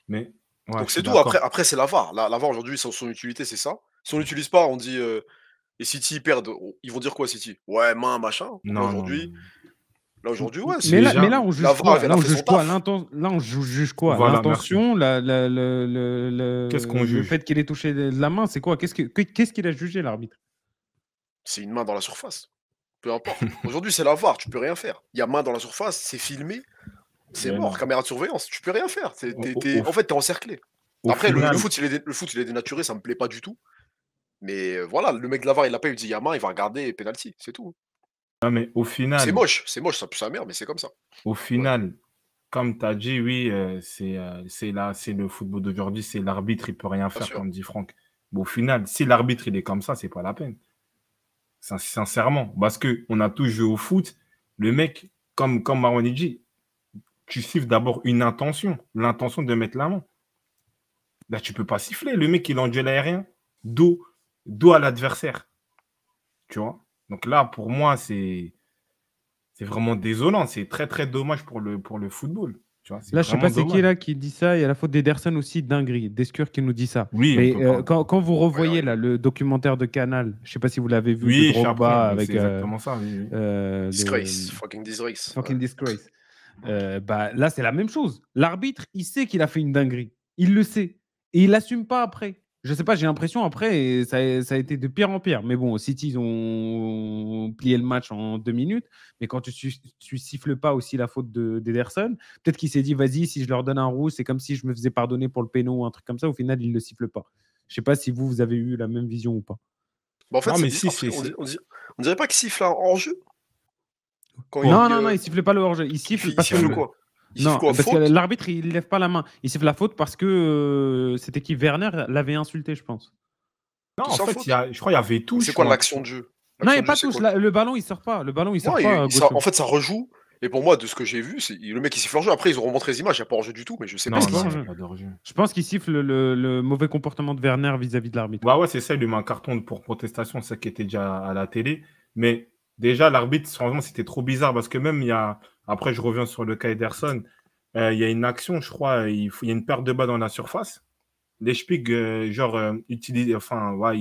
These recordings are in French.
Mais ouais, Donc je c'est suis tout. Après, d'accord. après c'est la VAR. La VAR aujourd'hui, son utilité, c'est ça. Si on l'utilise pas, on dit et City ils perdent, ils vont dire quoi City? Ouais, main, machin. Donc Non, non, non. là aujourd'hui, ouais, Mais Déjà, là, on la juge VAR, quoi? elle Là, a on fait son juge quoi? taf. Là, on juge quoi? voilà, merci. L'intention, Qu'est-ce qu'on le juge? fait qu'il ait touché de la main, c'est quoi? Qu'est-ce qu'il a jugé, l'arbitre? C'est une main dans la surface. Peu importe. Aujourd'hui, c'est la VAR, tu peux rien faire. Il y a main dans la surface, c'est filmé, c'est Mais mort, non. caméra de surveillance, tu peux rien faire. En fait, t'es encerclé. Au Après, le final, foot, le foot, il est dénaturé, ça me plaît pas du tout. Mais voilà, le mec de la VAR, il l'a pas, il dit il y a main, il va regarder penalty, c'est tout. non, mais C'est moche, ça pue sa mère, mais c'est comme ça. au Ouais, final, comme tu as dit, oui, c'est le football d'aujourd'hui, c'est l'arbitre, il peut rien bien faire, sûr. comme dit Franck. Mais au final, si l'arbitre il est comme ça, c'est pas la peine. Sincèrement. Parce que on a tous joué au foot. Le mec, comme Marwan dit, tu siffles d'abord une intention, l'intention de mettre la main. Là, tu peux pas siffler. Le mec, il enduit l'aérien, dos, dos à l'adversaire. Tu vois? Donc là, pour moi, c'est vraiment désolant. C'est très, très dommage pour le football. Tu vois? C'est Là, je sais vraiment pas c'est qui dommage. là qui dit ça. Il y a la faute d'Ederson aussi, dinguerie. Descure qui nous dit ça. Oui, on Mais peut pas. quand vous Ouais, revoyez ouais. là le documentaire de Canal, je sais pas si vous l'avez vu, de Oui, je suis à fond. Drogba Mais c'est avec exactement ça. Oui, oui. Disgrace, fucking disgrace. Ouais. Fucking Disgrace. Bah, là, c'est la même chose. L'arbitre, il sait qu'il a fait une dinguerie. Il le sait. Et il l'assume pas après. Je sais pas, j'ai l'impression après, et ça a été de pire en pire. Mais bon, City, ils ont plié le match en 2 minutes. Mais quand tu siffles pas aussi la faute d'Ederson, peut-être qu'il s'est dit, vas-y, si je leur donne un rouge, c'est comme si je me faisais pardonner pour le péno ou un truc comme ça. Au final, il le siffle pas. Je sais pas si vous avez eu la même vision ou pas. Bah, en fait, Non, c'est mais si, bizarre parce on dirait pas qu'il siffle un hors-jeu quand quoi? Non, il siffle pas le hors-jeu. Il siffle il parce que siffle quoi? Il siffle non, quoi? parce que Faute? l'arbitre, il lève pas la main. Il siffle la faute parce que c'était qui Werner l'avait insulté, je pense. Non, Tout en ça fait, faute? je crois qu'il y avait Mais c'est touche quoi ou un truc. l'action de jeu? Non, il n'y L'action a de jeu, pas c'est touche. quoi? Le ballon, il sort pas. Le ballon, il Non, sort pas à gauche. en fait, ça rejoue. Et pour moi, de ce que j'ai vu, le mec il siffle hors-jeu. Après, ils ont remontré les images, il n'y a pas hors-jeu du tout, mais je sais pas Ah, ce Non, c'est qu'il pas non, il n'y a siffle. hors-jeu. pas d'origine. Je pense qu'il siffle le mauvais comportement de Werner vis-à-vis de l'arbitre. Ouais, ouais, c'est ça, il lui met un carton pour protestation, c'est ça qui était déjà à la télé. Mais déjà, l'arbitre, franchement, c'était trop bizarre parce que même il y a. Après, je reviens sur le cas Ederson. Il y a une action, je crois, il y a une perte de balle dans la surface. Les Spig, genre, utilise. Enfin, ouais,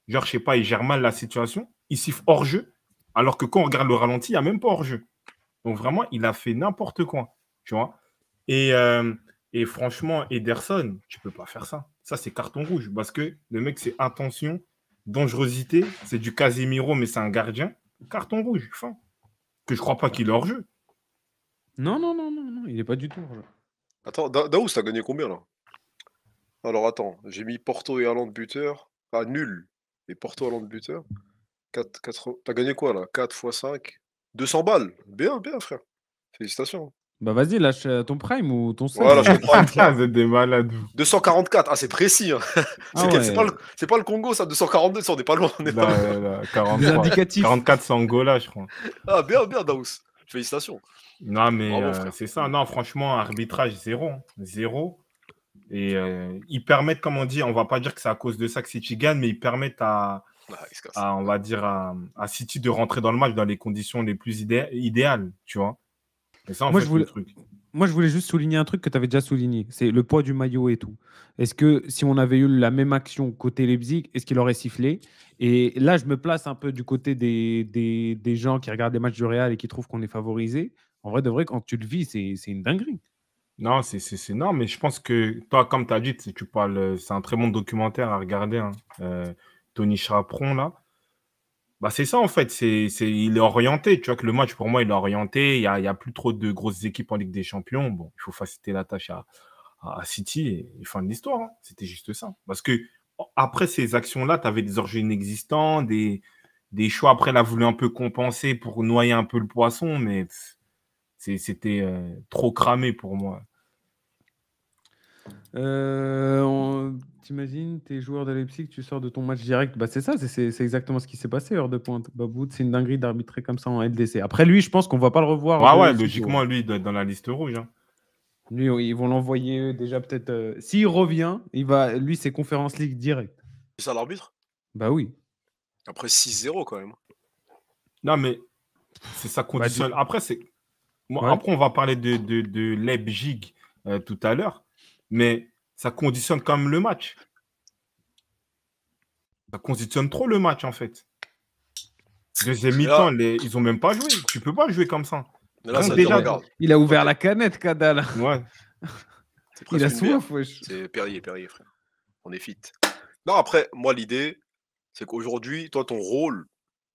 genre, je sais pas, il gère mal la situation. Il siffle hors-jeu. Alors que quand on regarde le ralenti, il n'y a même pas hors-jeu. Donc vraiment, il a fait n'importe quoi. Tu vois? Et, euh, et franchement, Ederson, tu peux pas faire ça. Ça, c'est carton rouge. Parce que le mec, c'est intention, dangerosité. C'est du Casemiro, mais c'est un gardien. Carton rouge, fin. Que je crois pas qu'il est hors jeu. Non, il est pas du tout hors-jeu. Attends, Daous, t'as gagné combien là? Alors attends, j'ai mis Porto et Haaland buteur. Ah, nul. Et Porto Haaland buteur. 4. T'as gagné quoi là? 4 x 5. 200 balles. Bien, bien, frère. Félicitations. Bah vas-y, lâche ton prime ou ton sub. Voilà, je te prends, frère. Vous êtes des malades, vous. 244. Ah, c'est précis. Hein. Ah ouais, C'est pas le Congo, ça, 242. Ça, on n'est pas loin. On est pas loin. Là, là, des 43. indicatifs. 44, c'est Angola, je crois. Ah, bien, bien, Daous. Félicitations. Non, mais Bravo, frère. c'est ça. Non, franchement, arbitrage, zéro. Hein. Zéro. Et ils permettent, comme on dit, on va pas dire que c'est à cause de ça que City gagne, mais ils permettent Ah, il se casse. on va dire, à City de rentrer dans le match dans les conditions les plus idéales, tu vois. Et ça, en Moi, je fait, le voulais, truc. Moi, je voulais juste souligner un truc que tu avais déjà souligné, c'est le poids du maillot et tout. Est-ce que si on avait eu la même action côté Leipzig, est-ce qu'il aurait sifflé? Et là, je me place un peu du côté des gens qui regardent les matchs du Real et qui trouvent qu'on est favorisé. En vrai, de vrai, quand tu le vis, c'est une dinguerie. Non, non, mais je pense que toi, comme tu as dit, tu parles, c'est un très bon documentaire à regarder, hein. Tony Chaperon, là. Bah, c'est ça, en fait. Il est orienté. Tu vois que le match, pour moi, il est orienté. Il y a plus trop de grosses équipes en Ligue des Champions. Bon, il faut faciliter la tâche à City et fin de l'histoire, hein. C'était juste ça. Parce que après ces actions-là, tu avais des hors-jeux inexistants, des choix. Après, elle a voulu un peu compenser pour noyer un peu le poisson, mais c'était trop cramé pour moi. T'imagines, t'es joueur de Leipzig, tu sors de ton match direct. Bah, c'est ça, c'est exactement ce qui s'est passé, heure de pointe. Babout, c'est une dinguerie d'arbitrer comme ça en LDC. Après, lui, je pense qu'on va pas le revoir Ouais, de ouais, sitôt, hein. logiquement, lui, il doit être dans la liste rouge, hein. Lui, ils vont l'envoyer déjà peut-être. S'il revient, lui, c'est Conference League direct. C'est ça l'arbitre? Bah oui. Après 6-0 quand même. Non, mais c'est sa Bah, condition. Après, ouais. on va parler de Leipzig tout à l'heure. mais ça conditionne quand même le match. Ça conditionne trop le match, en fait. Deuxième Mais là, mi-temps, ils ont même pas joué. Tu peux pas jouer comme ça. mais là, Rien ça que veut dire, déjà, regarde, Il a ouvert ok, la canette, Kada, là. ouais. c'est Il presque a une bière. soif, wesh. C'est Perrier, frère. On est fit. Non, après, moi, l'idée, c'est qu'aujourd'hui, toi, ton rôle,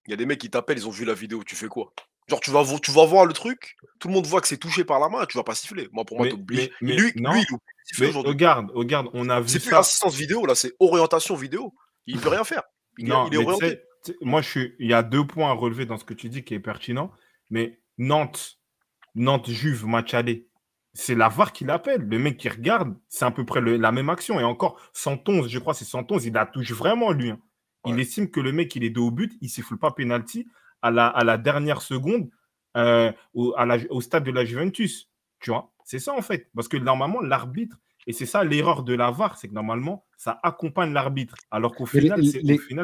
il y a des mecs qui t'appellent, ils ont vu la vidéo, tu fais quoi? Genre, tu vas voir le truc, tout le monde voit que c'est touché par la main, tu vas pas siffler. Moi, pour moi, t'obliges. Et lui, Non. il oublie de siffler Mais aujourd'hui. regarde, on a vu C'est plus ça. assistance vidéo, là, c'est orientation vidéo. Il peut rien faire. Non, Il est mais orienté. moi, il y a 2 points à relever dans ce que tu dis qui est pertinent. Mais Nantes-Juve, match aller, c'est la VAR qui l'appelle. Le mec qui regarde, c'est à peu près la même action. Et encore, 111, je crois, c'est 111, il la touche vraiment, lui. Hein. Il Ouais. estime que le mec, il est dos au but, il ne siffle pas pénalty à la dernière seconde au stade de la Juventus. Tu vois, c'est ça, en fait. Parce que normalement, l'arbitre, et c'est ça l'erreur de la VAR, c'est que normalement, ça accompagne l'arbitre. Alors qu'au Mais final,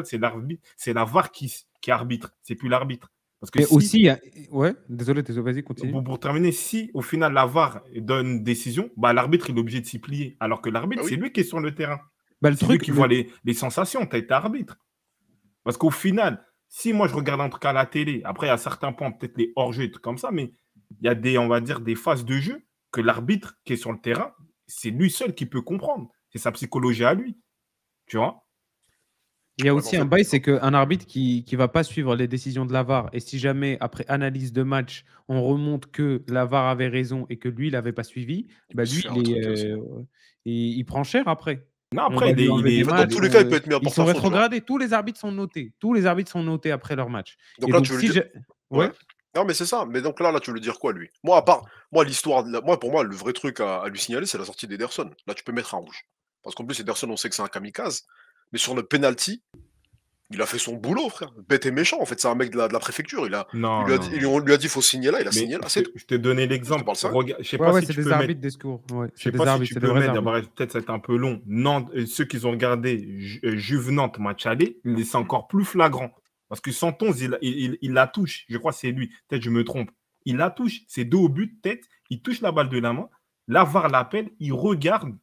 c'est l'arbitre, c'est la VAR qui arbitre, c'est plus l'arbitre. Parce que mais si, aussi, ouais, désolé, vas-y, continue. pour terminer, si au final la VAR donne une décision, bah, l'arbitre il est obligé de s'y plier. Alors que l'arbitre, Bah c'est oui. lui qui est sur le terrain. Bah, le C'est lui truc, qui voit les sensations. Tu as été arbitre. Parce qu'au final, si moi je regarde un truc à la télé, après il y a certains points, peut-être les hors-jeux, des trucs comme ça, mais il y a on va dire, des phases de jeu que l'arbitre qui est sur le terrain, c'est lui seul qui peut comprendre. C'est sa psychologie à lui. Tu vois? il y a Ouais, aussi mais en un fait, bail, c'est qu'un arbitre qui ne va pas suivre les décisions de la VAR, et si jamais, après analyse de match, on remonte que la VAR avait raison et que lui, il n'avait pas suivi, il bah peut se lui, faire un truc aussi. il prend cher après. Non, On après, va lui enlever des En fait, dans matchs. tous les cas, il peut être mis en Ils sont porte-à-faux, tu vois. rétrogradés. Tous les arbitres sont notés. Tous les arbitres sont notés après leur match. Donc Et là, donc, tu veux si lui dire. j'ai. Ouais. Ouais. Non, mais c'est ça. Mais donc là, tu veux lui dire quoi, lui? Moi, à part. Moi, l'histoire. Moi, pour moi, le vrai truc à lui signaler, c'est la sortie d'Ederson. Là, tu peux mettre un rouge. Parce qu'en plus, Ederson, on sait que c'est un kamikaze. Mais sur le penalty, il a fait son boulot, frère. Bête et méchant, en fait. C'est un mec de la préfecture. Non, non, non. On lui a dit, faut signer là. Il a Mais signé là. C'est tout. je t'ai donné Je te l'exemple. parle ça. Je sais Ouais, pas ouais, si c'est tu des peux mettre. arbitres des secours. Ouais, Je c'est sais des pas si arbitres, tu c'est des peux vrais mettre, arbitres. peut-être ça va être un peu long. Nantes, ceux qui ont regardé Juve-Nantes match aller, c'est encore plus flagrant. Parce que Santon, il la touche. Je crois que c'est lui. Peut-être je me trompe. Il la touche. C'est dos au but, tête. Il touche la balle de la main. La VAR l'appelle. Il regarde.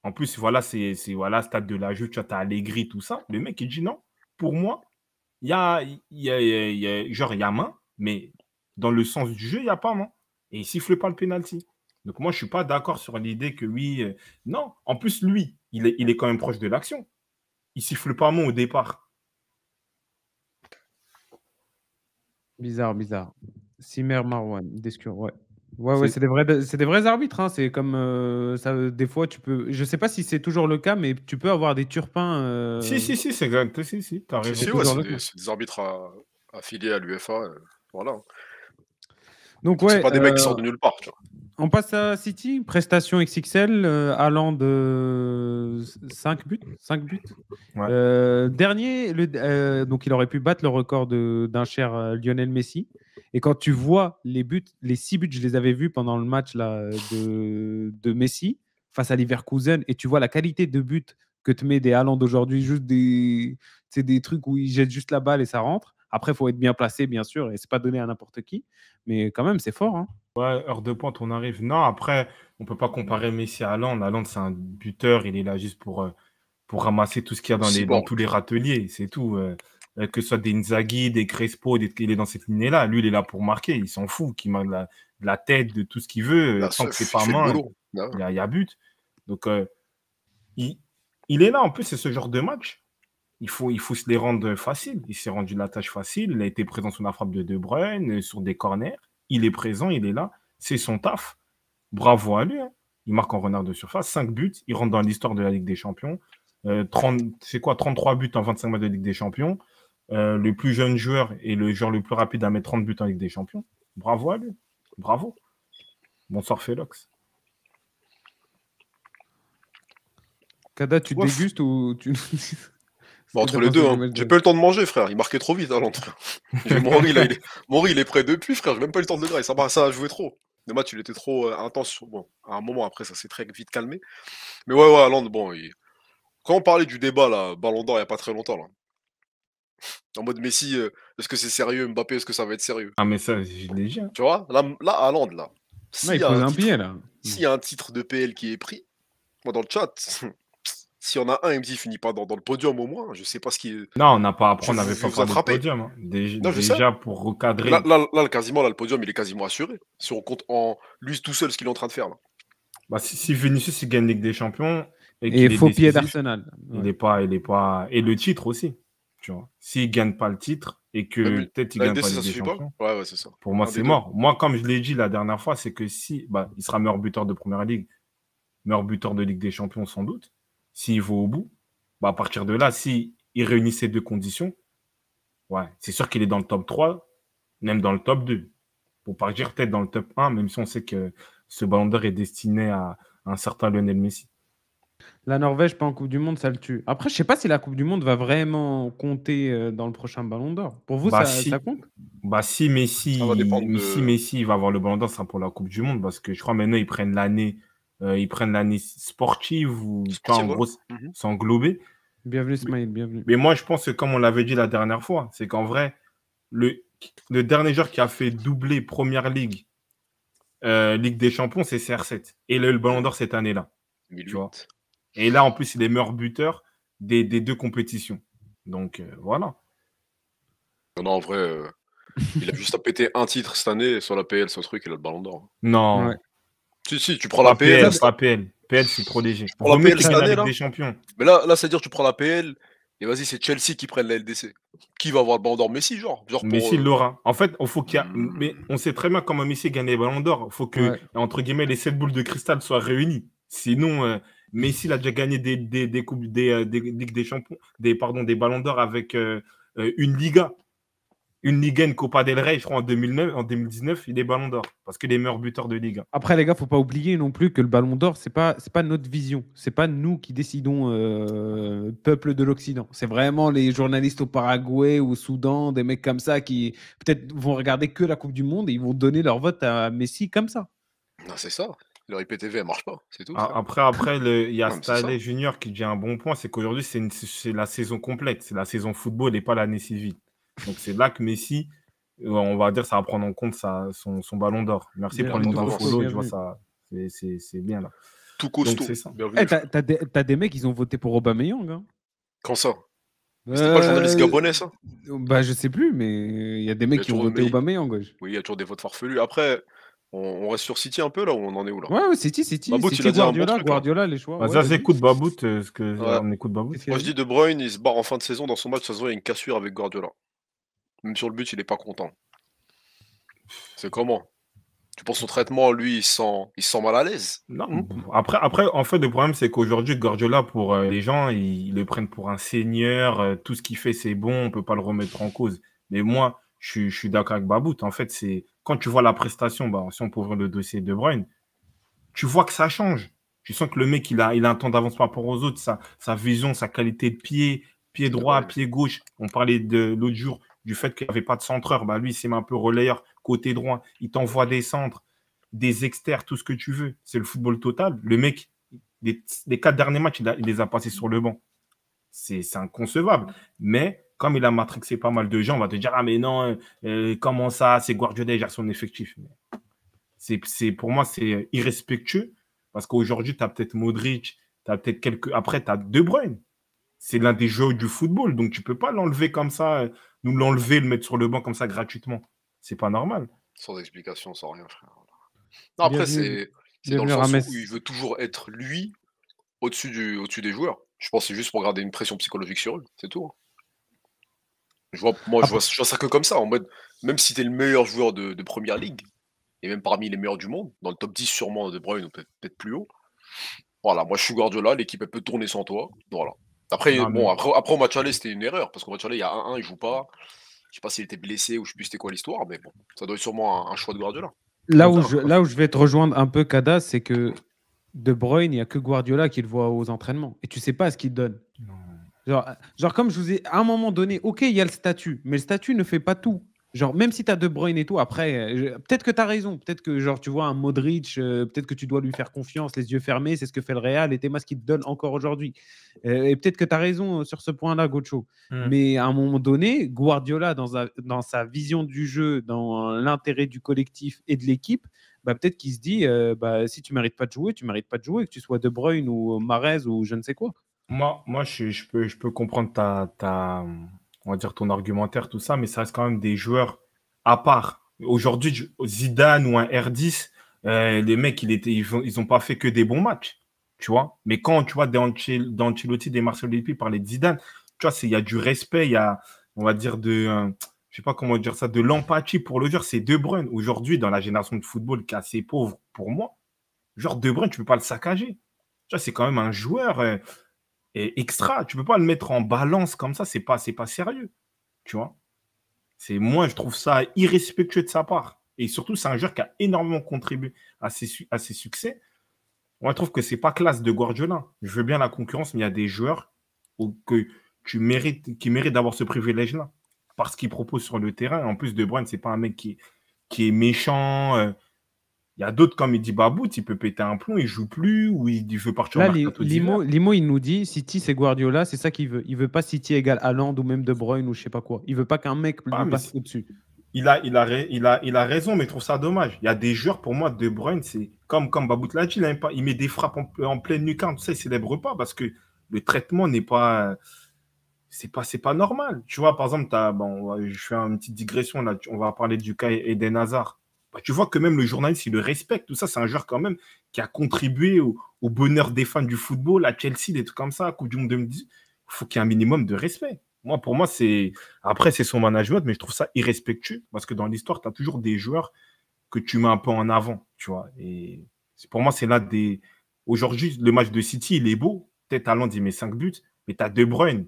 En plus, voilà, c'est voilà, stade de la Juve. Tu vois, t'as Allegri, tout ça. Le mec, il dit non. Pour moi, genre, il y a main, mais dans le sens du jeu, il n'y a pas main. Et il ne siffle pas le penalty. Donc moi, je ne suis pas d'accord sur l'idée que oui. Non, en plus, lui, il est quand même proche de l'action. Il ne siffle pas main au départ. Bizarre, bizarre. Simer Marwan, Descure, ouais. Ouais, c'est des vrais arbitres. Hein. C'est comme ça, des fois, tu peux. Je sais pas si c'est toujours le cas, mais tu peux avoir des turpins. Si, c'est exact. Si, tu as raison. Si, ouais, toujours le cas. c'est des arbitres affiliés à l'UEFA. Voilà. Donc, Donc, c'est ouais, pas des mecs qui sortent de nulle part, tu vois. on passe à City, prestation XXL, allant de 5 buts. 5 buts. Ouais. Dernier, donc il aurait pu battre le record d'un cher Lionel Messi. Et quand tu vois les buts, les 6 buts, je les avais vus pendant le match là, de Messi face à Leverkusen, et tu vois la qualité de but que te met des Haaland d'aujourd'hui, juste des trucs où il jette juste la balle et ça rentre. Après, il faut être bien placé, bien sûr, et c'est pas donné à n'importe qui. Mais quand même, c'est fort. Hein. Ouais, heure de pointe, on arrive. Non, après, on ne peut pas comparer Messi à Haaland. Haaland, c'est un buteur. Il est là juste pour ramasser tout ce qu'il y a dans tous les râteliers. C'est tout. Que ce soit des Inzaghi, des Crespo, il est dans cette lignée-là. Lui, il est là pour marquer. Il s'en fout. Qu'il marque de la tête, de tout ce qu'il veut. Tant que c'est pas main, il y a but. Donc, il est là. En plus, c'est ce genre de match. Il faut se les rendre faciles. Il s'est rendu la tâche facile. Il a été présent sur la frappe de De Bruyne, sur des corners. Il est présent, il est là. C'est son taf. Bravo à lui. Hein. Il marque en renard de surface. 5 buts. Il rentre dans l'histoire de la Ligue des Champions. 33 buts en 25 matchs de Ligue des Champions. Le plus jeune joueur et le joueur le plus rapide à mettre 30 buts en Ligue des Champions. Bravo à lui. Bravo. Bonsoir, Félox. Kada, tu dégustes ou tu... Entre les deux, hein. J'ai pas eu le temps de manger, frère. Il marquait trop vite, Haaland. Mon riz, il est prêt depuis, frère. J'ai même pas eu le temps de le grailler. Ça a joué trop. Le match, il était trop intense. Bon, à un moment, après, ça s'est très vite calmé. Mais ouais, Haaland, bon. Quand on parlait du débat, là, Ballon d'Or, il y a pas très longtemps, là. En mode Messi, est-ce que c'est sérieux? Mbappé, est-ce que ça va être sérieux? Ah, mais ça, je l'ai dit. Hein. Tu vois, là, Haaland, là. il pose un pied, là. S'il y a un titre de PL qui est pris, Moi, dans le chat, s'il y en a un, il me dit, il finit pas dans le podium au moins. Je sais pas ce qui. Non, on n'a pas, après, Je on n'avait vais pas vous parlé de attraper. podium. Hein. Non, je sais. Déjà, pour Là, recadrer. quasiment, là, le podium, il est quasiment assuré. Si on compte en lui tout seul ce qu'il est en train de faire là. Bah, si Vinicius il gagne Ligue des Champions et Et qu'il est faux pied décisif, d'Arsenal. il est pas. Et le titre aussi. Tu vois. S'il gagne pas le titre et que Même peut-être il la gagne pas LDC, ça Ligue des suffit pas? Champions, Ouais, c'est ça. pour moi, Un des c'est deux. mort. Moi, comme je l'ai dit la dernière fois, c'est que si il sera meilleur buteur de Première Ligue, meilleur buteur de Ligue des Champions sans doute, s'il va au bout, à partir de là, s'il réunit ces deux conditions, ouais, c'est sûr qu'il est dans le top 3, même dans le top 2. Pour pas dire peut-être dans le top 1, même si on sait que ce ballon d'or est destiné à un certain Lionel Messi. La Norvège, pas en Coupe du Monde, ça le tue. Après, je sais pas si la Coupe du Monde va vraiment compter dans le prochain Ballon d'Or. Pour vous, ça compte? Si Ça va dépendre Messi va avoir le ballon d'or, ça pour la Coupe du Monde, parce que je crois maintenant ils prennent l'année sportive ou en gros s'englober. Bienvenue Smaïl, bienvenue. Mais moi je pense que comme on l'avait dit la dernière fois, c'est qu'en vrai, le dernier joueur qui a fait doubler Première Ligue, Ligue des Champions, c'est CR7. Et il a eu le ballon d'or cette année-là. Tu vois. Et là, en plus, il est meilleur buteur des deux compétitions. Donc, voilà. Non, en vrai, il a juste à péter un titre cette année, soit la PL, soit truc, il a le ballon d'or. Non. Ouais. Si, tu prends la PL. Pas PL. PL, c'est trop léger. Tu prends la PL cette année, Ligue des Champions. Mais là, c'est-à-dire tu prends la PL, et vas-y, c'est Chelsea qui prenne la LDC. Qui va avoir le ballon d'or? Messi, genre Messi l'aura. En fait, il faut qu'il y a... Mais on sait très bien comment Messi gagne les ballons d'or. Il faut que, entre guillemets, les 7 boules de cristal soient réunies. Sinon, Messi il a déjà gagné des Ligues des Champions, des ballons d'or avec une Liga. Une Liga, une Copa del Rey, je crois, en 2019, il est ballon d'or. Parce qu'il est meilleur buteur de Liga. Après, les gars, faut pas oublier non plus que le ballon d'or, c'est pas notre vision. C'est pas nous qui décidons, peuple de l'Occident. C'est vraiment les journalistes au Paraguay ou au Soudan, des mecs comme ça qui peut-être vont regarder que la Coupe du Monde et ils vont donner leur vote à Messi comme ça. Non, c'est ça. Le IPTV, elle marche pas. C'est tout. Après, il y a Staley Junior qui dit un bon point, c'est qu'aujourd'hui, c'est la saison complète. C'est la saison football et pas l'année civile. Donc, c'est là que Messi, on va dire, ça va prendre en compte son ballon d'or. Merci pour le nouveau follow. Je vois ça. C'est bien là. Tout costaud. Donc, c'est ça. T'as des mecs, ils ont voté pour Aubameyang. Hein. Quand ça? C'était pas le journaliste gabonais, ça? Je sais plus, mais il y a des mecs qui ont voté Aubameyang. Oui, il y a toujours des votes farfelus. Après, on reste sur City un peu, là, où on en est où, là? Ouais, City. Babout, il a dit un bon truc, Guardiola, les choix. Vas-y, écoute Babout. On écoute Babout. Moi, je dis De Bruyne, il se barre en fin de saison. Dans son match, ça se voit, il y a une cassure avec Guardiola. Même sur le but, il est pas content. C'est comment? Tu penses son traitement, lui, il se sent mal à l'aise? Non. Après, en fait, le problème, c'est qu'aujourd'hui, Guardiola, pour les gens, ils le prennent pour un seigneur. Tout ce qu'il fait, c'est bon. On peut pas le remettre en cause. Mais moi, je suis d'accord avec Babout. En fait, c'est quand tu vois la prestation, si on peut ouvrir le dossier de Bruyne, tu vois que ça change. Tu sens que le mec, il a un temps d'avance par rapport aux autres. Sa vision, sa qualité de pied droit, pied gauche. On parlait de l'autre jour du fait qu'il n'y avait pas de centreur. Lui, c'est un peu relayeur côté droit. Il t'envoie des centres, des externes, tout ce que tu veux. C'est le football total. Le mec, les 4 derniers matchs, il les a passés sur le banc. C'est inconcevable. Mais comme il a matrixé pas mal de gens, on va te dire, ah mais non, comment ça, c'est Guardiola, il gère son effectif. Pour moi, c'est irrespectueux parce qu'aujourd'hui, tu as peut-être Modric, tu as peut-être après, tu as De Bruyne. C'est l'un des jeux du football, donc tu peux pas l'enlever comme ça, nous l'enlever, le mettre sur le banc comme ça gratuitement. C'est pas normal. Sans explication, sans rien, frère. Non, après, c'est dans le sens où il veut toujours être lui au-dessus des joueurs. Je pense que c'est juste pour garder une pression psychologique sur eux, c'est tout. Je vois ça que comme ça, en mode, même si tu es le meilleur joueur de Première Ligue, et même parmi les meilleurs du monde, dans le top 10 sûrement de Bruyne, ou peut-être plus haut, voilà, moi je suis Guardiola, l'équipe elle peut tourner sans toi, voilà. Après, après au match aller, c'était une erreur, parce qu'au match aller, il y a 1-1, il joue pas. Je sais pas s'il était blessé ou je sais plus c'était quoi l'histoire, mais bon, ça doit être sûrement un choix de Guardiola. Là où je vais te rejoindre un peu, Kada, c'est que De Bruyne, il n'y a que Guardiola qui le voit aux entraînements. Et tu sais pas ce qu'il donne. Genre, comme je vous ai à un moment donné, ok, il y a le statut, mais le statut ne fait pas tout. Genre, même si tu as De Bruyne et tout, après, peut-être que tu as raison. Peut-être que, genre, tu vois un Modric, peut-être que tu dois lui faire confiance, les yeux fermés, c'est ce que fait le Real et Théma ce qu'il te donne encore aujourd'hui. Et peut-être que tu as raison sur ce point-là, Gocho. Mais à un moment donné, Guardiola, dans sa vision du jeu, dans l'intérêt du collectif et de l'équipe, bah, peut-être qu'il se dit bah, si tu mérites pas de jouer, tu mérites pas de jouer, que tu sois De Bruyne ou Mahrez ou je ne sais quoi. Moi je peux comprendre on va dire ton argumentaire, tout ça, mais ça reste quand même des joueurs à part. Aujourd'hui, Zidane ou un R10, les mecs, ils ont pas fait que des bons matchs, tu vois. Mais quand tu vois d'Ancelotti, des Marcelo Lippi parler de Zidane, tu vois, il y a du respect, il y a, on va dire, je sais pas comment dire ça, de l'empathie pour le joueur. C'est De Bruyne. Aujourd'hui, dans la génération de football qui est assez pauvre pour moi, genre De Bruyne, tu peux pas le saccager. Tu vois, c'est quand même un joueur. Et extra, tu peux pas le mettre en balance comme ça, c'est pas sérieux, tu vois. Moi, je trouve ça irrespectueux de sa part. Et surtout, c'est un joueur qui a énormément contribué à ses succès. Moi, je trouve que c'est pas classe de Guardiola. Je veux bien la concurrence, mais il y a des joueurs qui méritent d'avoir ce privilège-là. Parce qu'il propose sur le terrain. En plus, De Bruyne, c'est pas un mec qui est méchant. Il y a d'autres comme il dit Babout, il peut péter un plomb, il joue plus, ou il veut partir au Là, mercato d'hiver. Limo, il nous dit City, c'est Guardiola, c'est ça qu'il veut. Il veut pas City égale Haaland ou même De Bruyne ou je sais pas quoi. Il veut pas qu'un mec lui Ah, mais passe au-dessus. il a raison, mais je trouve ça dommage. Il y a des joueurs, pour moi, De Bruyne, c'est comme Babout l'a dit, il met des frappes en pleine lucarne, tout ça, il célèbre pas parce que le traitement n'est pas. C'est pas normal. Tu vois, par exemple, je fais une petite digression là, on va parler du cas Eden Hazard. Bah, tu vois que même le journaliste, il le respecte. Tout ça, c'est un joueur quand même qui a contribué au bonheur des fans du football, à Chelsea, des trucs comme ça, à Coupe du Monde 2010. Il faut qu'il y ait un minimum de respect. Pour moi, c'est. Après, c'est son management, mais je trouve ça irrespectueux parce que dans l'histoire, tu as toujours des joueurs que tu mets un peu en avant, tu vois. Et pour moi, c'est là des. Aujourd'hui, le match de City, il est beau. Peut-être Haaland, il met 5 buts, mais tu as De Bruyne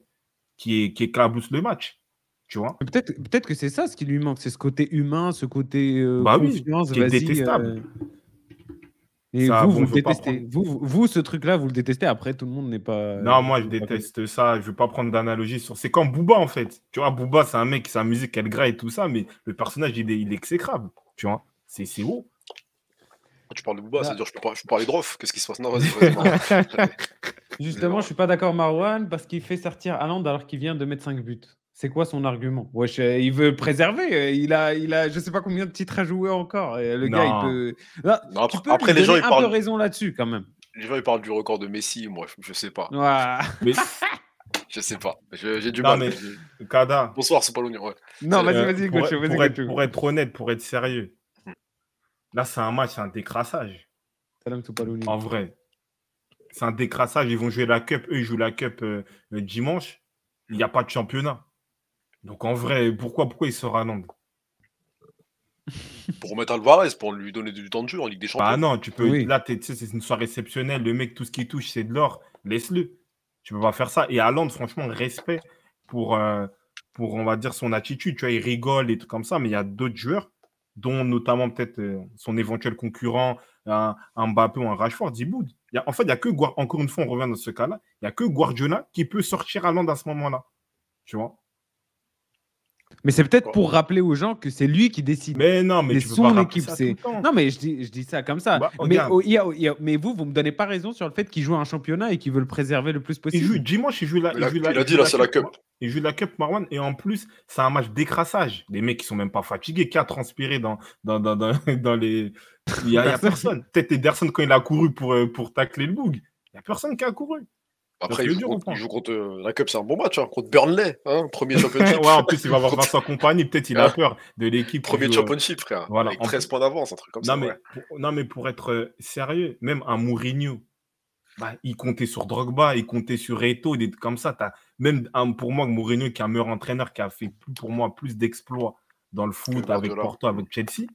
qui éclabousse le match, tu vois. Peut-être que c'est ça ce qui lui manque, c'est ce côté humain, ce côté Bah oui, confiance, qui est vas-y. détestable. Et Ça, vous bon, le je veux pas détestez. Vous, ce truc-là, vous le détestez. Après, tout le monde n'est pas. Non, moi, je n'est pas comme ça. déteste ça. Je veux pas prendre d'analogie sur. C'est comme Booba, en fait. Tu vois, Booba, c'est un mec, sa musique, elle graille et tout ça, mais le personnage, il est exécrable. Tu vois, c'est haut. Tu parles de Booba, Là. c'est-à-dire je peux parler de Rof. Qu'est-ce qui se passe? Non, vas-y, Marwan. Justement, je suis pas d'accord, Marwan, parce qu'il fait sortir Haaland alors qu'il vient de mettre 5 buts. C'est quoi son argument? Wesh, il veut préserver. Il a, je sais pas combien de titres à jouer encore. Et le gars, il Non. peut. Là, Non, tu peux après, lui les gens, donner ils un peu parlent, raison là-dessus, quand même. les gens, ils parlent du record de Messi. Moi, je sais pas. Ouah. Mais, Je sais pas. J'ai du non, mal. mais, Kada, Bonsoir, c'est pas l'oignon. Ouais. Non, vas-y, euh, vas-y, pour, Gocho, vas-y, pour être, Gocho. pour être honnête, pour être sérieux, là, c'est un match, c'est un décrassage. Salam Toupalouni. En vrai, c'est un décrassage. Ils vont jouer la Cup. Eux, ils jouent la Cup dimanche. Il n'y a pas de championnat. Donc, en vrai, pourquoi ils sortent à Nantes? Pour remettre Alvarez, pour lui donner du temps de jeu en Ligue des Bah Champions. non, tu peux. Oui. Là, tu sais, c'est une soirée exceptionnelle. Le mec, tout ce qu'il touche, c'est de l'or. Laisse-le. Tu peux pas faire ça. Et Haaland, franchement, respect pour, on va dire, son attitude. Tu vois, il rigole et tout comme ça. Mais il y a d'autres joueurs, dont notamment peut-être son éventuel concurrent, un Mbappé ou un Rashford, Diboud. En fait, il y a que, encore une fois, on revient dans ce cas-là, il n'y a que Guardiola qui peut sortir Haaland à ce moment-là. Tu vois? Mais c'est peut-être pour rappeler aux gens que c'est lui qui décide. Mais non, mais C'est tu peux pas son rappeler équipe. ça tout le temps. Non, mais je dis ça comme ça. Bah, mais regarde. mais vous me donnez pas raison sur le fait qu'il joue un championnat et qu'il veut le préserver le plus Il joue possible. dimanche, il joue la, Il a dit là, c'est la Cup. Il joue la Cup, Marwan, et en plus, c'est un match décrassage. Les mecs, ils sont même pas fatigués. Qui a transpiré dans les. Il y a personne. Peut-être Ederson, quand il a couru pour tacler le boug. Il n'y a personne qui a couru. Après, il joue contre la Cup, c'est un bon match, hein, contre Burnley, hein, premier championship. Ouais, en plus, il va avoir Vincent Compagnie. Peut-être il a peur de l'équipe. Premier championship, frère. Voilà. Avec 13 points d'avance, un truc comme ça. Non, mais pour être sérieux, même un Mourinho, bah, il comptait sur Drogba, il comptait sur Eto'o, des trucs comme ça. Même pour moi, Mourinho, qui est un meilleur entraîneur, qui a fait pour moi plus d'exploits dans le foot avec Porto, avec Chelsea,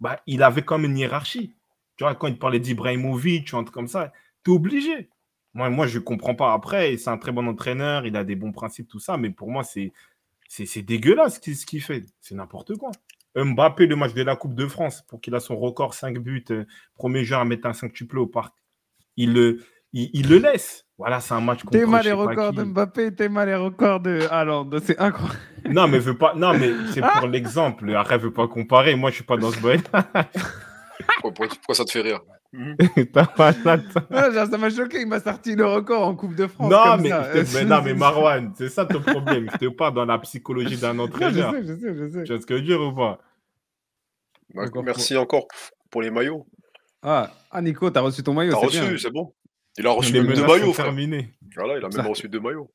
bah, il avait quand même une hiérarchie. Tu vois, quand il parlait d'Ibrahimovic, un truc comme ça, tu es obligé. Moi, je ne comprends pas. Après, c'est un très bon entraîneur, il a des bons principes, tout ça, mais pour moi, c'est dégueulasse ce qu'il fait. C'est n'importe quoi. Mbappé, le match de la Coupe de France, pour qu'il a son record 5 buts, premier joueur à mettre un 5-tuplé au parc, il le laisse. Voilà, c'est un match contre T'es mal les records de Mbappé, t'es mal les records de Haaland. C'est incroyable. Non, mais c'est pour l'exemple. Arrête, veux pas comparer. Moi, je suis pas dans ce boîte. Pourquoi ça te fait rire? Ça m'a choqué, il m'a sorti le record en Coupe de France. Non, mais Marwan, c'est ça ton problème. Je te parle dans la psychologie d'un entraîneur. Je sais. Tu vois ce que je veux dire ou pas? Merci encore pour les maillots. Nico, t'as reçu ton maillot, T'as c'est bien. reçu, c'est bon. Il a reçu Les même 2 menaces sont maillots, frère. terminées. Voilà, il a même Ça. reçu 2 maillots.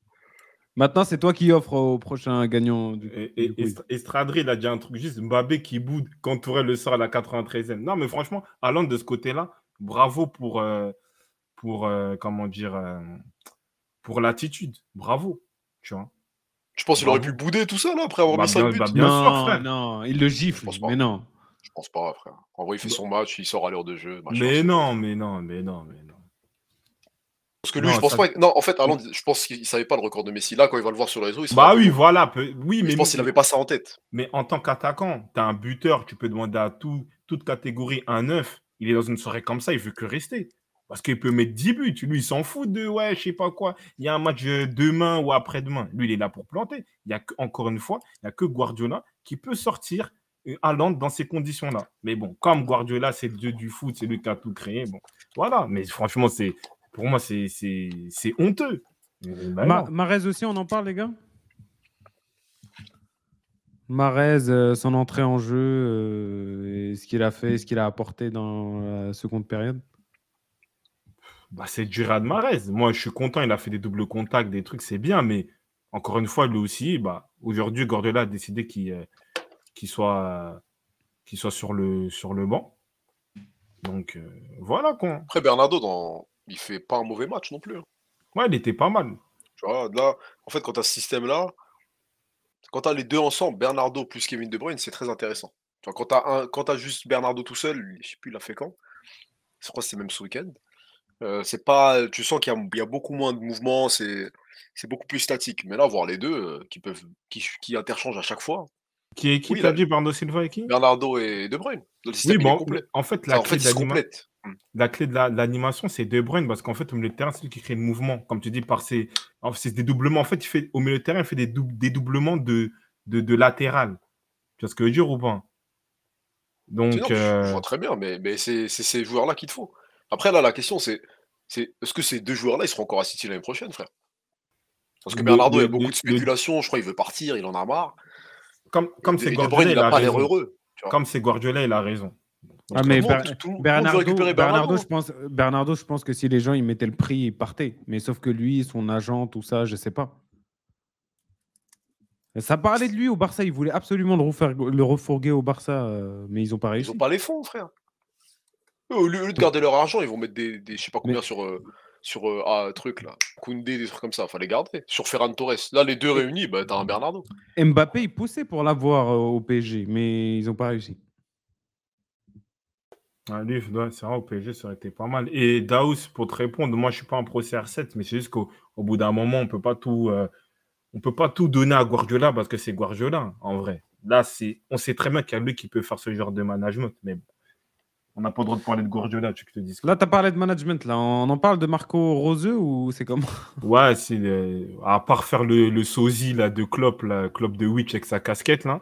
Maintenant, c'est toi qui offres au prochain gagnant du quiz. Estradri, il a dit un truc juste Mbappé qui boude quand Tourelle le sort à la 93e. Non, mais franchement, Haaland, de ce côté-là, bravo comment dire, pour l'attitude. Bravo, tu vois. Je pense qu'il aurait pu Bravo. bouder tout ça, là, après avoir mis 5 buts. Bien sûr, Non, frère. non, il le Je gifle, pense pas. mais non. Je pense pas, frère. En vrai, il fait Bah- son match, il sort à l'heure de jeu, machin. Mais c'est bon. non, mais non, mais non, mais non. Parce que lui, Non, je pense ça- pas. Non, en fait, Haaland, je pense qu'il savait pas le record de Messi. Là, quand il va le voir sur les réseaux, il sera Bah un peu oui, lourd. voilà. Oui, Mais je pense qu'il avait pas ça en tête. mais en tant qu'attaquant, tu as un buteur, tu peux demander à toute catégorie un 9. Il est dans une soirée comme ça, il veut que rester. Parce qu'il peut mettre 10 buts. Lui, il s'en fout de, ouais, je sais pas quoi. Il y a un match demain ou après-demain. Lui, il est là pour planter. Encore une fois, il n'y a que Guardiola qui peut sortir Haaland dans ces conditions-là. Mais bon, comme Guardiola, c'est le dieu du foot, c'est lui qui a tout créé. Bon, voilà. Mais franchement, pour moi, c'est honteux. Bah non. Mahrez aussi, on en parle, les gars? Mahrez, son entrée en jeu, et ce qu'il a fait, ce qu'il a apporté dans la seconde période. Bah, c'est du Riyad Mahrez. Moi, je suis content, il a fait des doubles contacts, des trucs, c'est bien, mais encore une fois, lui aussi, bah, aujourd'hui, Guardiola a décidé qu'il soit sur le banc. Donc, voilà quoi. Après, Bernardo, il fait pas un mauvais match non plus. Hein. Ouais, il était pas mal. Tu vois, là, en fait, quand tu as ce système-là, quand tu as les deux ensemble, Bernardo plus Kevin De Bruyne, c'est très intéressant. Tu vois, quand tu as juste Bernardo tout seul, je sais plus, il a fait quand. Je crois que c'est même ce week-end. C'est pas, tu sens qu'il y a beaucoup moins de mouvements, c'est beaucoup plus statique. Mais là, voir les deux qui interchangent à chaque fois. Qui Oui, t'as dit Bernardo Silva et qui? Bernardo et De Bruyne. Le Oui, système, il est bon, complet. en fait, Enfin, en fait, ils se complètent. la clé de l'animation, c'est De Bruyne, parce qu'en fait, au milieu de terrain, c'est lui qui crée le mouvement. Comme tu dis, c'est des doublements. En fait, au milieu de terrain, il fait des doublements de latéral. Tu vois ce que je veux dire ou pas? Donc, Je vois très bien, mais c'est ces joueurs-là qu'il te faut. Après, là, la question, c'est est-ce que ces deux joueurs-là, ils seront encore à City l'année prochaine, frère? Parce que Bernardo, il y a beaucoup de spéculations. Je crois qu'il veut partir, il en a marre. comme c'est Et De Bruyne, Guardiola, il il n'a a pas l'air raison. heureux. Tu vois. Comme c'est Guardiola, il a raison. Ah, mais tout le monde veut récupérer Bernardo. Bernardo, je pense que si les gens ils mettaient le prix, ils partaient. Mais sauf que lui, son agent, tout ça, je sais pas. Ça parlait de lui au Barça, ils voulaient absolument le refourguer au Barça, mais ils n'ont pas Ils réussi. n'ont pas les fonds, frère. Eux, au lieu de garder leur argent, ils vont mettre des je sais pas combien sur truc là, Koundé, des trucs comme ça, fallait garder. Sur Ferran Torres. Là, les deux réunis, bah, t'as un Bernardo. Mbappé, il poussait pour l'avoir au PSG, mais ils n'ont pas réussi. Ah, lui, c'est vrai, au PSG, ça aurait été pas mal. Et Daous, pour te répondre, moi, je suis pas un pro CR7, mais c'est juste qu'au bout d'un moment, on peut pas tout donner à Guardiola parce que c'est Guardiola, en vrai. Là, on sait très bien qu'il y a lui qui peut faire ce genre de management, mais bon, on n'a pas le droit de parler de Guardiola, tu que je te dis. Là, tu as parlé de management, là. On en parle de Marco Roseux ou c'est comment? Ouais, à part faire le sosie là, de Klopp, Klopp de Witch avec sa casquette, là.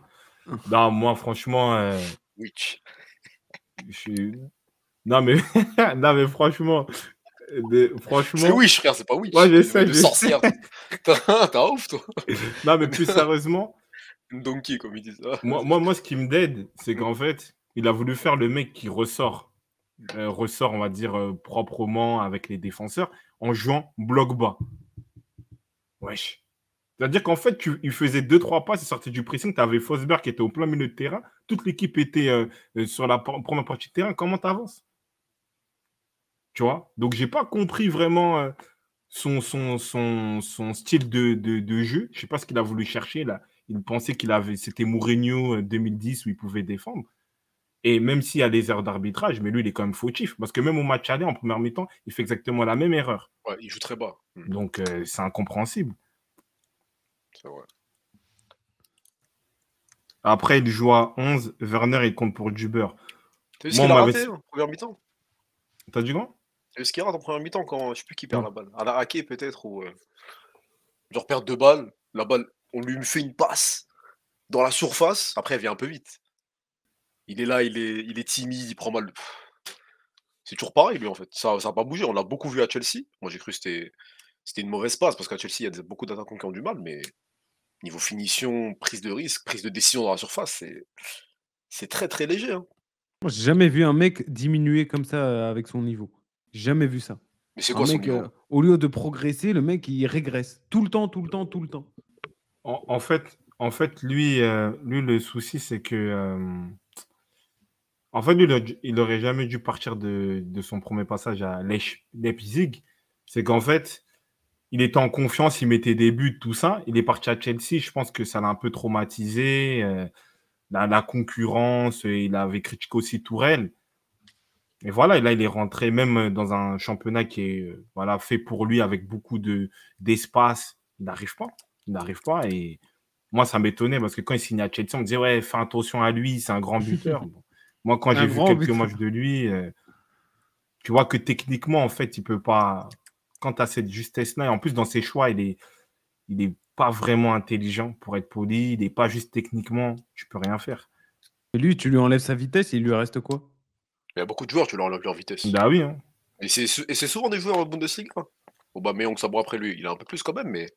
Non, moi, franchement, Witch. non, mais, non, mais franchement, C'est Wish, frère, c'est pas Witch. Ouais, j'essaie, De sorcière. T'es un ouf, toi. Non, mais plus sérieusement, Une donkey, comme ils disent. moi, ce qui me dead, c'est qu'en fait, il a voulu faire le mec qui ressort, on va dire, proprement avec les défenseurs, en jouant bloc bas. Wesh. C'est-à-dire qu'en fait, il faisait 2-3 passes, il sortait du pressing, tu avais Fosberg qui était au plein milieu de terrain, toute l'équipe était sur la première partie de terrain. Comment tu avances? Tu vois? Donc, j'ai pas compris vraiment son style de jeu. Je sais pas ce qu'il a voulu chercher là. Il pensait c'était Mourinho 2010 où il pouvait défendre. Et même s'il y a des erreurs d'arbitrage, mais lui, il est quand même fautif. Parce que même au match aller, en première mi-temps, il fait exactement la même erreur. Ouais, il joue très bas. Donc, c'est incompréhensible. C'est vrai. Après, il joue à 11. Werner, il compte pour du beurre. T'as vu ce qu'il a raté en première mi-temps? T'as dit quoi? T'as vu ce qu'il rate en première mi-temps quand je sais plus qui perd la balle? À la hacké peut-être ou genre perdre 2 balles, la balle, on lui fait une passe dans la surface, après elle vient un peu vite. Il est là, il est timide, il prend mal. C'est toujours pareil lui en fait. Ça a pas bougé. On l'a beaucoup vu à Chelsea. Moi j'ai cru que c'était une mauvaise passe parce qu'à Chelsea il y a beaucoup d'attaquants qui ont du mal, mais niveau finition, prise de risque, prise de décision dans la surface, c'est très très léger. Hein. Moi, j'ai jamais vu un mec diminuer comme ça avec son niveau. Jamais vu ça. Mais c'est Un quoi son mec, niveau? au lieu de progresser, le mec, il régresse. Tout le temps, tout le temps, tout le temps. En fait, lui, le souci, c'est que, en fait, lui, il aurait jamais dû partir de son premier passage à Leipzig. C'est qu'en fait, il était en confiance, il mettait des buts, tout ça. Il est parti à Chelsea. Je pense que ça l'a un peu traumatisé. La concurrence, il avait critiqué aussi Tourelle. Et voilà, et là, il est rentré même dans un championnat qui est voilà, fait pour lui avec beaucoup d'espace. Il n'arrive pas. Il n'arrive pas. Et moi, ça m'étonnait parce que quand il signait à Chelsea, on me disait, ouais, fais attention à lui, c'est un grand buteur. Bon. Moi, quand Un j'ai vu grand quelques but. matchs de lui, tu vois que techniquement, en fait, il peut pas. Quand tu as cette justesse-là, et en plus, dans ses choix, il est pas vraiment intelligent, pour être poli. Il n'est pas juste techniquement, tu peux rien faire. Et lui, tu lui enlèves sa vitesse, il lui reste quoi? Il y a beaucoup de joueurs, tu leur enlèves leur vitesse. Bah oui, hein. Et c'est souvent des joueurs en Bundesliga. Aubameyang, ça bon après lui, il a un peu plus quand même, mais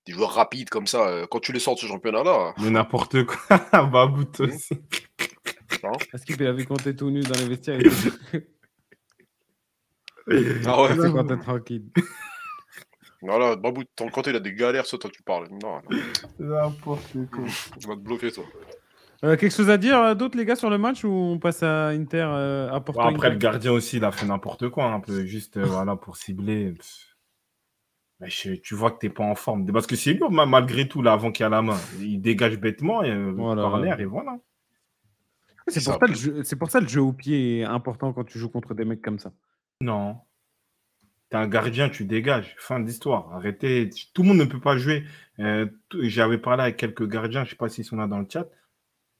des joueurs rapides comme ça, quand tu les sors de ce championnat-là, Mais n'importe quoi. Babout Hmm. aussi. hein. Parce qu'il avait quand t'es tout nu dans les vestiaires. Il était... Ah ouais. C'est quand t'es tranquille. Voilà, Babou, quand il a des galères, ça, toi, tu parles. Non, N'importe quoi. tu vas te bloquer, toi. Quelque chose à dire d'autre, les gars, sur le match ou on passe à Inter, à Porto Bon, après, Inter? le gardien aussi, il a fait n'importe quoi, un peu, juste voilà, pour cibler. Mais tu vois que t'es pas en forme. Parce que c'est lui, malgré tout, là, avant qu'il y a la main. Il dégage bêtement, et Voilà. corner, et voilà. C'est Ça pour, a ça, c'est pour ça le jeu au pied est important quand tu joues contre des mecs comme ça. Non. T'es un gardien, tu dégages. Fin d'histoire. Arrêtez. Tout le monde ne peut pas jouer. J'avais parlé avec quelques gardiens, je sais pas s'ils sont là dans le chat.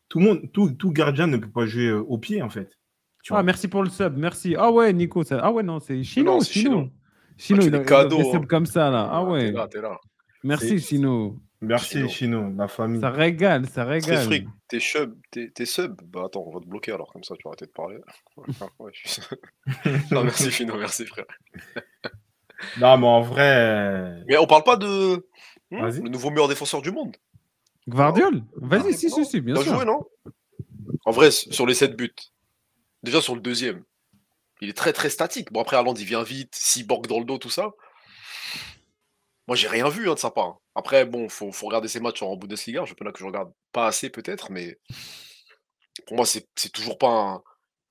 Tout gardien ne peut pas jouer au pied, en fait. Tu Ah, vois. merci pour le sub, merci. Ah ouais, Nico. Ça... Ah ouais, non, c'est Chino. Non, c'est Chino. Chino, tu il fais a des des cadeaux. subs comme ça, là. Ah T'es ouais. là, t'es là. Merci, Chino. Merci, Chino, la famille. Ça régale, ça C'est régale. fric, t'es sub. Bah attends, on va te bloquer alors, comme ça, tu vas arrêter de parler. Ouais, non, merci, Chino, merci, frère. Non, mais en vrai. Mais on parle pas de Vas-y. le nouveau meilleur défenseur du monde. Gvardiol? Vas-y, Ah, si, non. bien Bien sûr. joué, non? En vrai, sur les 7 buts, déjà sur le deuxième, il est très très statique. Bon, après, Haaland, il vient vite, Cyborg dans le dos, tout ça. Moi, j'ai rien vu de sa part. Après, bon, faut regarder ses matchs en Bundesliga, un championnat que je regarde pas assez peut-être, mais pour moi, c'est toujours pas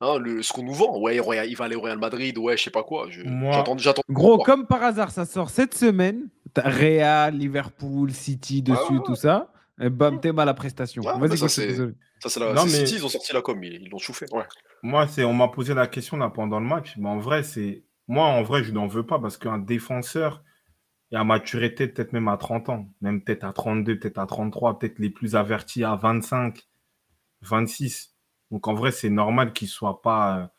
ce qu'on nous vend. Ouais, il va aller au Real Madrid, ouais, je sais pas quoi. Moi, J'attends. Gros, comme par hasard, ça sort cette semaine. T'as Real, Liverpool, City dessus, Ouais. tout ça. Et bam, t'es mal à la prestation. Ouais, Vas-y, bah, je suis désolé. Non, mais City, ils ont sorti la com, ils l'ont chauffé. Ouais. moi, on m'a posé la question là pendant le match. Mais en vrai, je n'en veux pas parce qu'un défenseur est à maturité peut-être même à 30 ans, même peut-être à 32, peut-être à 33, peut-être les plus avertis à 25, 26. Donc en vrai, c'est normal qu'il soit pas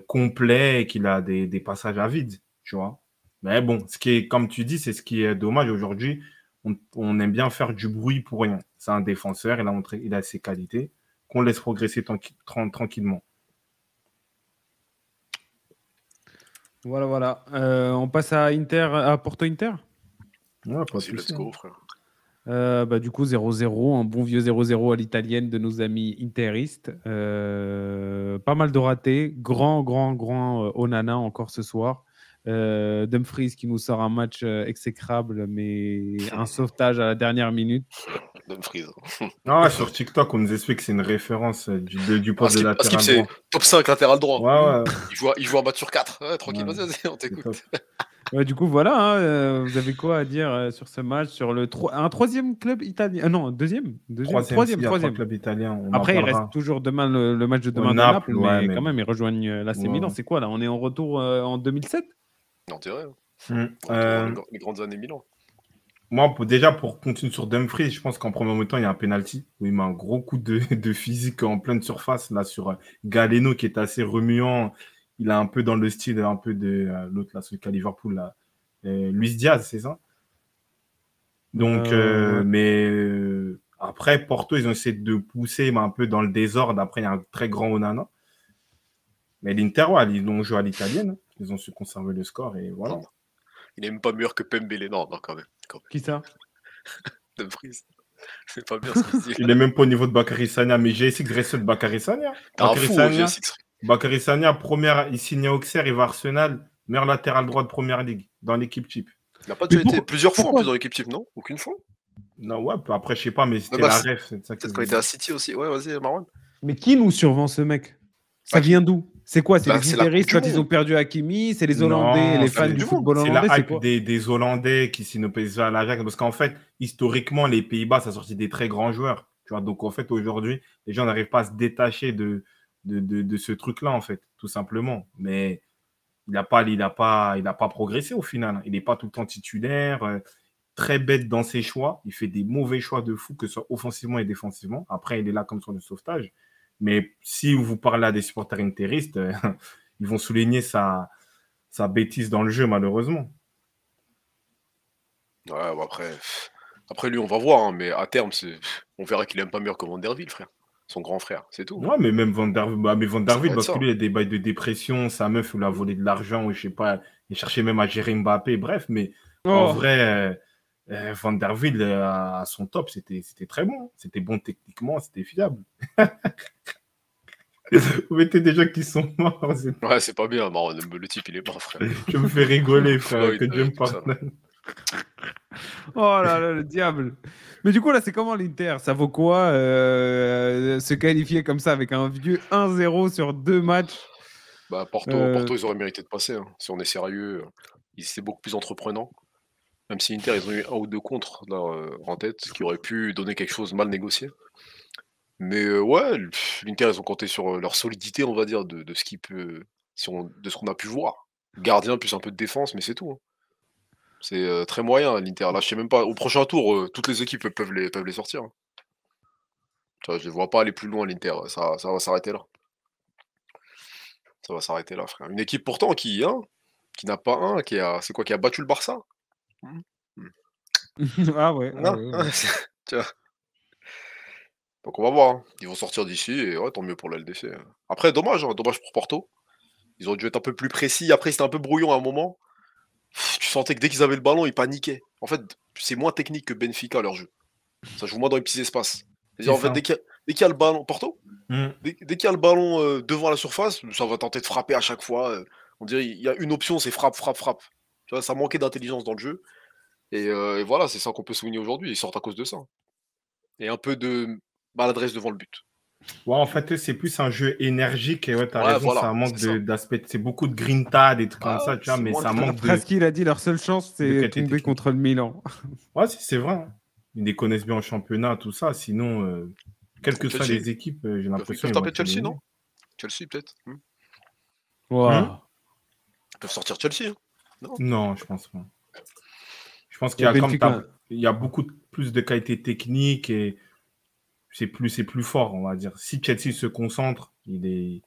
complet et qu'il a des passages à vide, tu vois. Mais bon, comme tu dis, c'est ce qui est dommage aujourd'hui. On aime bien faire du bruit pour rien. C'est un défenseur, il a ses qualités, qu'on laisse progresser tranquillement. Voilà. On passe à Porto Inter. Ouais, pas de Vas-y, let's souci. go, frère. Du coup, 0-0, un bon vieux 0-0 à l'italienne de nos amis interistes. Pas mal de ratés. Grand Onana encore ce soir. Dumfries qui nous sort un match exécrable, mais un sauvetage à la dernière minute. Dumfries. Ah, sur TikTok, on nous explique que c'est une référence du poste de latéral c'est droit. top 5 latéral droit. Ouais. Il joue un match sur 4. Ouais, tranquille, Ouais. vas-y, on t'écoute. Du coup, voilà. Vous avez quoi à dire sur ce match, sur un troisième club italien? Non, deuxième. Troisième. Club italien. Après, il reste toujours demain le match de demain de Naples, mais quand même, ils rejoignent l'AC Milan. C'est quoi là? On est en retour en 2007? Non, t'es vrai. Les grandes années Milan. Moi, pour continuer sur Dumfries, je pense qu'en premier moment, il y a un penalty où il met un gros coup de physique en pleine surface là sur Galeno qui est assez remuant. Il est un peu dans le style un peu de l'autre là, celui qui est à Liverpool là, Luis Diaz, c'est ça. Donc, mais après Porto, ils ont essayé de pousser, mais un peu dans le désordre. Après, il y a un très grand Onana. Mais l'Inter, ouais, ils l'ont joué à l'italienne. Ils ont su conserver le score et voilà. Il n'est même pas meilleur que Pembele. Non, quand même. Qui ça? Dumfries. C'est pas bien ce qu'il dit. Il est même pas au niveau de Bakary Sagna, mais j'ai essayé de rester de Bakary Sagna. T'es un Bakary fou, Sagna, G6. Bakary Sagna, il signe à Auxerre, il va à Arsenal, meilleur latéral droit de première ligue, dans l'équipe type. Il n'a pas Mais déjà été plusieurs fois en pourquoi plus dans l'équipe type, non? Aucune fois? Non, ouais, après, je sais pas, mais c'était bah, la c'est- ref, c'est ça que Peut-être je quand il veux était à dire. City aussi. Ouais, vas-y, Marwan. Mais qui nous survend ce mec? Ça Bah, qui? vient d'où? C'est quoi? C'est Bah, les c'est la Coupe Interistes du quand ils Monde. ont perdu Hakimi? C'est les Hollandais, Non, les c'est la fans Coupe du du Monde. football c'est hollandais? la C'est hype quoi? des Hollandais qui signent au PSG à l'Ajax, parce qu'en fait, historiquement, les Pays-Bas, ça a sorti des très grands joueurs. Tu vois, donc en fait, aujourd'hui, les gens n'arrivent pas à se détacher de ce truc-là, en fait, tout simplement. Mais il a pas progressé au final. Il n'est pas tout le temps titulaire, très bête dans ses choix. Il fait des mauvais choix de fou, que ce soit offensivement et défensivement. Après, il est là comme sur le sauvetage. Mais si vous parlez à des supporters interistes, ils vont souligner sa bêtise dans le jeu, malheureusement. Ouais, bah après lui, on va voir, hein, mais à terme, on verra qu'il aime pas mieux que Van der Ville, frère. Son grand frère, c'est tout. Ouais, mais même Van der, bah, mais Van der Ça Vid, va être parce que ça. lui, il a des bails de dépression, sa meuf, il lui a volé de l'argent, ou je sais pas, il cherchait même à gérer Mbappé, bref, mais en Oh, vrai, Van der Vid, à son top, c'était très bon. C'était bon techniquement, c'était fiable. Vous mettez des gens qui sont morts. Ouais, c'est pas bien, Marwan. Le type, il est mort, frère. Je me fais rigoler, frère, Floyd, que Dieu me tout ça, là. pardonne. oh là là, le diable. Mais du coup, là, c'est comment l'Inter? Ça vaut quoi se qualifier comme ça avec un vieux 1-0 sur 2 matchs? Bah, Porto, ils auraient mérité de passer, hein. Si on est sérieux, c'est beaucoup plus entreprenant. Même si Inter, ils ont eu un ou deux contres là, en tête, qui auraient pu donner quelque chose mal négocié. Mais ouais, l'Inter, ils ont compté sur leur solidité, on va dire, de ce qui peut, de ce qu'on a pu voir. Gardien plus un peu de défense, mais c'est tout, hein. C'est très moyen, l'Inter. Là, je sais même pas. Au prochain tour, toutes les équipes peuvent les sortir, hein. Tu vois, je ne vois pas aller plus loin, l'Inter. Ça va s'arrêter là. Ça va s'arrêter là, frère. Une équipe pourtant qui n'a pas qui a battu le Barça. Hmm. Ah ouais, ah Non, ouais, ouais. tu vois. Donc on va voir, hein. Ils vont sortir d'ici et ouais, tant mieux pour la LDC. Après, dommage, hein, dommage pour Porto. Ils ont dû être un peu plus précis. Après, c'était un peu brouillon à un moment. Tu sentais que dès qu'ils avaient le ballon, ils paniquaient. En fait, c'est moins technique que Benfica leur jeu. Ça joue moins dans les petits espaces. C'est-à-dire, en fait, ça. dès qu'il y a le ballon, Porto, Mm. dès qu'il y a le ballon devant la surface, ça va tenter de frapper à chaque fois. On dirait il y a une option, c'est frappe, frappe, frappe. Tu vois, ça manquait d'intelligence dans le jeu. Et voilà, c'est ça qu'on peut souligner aujourd'hui. Ils sortent à cause de ça. Et un peu de maladresse devant le but. Ouais, en fait, c'est plus un jeu énergique et ouais, t'as Ouais, raison, voilà, ça manque c'est ça. d'aspect. C'est beaucoup de grinta, des trucs comme Ah, ça, tu vois, c'est mais moins ça de- manque Après ce qu'il a dit, leur seule chance, de c'est qualité tomber technique. contre le Milan. Ouais, c'est vrai, hein. Ils les connaissent bien en championnat, tout ça. Sinon, quelles que soient Chelsea. les équipes, j'ai Ils l'impression peuvent qu'ils vont taper être Chelsea, éliminés. non? Chelsea, peut-être. Wow. Ils peuvent sortir Chelsea, hein. Non, je pense pas. Je pense Il qu'il y y a a comme Benfica. il y a beaucoup plus de qualité technique et c'est plus fort, on va dire. Si Chelsea se concentre, il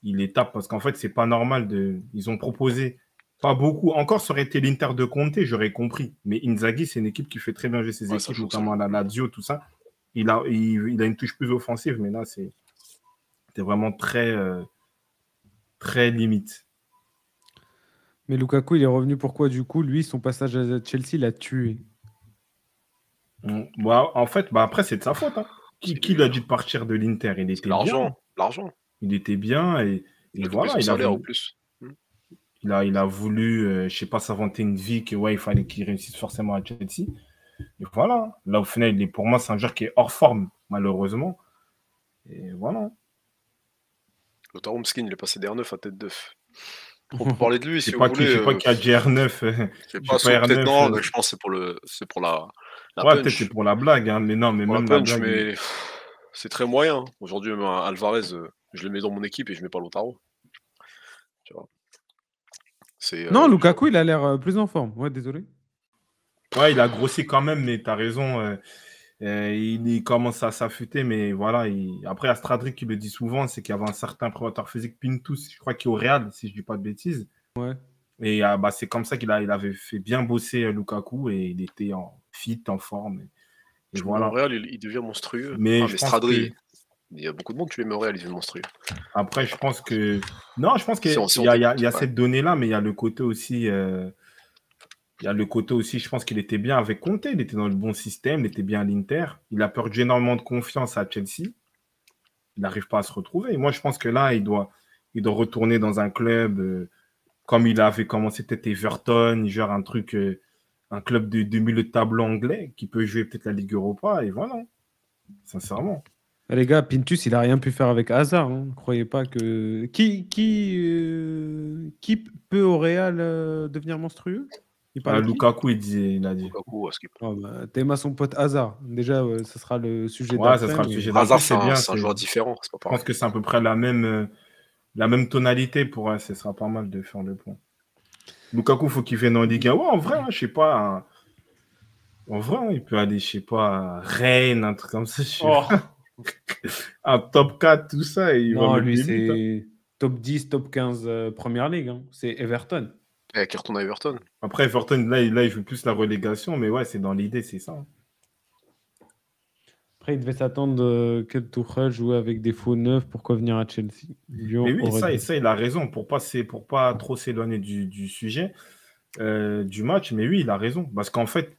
les tape parce qu'en fait, c'est pas normal ils ont proposé pas beaucoup. Encore, ça aurait été l'Inter de Conte, j'aurais compris. Mais Inzaghi, c'est une équipe qui fait très bien jouer ses Ouais, ça équipes, joue, ça notamment joue. la Lazio, tout ça. Il a une touche plus offensive, mais là, c'était vraiment très limite. Mais Lukaku, il est revenu pourquoi du coup? Lui, son passage à Chelsea l'a tué. Bah, en fait, bah, après, c'est de sa faute, hein. Qui lui a dit de partir de l'Inter? Il C'est était bien. l'argent. Il était bien Il et a doublé voilà, son salaire au plus. il a voulu, je sais pas, s'inventer une vie que ouais, il fallait qu'il réussisse forcément à Chelsea. Et voilà. Là, au final, pour moi, c'est un joueur qui est hors forme, malheureusement. Et voilà. Lautaro Mskin, il est passé d'R9 à tête d'œuf. On peut parler de lui Je sais si vous pas voulez. je sais pas qui a dit R9. Je sais Je pas, sais pas peut-être R9. non, je pense que c'est pour la Ouais, peut-être c'est punch. pour la blague, hein, mais non, mais Pour la même la punch, blague. mais c'est très moyen. Aujourd'hui, même Alvarez, je le mets dans mon équipe et je mets pas Lautaro. Tu vois. Non, Lukaku, il a l'air plus en forme. Ouais, désolé. Ouais, il a grossi quand même, mais t'as raison. Il commence à s'affûter, mais voilà. Après, Astradric, qui le dit souvent, c'est qu'il y avait un certain préparateur physique, Pintus, je crois qu'il est au Real, si je dis pas de bêtises. Ouais. Et bah, c'est comme ça il avait fait bien bosser Lukaku et il était en fit, en forme. Et voilà. Montréal, il devient monstrueux. Mais je mais pense Stradri, que... il y a beaucoup de monde qui met Montréal, il devient monstrueux. Après, je pense que... Non, je pense qu'il Si y a ouais. cette donnée-là, mais il y a le côté aussi Il y a le côté aussi, je pense qu'il était bien avec Conte, il était dans le bon système, il était bien à l'Inter. Il a perdu énormément de confiance à Chelsea. Il n'arrive pas à se retrouver. Et moi, je pense que là, il doit retourner dans un club comme il avait commencé peut-être Everton, genre un club de milieu de tableau anglais qui peut jouer peut-être la Ligue Europa. Et voilà, sincèrement. Les gars, Pintus, il a rien pu faire avec Hazard. Hein. Ne croyez pas que. Qui peut au Real devenir monstrueux? Il parle de qui? Lukaku, il a dit. Lukaku, à ce qui Oh, bah, Théma son pote Hazard. Déjà, ce sera le sujet Ouais, ça d'après. sera le mais- sujet Hazard, d'après, c'est bien. c'est un joueur différent, c'est pas Je pense pareil. que c'est à peu près la même tonalité pour ce sera pas mal de faire le point. Lukaku, faut qu'il vienne en Ligue 1. Ouais, en vrai, hein, je sais pas. En vrai, hein, il peut aller, je sais pas, à Rennes, un truc comme ça. Oh. Un top 4, tout ça. Et il va Non, mettre lui, des buts, hein. c'est top 10, top 15 Première Ligue. Hein. C'est Everton. Et qui retourne à Everton. Après, Everton, là, il joue plus la relégation, mais ouais, c'est dans l'idée, c'est ça. Après, il devait s'attendre que Tuchel joue avec des faux neufs. Pourquoi venir à Chelsea? Lyon Mais oui, aurait ça, il a raison, pour pas trop s'éloigner du sujet, du match. Mais oui, il a raison. Parce qu'en fait,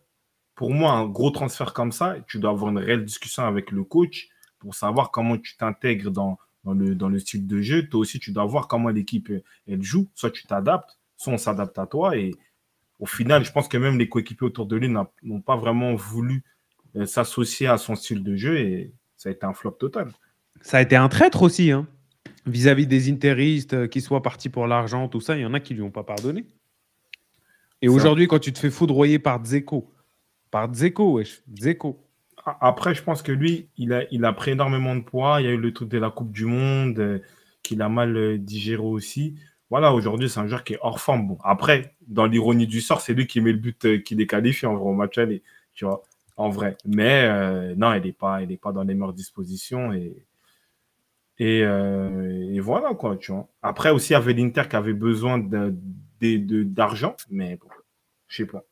pour moi, un gros transfert comme ça, tu dois avoir une réelle discussion avec le coach pour savoir comment tu t'intègres dans le style de jeu. Toi aussi, tu dois voir comment l'équipe elle joue. Soit tu t'adaptes, soit on s'adapte à toi. Et au final, je pense que même les coéquipiers autour de lui n'ont pas vraiment voulu s'associer à son style de jeu et ça a été un flop total. Ça a été un traître aussi, hein. Vis-à-vis des interistes qui soient partis pour l'argent, tout ça, il y en a qui lui ont pas pardonné. Et aujourd'hui, quand tu te fais foudroyer par Dzeko, wesh, Dzeko. Après, je pense que lui, il a pris énormément de poids. Il y a eu le truc de la Coupe du Monde qu'il a mal digéré aussi. Voilà, aujourd'hui, c'est un joueur qui est hors forme. Bon, après, dans l'ironie du sort, c'est lui qui met le but qui les qualifie en vrai au match aller, tu vois, en vrai. Mais non, il n'est pas dans les meilleures dispositions et voilà quoi, tu vois. Après aussi, il y avait l'Inter qui avait besoin d'argent, mais bon, je sais pas.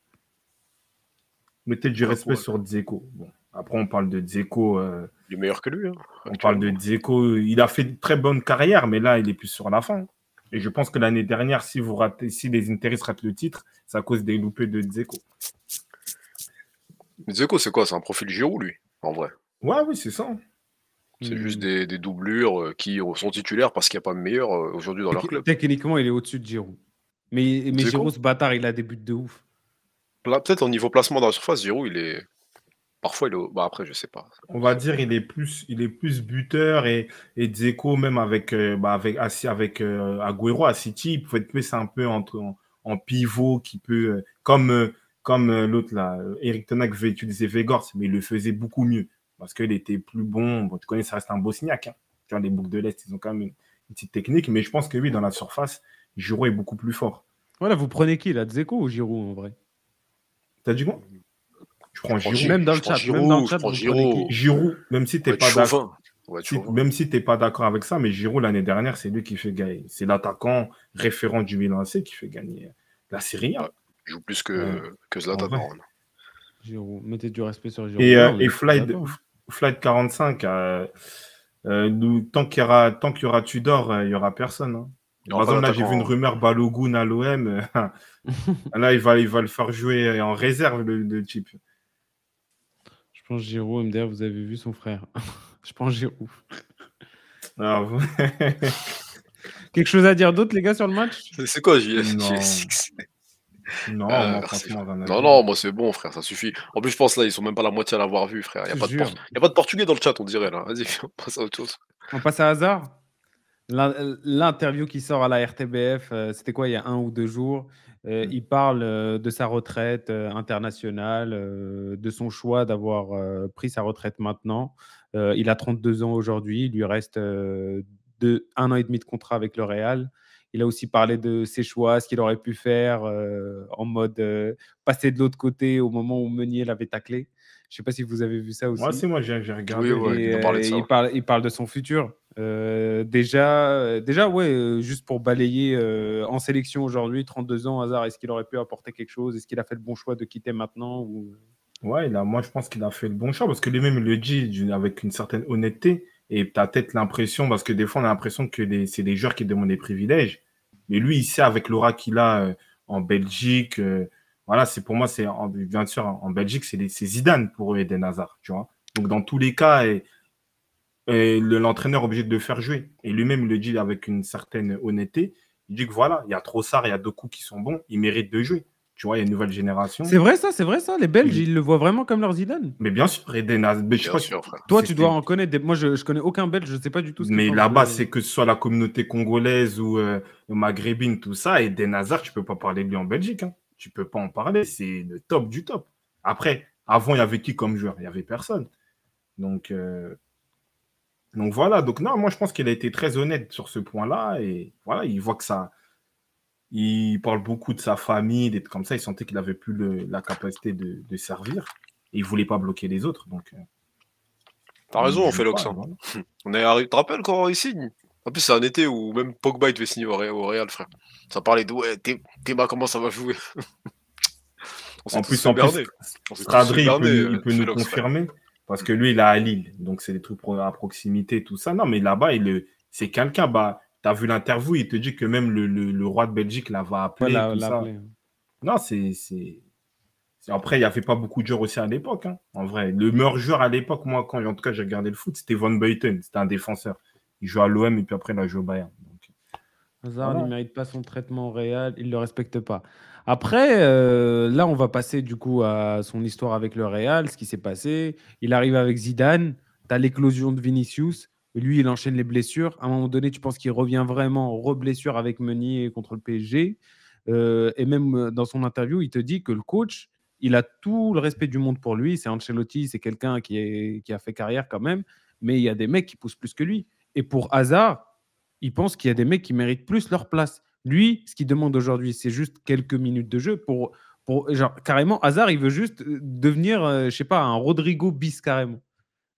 Mettez du respect sur Dzeko. Bon, après, on parle de Dzeko. Il est meilleur que lui. Hein, On parle de Dzeko. Il a fait une très bonne carrière, mais là, il est plus sur la fin. Et je pense que l'année dernière, si les Interistes ratent le titre, c'est à cause des loupés de Dzeko. Mais Dzeko, c'est quoi? C'est un profil Giroud, lui, en vrai. Ouais, oui, c'est ça. C'est juste des doublures qui sont titulaires parce qu'il n'y a pas de meilleur aujourd'hui dans leur club. Techniquement, il est au-dessus de Giroud. Mais Giroud, ce bâtard, il a des buts de ouf. Peut-être au niveau placement dans la surface, Giroud, il est. Parfois, il est. Bah après, je sais pas. On va dire il est plus buteur et Dzeko, même avec Agüero à City, il peut être plus un peu en pivot qui peut, comme l'autre là, Eric Ten Hag veut utiliser Weghorst, mais il le faisait beaucoup mieux parce qu'il était plus bon. Bon, tu connais, ça reste un Bosniaque. Hein. Tu vois, les boucs de l'Est, ils ont quand même une petite technique, mais je pense que oui, dans la surface, Giroud est beaucoup plus fort. Voilà, vous prenez qui là, Dzeko ou Giroud en vrai? T'as dit quoi? Je prends Giroud. Même dans le chat, je prends Giroud. Giroud, même si t'es pas d'accord. chauvin. Même si tu n'es pas d'accord avec ça, mais Giroud, l'année dernière, c'est lui qui fait gagner. C'est l'attaquant référent du Milan AC qui fait gagner la Série A. Ouais, il joue plus que Zlatan. Giroud, mettez du respect sur Giroud. Et Flight 45, tant qu'il y aura Tudor, il n'y aura personne. Hein. Par exemple, là, j'ai vu une rumeur Balogun à l'OM. Là, il va le faire jouer en réserve, le type. Je pense Giroud, MDR, vous avez vu son frère. Je pense Giroud. Alors, quelque chose à dire d'autre, les gars, sur le match? C'est quoi, JS6? Non, moi, franchement, non, moi c'est bon, frère, ça suffit. En plus, je pense là, ils sont même pas la moitié à l'avoir vu, frère. Il n'y a pas de portugais dans le chat, on dirait là. Vas-y, on passe à autre chose. On passe à Hazard. L'interview qui sort à la RTBF, c'était quoi, il y a 1 ou 2 jours? Il parle de sa retraite internationale, de son choix d'avoir pris sa retraite maintenant. Il a 32 ans aujourd'hui, il lui reste 1 an et demi de contrat avec le Real. Il a aussi parlé de ses choix, ce qu'il aurait pu faire en mode passer de l'autre côté au moment où Meunier l'avait taclé. Je ne sais pas si vous avez vu ça aussi. Moi, c'est moi, j'ai regardé. Oui, il parle de son futur. Déjà, ouais, juste pour balayer en sélection aujourd'hui, 32 ans, Hazard, est-ce qu'il aurait pu apporter quelque chose? Est-ce qu'il a fait le bon choix de quitter maintenant ou... Ouais, moi, je pense qu'il a fait le bon choix parce que lui-même, il le dit avec une certaine honnêteté. Et tu as peut-être l'impression, parce que des fois, on a l'impression que c'est des joueurs qui demandent des privilèges. Mais lui, il sait avec l'aura qu'il a en Belgique, Voilà, pour moi, bien sûr, en Belgique, c'est Zidane pour eux, Eden Hazard, tu vois. Donc, dans tous les cas, l'entraîneur est obligé de le faire jouer. Et lui-même, il le dit avec une certaine honnêteté. Il dit que voilà, il y a Trossard, il y a Doku qui sont bons, ils méritent de jouer. Tu vois, il y a une nouvelle génération. C'est vrai ça. Les Belges, ils le voient vraiment comme leur Zidane. Mais bien sûr, Eden Hazard. Bien sûr, frère. Toi, tu dois en connaître. Moi, je connais aucun Belge, je sais pas du tout ce qu'ils Mais pensent là-bas, de- c'est que ce soit la communauté congolaise ou maghrébine, tout ça, Eden Hazard, tu peux pas parler de lui en Belgique. Hein. Tu peux pas en parler. C'est le top du top. Après, avant, il y avait qui comme joueur? Il y avait personne. Donc voilà. Donc non, moi, je pense qu'il a été très honnête sur ce point-là. Et voilà, il voit que ça. Il parle beaucoup de sa famille, d'être comme ça. Il sentait qu'il avait plus la capacité de servir. Et il voulait pas bloquer les autres. Donc, T'as raison, on fait Félox. l'Oxan. Tu te rappelles quand il signe? En plus, c'est un été où même Pogba il devait signer au Real, frère. Ça parlait de ouais, Théma, comment ça va jouer? En plus, Stradri, il peut nous Félox, frère. confirmer. Parce que lui, il est à Lille. Donc, c'est des trucs à proximité, tout ça. Non, mais là-bas, c'est quelqu'un. Bah, tu as vu l'interview, il te dit que même le roi de Belgique l'avait appelé. Ouais, tout ça. appelé. Non, Après, il n'y avait pas beaucoup de joueurs aussi à l'époque. Hein. En vrai, le meilleur joueur à l'époque, moi, en tout cas, j'ai regardé le foot, c'était Van Buiten. C'était un défenseur. Il jouait à l'OM et puis après, il a joué au Bayern. Donc, Hazard voilà. ne mérite pas son traitement au Real, il ne le respecte pas. Après, là, on va passer du coup à son histoire avec le Real, ce qui s'est passé. Il arrive avec Zidane, tu as l'éclosion de Vinicius. Lui, il enchaîne les blessures. À un moment donné, tu penses qu'il revient vraiment re-blessure avec Meunier contre le PSG. Et même dans son interview, il te dit que le coach, il a tout le respect du monde pour lui. C'est Ancelotti, c'est quelqu'un qui a fait carrière quand même. Mais il y a des mecs qui poussent plus que lui. Et pour Hazard, il pense qu'il y a des mecs qui méritent plus leur place. Lui, ce qu'il demande aujourd'hui, c'est juste quelques minutes de jeu genre, carrément, Hazard, il veut juste devenir, je sais pas, un Rodrigo bis carrément.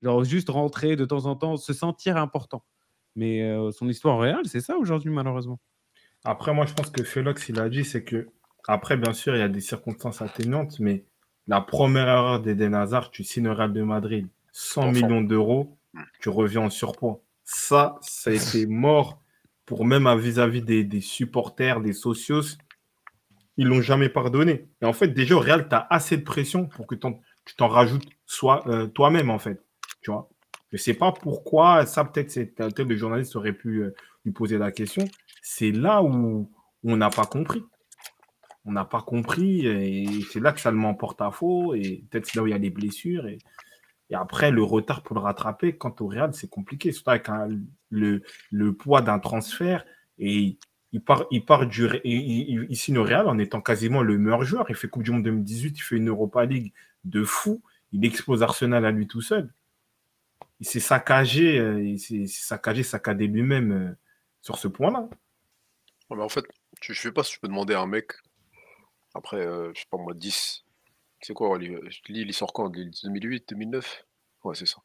Genre, juste rentrer de temps en temps, se sentir important. Mais son histoire réelle, c'est ça aujourd'hui, malheureusement. Après, moi, je pense que Félox, il a dit, c'est que, après, bien sûr, il y a des circonstances atténuantes, mais la première erreur d'Eden Hazard, tu signes au Real de Madrid, 100 millions d'euros, tu reviens en surpoids. Ça a été mort pour même vis-à-vis des supporters, des socios. Ils l'ont jamais pardonné. Et en fait, déjà, au Real, tu as assez de pression pour que tu t'en rajoutes toi-même, en fait. Tu vois. Je ne sais pas pourquoi, ça, peut-être, tel le journaliste aurait pu lui poser la question. C'est là où on n'a pas compris. On n'a pas compris et c'est là que ça le met en porte-à-faux et peut-être c'est là où il y a les blessures et après le retard pour le rattraper quant au Real c'est compliqué surtout avec le poids d'un transfert et il signe au Real en étant quasiment le meilleur joueur. Il fait Coupe du Monde 2018, il fait une Europa League de fou, il explose Arsenal à lui tout seul. Il s'est saccagé, saccadé lui-même sur ce point-là. Ouais, mais en fait, je sais pas si tu peux demander à un mec, après, je sais pas moi, 10. C'est quoi, Lille, il sort quand? 2008, 2009? Ouais, c'est ça.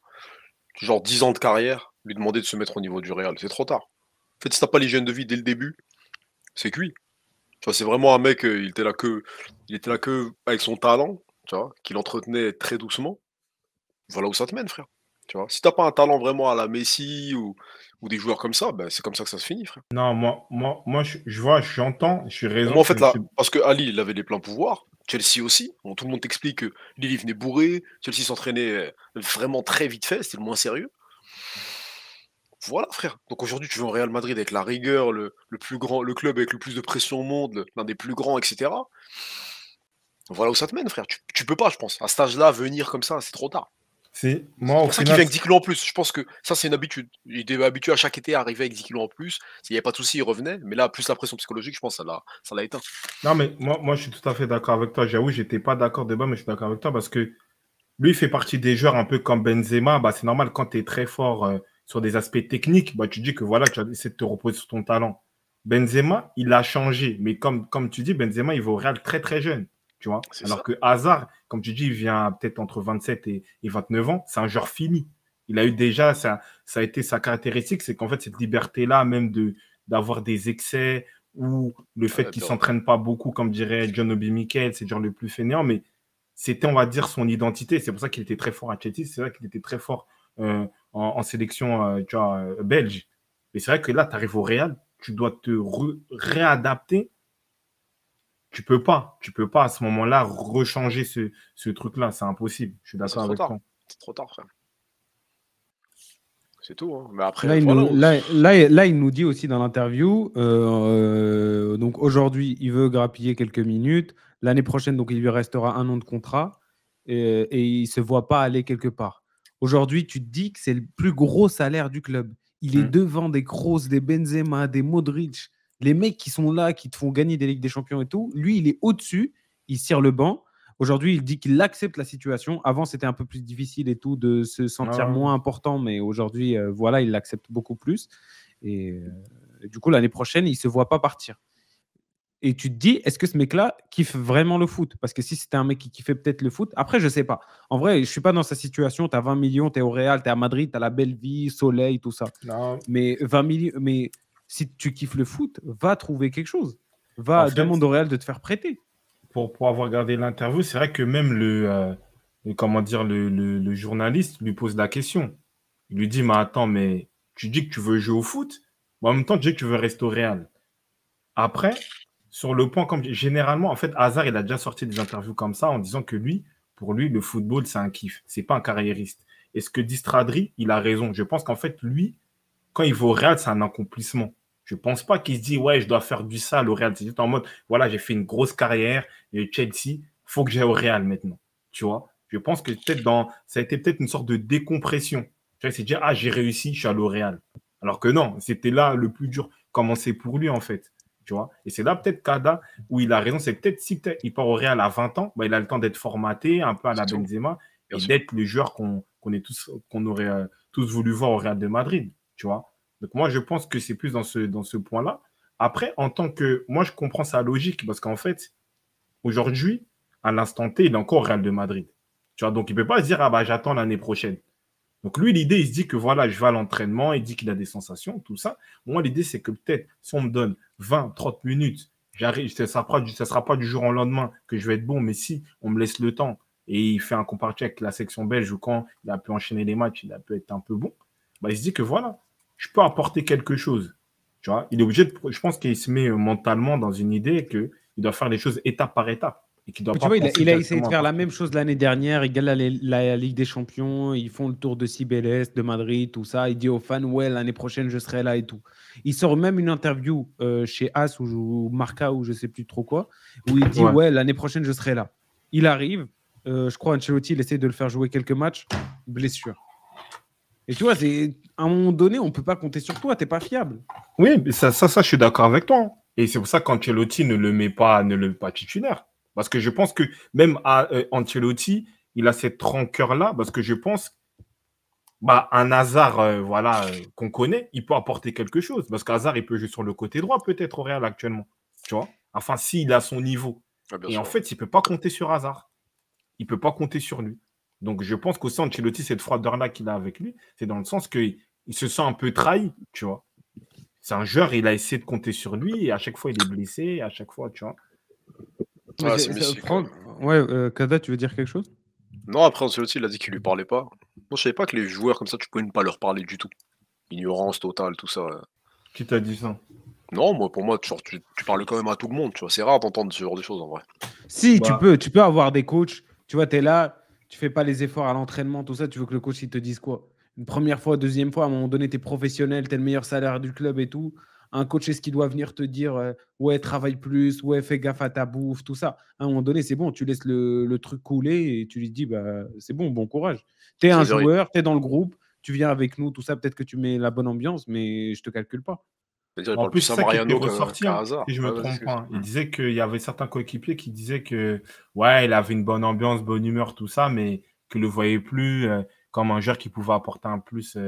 Genre 10 ans de carrière, lui demander de se mettre au niveau du Real, c'est trop tard. En fait, si t'as pas l'hygiène de vie dès le début, c'est cuit. Tu vois, c'est vraiment un mec, il était là que avec son talent, tu vois, qu'il entretenait très doucement. Voilà où ça te mène, frère. Tu vois, si t'as pas un talent vraiment à la Messi ou des joueurs comme ça, ben c'est comme ça que ça se finit, frère. Non, moi je vois, j'entends, je suis raison. Moi, en fait, là, parce que Ali, il avait les pleins pouvoirs, Chelsea aussi. Bon, tout le monde t'explique que Lille, il venait bourré, Chelsea s'entraînait vraiment très vite fait, c'était le moins sérieux. Voilà, frère. Donc aujourd'hui, tu vas au Real Madrid avec la rigueur, le plus grand, le club avec le plus de pression au monde, l'un des plus grands, etc. Voilà où ça te mène, frère. Tu peux pas, je pense. À cet âge-là, venir comme ça, c'est trop tard. C'est pour ça qu'il vient avec 10 kilos en plus. Je pense que ça, c'est une habitude. Il était habitué à chaque été à arriver avec 10 kilos en plus. S'il n'y avait pas de souci, il revenait. Mais là, plus la pression psychologique, je pense que ça l'a éteint. Non, mais moi, je suis tout à fait d'accord avec toi. J'avoue, j'étais pas d'accord de bas, mais je suis d'accord avec toi parce que lui, il fait partie des joueurs un peu comme Benzema. Bah, c'est normal quand tu es très fort sur des aspects techniques, bah, tu dis que voilà, tu essaies de te reposer sur ton talent. Benzema, il a changé. Mais comme tu dis, Benzema, il va au Real très, très jeune. Tu vois. Alors que Hazard, comme tu dis, il vient peut-être entre 27 et 29 ans. C'est un joueur fini. Il a eu déjà, ça a été sa caractéristique, c'est qu'en fait, cette liberté-là, même d'avoir des excès ou le fait qu'il ne s'entraîne pas beaucoup, comme dirait John Obi Mikel, c'est le genre le plus fainéant, mais c'était, on va dire, son identité. C'est pour ça qu'il était très fort à Chelsea, c'est vrai qu'il était très fort en sélection tu vois, belge. Mais c'est vrai que là, tu arrives au Real, tu dois te réadapter Tu peux pas à ce moment-là rechanger ce truc-là. C'est impossible. Je suis C'est d'accord trop avec tard. toi. C'est trop tard, frère. C'est tout. Hein. Mais après, Là, voilà. il nous dit aussi dans l'interview, donc aujourd'hui, il veut grappiller quelques minutes. L'année prochaine, donc il lui restera 1 an de contrat et il ne se voit pas aller quelque part. Aujourd'hui, tu te dis que c'est le plus gros salaire du club. Il est devant des Kroos, des Benzema, des Modric, les mecs qui sont là, qui te font gagner des Ligues des Champions et tout. Lui, il est au-dessus, il tire le banc. Aujourd'hui, il dit qu'il accepte la situation. Avant, c'était un peu plus difficile et tout de se sentir moins important, mais aujourd'hui, voilà, il l'accepte beaucoup plus. Et du coup, l'année prochaine, il ne se voit pas partir. Et tu te dis, est-ce que ce mec-là kiffe vraiment le foot? Parce que si c'était un mec qui kiffait peut-être le foot, après, je ne sais pas. En vrai, je ne suis pas dans sa situation. Tu as 20 millions, tu es au Real, tu es à Madrid, tu as la belle vie, soleil, tout ça. Non. Mais 20 millions, mais si tu kiffes le foot, va trouver quelque chose. Demande au Real de te faire prêter. Pour avoir regardé l'interview, c'est vrai que même le journaliste lui pose la question. Il lui dit, mais attends, mais tu dis que tu veux jouer au foot, mais en même temps, tu dis que tu veux rester au Real. Après, sur le point, comme généralement, en fait, Hazard, il a déjà sorti des interviews comme ça en disant que pour lui, le football, c'est un kiff. C'est pas un carriériste. Et ce que dit Stradri, il a raison. Je pense qu'en fait, lui, quand il va au Real, c'est un accomplissement. Je ne pense pas qu'il se dit, ouais, je dois faire du sale au Real. C'est juste en mode, voilà, j'ai fait une grosse carrière, et Chelsea, il faut que j'aille au Real maintenant. Tu vois? Je pense que ça a été peut-être une sorte de décompression. Tu vois, il s'est dit, ah, j'ai réussi, je suis allé au Real. Alors que non, c'était là le plus dur. Comment c'est pour lui, en fait. Tu vois? Et c'est là peut-être Kada où il a raison. C'est peut-être si il part au Real à 20 ans, bah, il a le temps d'être formaté un peu à la Benzema et d'être le joueur qu'on aurait tous voulu voir au Real de Madrid. Tu vois? Donc moi, je pense que c'est plus dans ce point-là. Après, moi, je comprends sa logique parce qu'en fait, aujourd'hui, à l'instant T, il est encore au Real de Madrid. Tu vois? Donc il ne peut pas se dire, ah bah j'attends l'année prochaine. Donc lui, l'idée, il se dit que voilà, je vais à l'entraînement, il dit qu'il a des sensations, tout ça. Moi, l'idée, c'est que peut-être, si on me donne 20, 30 minutes, j'arrive, ça ne sera pas du jour au lendemain que je vais être bon, mais si on me laisse le temps et il fait un comparatif avec la section belge où quand il a pu enchaîner les matchs, il a pu être un peu bon, bah, il se dit que voilà, je peux apporter quelque chose. Tu vois, il est obligé je pense qu'il se met mentalement dans une idée qu'il doit faire les choses étape par étape. Et qu'il doit Tu pas vois, penser il a essayé de directement à faire la partir. même chose l'année dernière. Il gagne la Ligue des Champions. Ils font le tour de Cibeles, de Madrid, tout ça. Il dit aux fans, ouais, l'année prochaine, je serai là et tout. Il sort même une interview chez As ou Marca ou je sais plus trop quoi, où il dit, ouais, l'année prochaine, je serai là. Il arrive. Je crois Ancelotti, il essaie de le faire jouer quelques matchs. Blessure. Et tu vois, à un moment donné, on ne peut pas compter sur toi. Tu n'es pas fiable. Oui, mais ça, je suis d'accord avec toi. Hein. Et c'est pour ça qu'Ancelotti ne le met pas titulaire. Parce que je pense que même Ancelotti, il a cette rancœur-là, parce que je pense un Hazard qu'on connaît, il peut apporter quelque chose. Parce qu'Hazard, il peut jouer sur le côté droit, peut-être au Real actuellement. Tu vois? Enfin, s'il a son niveau. Et en fait, il ne peut pas compter sur Hazard. Il ne peut pas compter sur lui. Donc, je pense qu'aussi Ancelotti, cette froideur-là qu'il a avec lui, c'est dans le sens qu'il se sent un peu trahi, tu vois. C'est un joueur, il a essayé de compter sur lui et à chaque fois, il est blessé. Et à chaque fois, tu vois. C'est mystique. Kada, tu veux dire quelque chose? Non, après, Ancelotti, il a dit qu'il lui parlait pas. Moi, je savais pas que les joueurs comme ça, tu pouvais ne pas leur parler du tout. Ignorance totale, tout ça. Qui t'a dit ça? Non, pour moi, genre, tu parles quand même à tout le monde, tu vois. C'est rare d'entendre ce genre de choses, en vrai. Si, tu peux avoir des coachs. Tu vois, tu es là, tu fais pas les efforts à l'entraînement, tout ça. Tu veux que le coach, il te dise quoi? Une première fois, deuxième fois, à un moment donné, tu es professionnel, tu as le meilleur salaire du club et tout. Un coach, est-ce qu'il doit venir te dire ouais, travaille plus, ouais, fais gaffe à ta bouffe, tout ça. À un moment donné, c'est bon, tu laisses le truc couler et tu lui dis bah, c'est bon courage. Tu es un joueur, tu es dans le groupe, tu viens avec nous, tout ça. Peut-être que tu mets la bonne ambiance, mais je te calcule pas. En plus, c'est ça qui était ressorti, si je me trompe pas. Il disait qu'il y avait certains coéquipiers qui disaient que ouais, il avait une bonne ambiance, bonne humeur, tout ça, mais que le voyait plus comme un joueur qui pouvait apporter un plus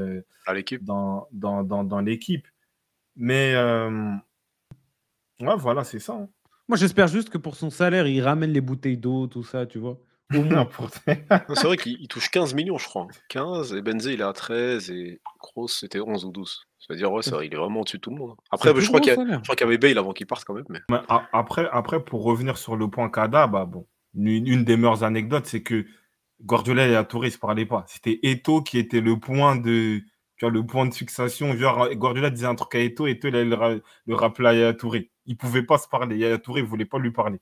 à l'équipe. dans l'équipe. Mais ouais, voilà, c'est ça. Hein. Moi, j'espère juste que pour son salaire, il ramène les bouteilles d'eau, tout ça, tu vois. Au moins. C'est vrai qu'il touche 15 millions, je crois. 15, et Benzé, il est à 13, et Kroos, c'était 11 ou 12. C'est-à-dire, ouais, c'est vrai, il est vraiment au-dessus de tout le monde. Après, je crois qu'il y avait Bale avant qu'il parte quand même. Mais après, pour revenir sur le point Kada, une des meilleures anecdotes, c'est que Guardiola et la Touré ne se parlaient pas. C'était Eto'o qui était le point de Tu vois, le point de fixation. Genre, Guardiola disait un truc à Eto'o, Eto'o, il allait le rappeler à Yaya Touré. Ils ne pouvaient pas se parler. Yaya Touré ne voulait pas lui parler.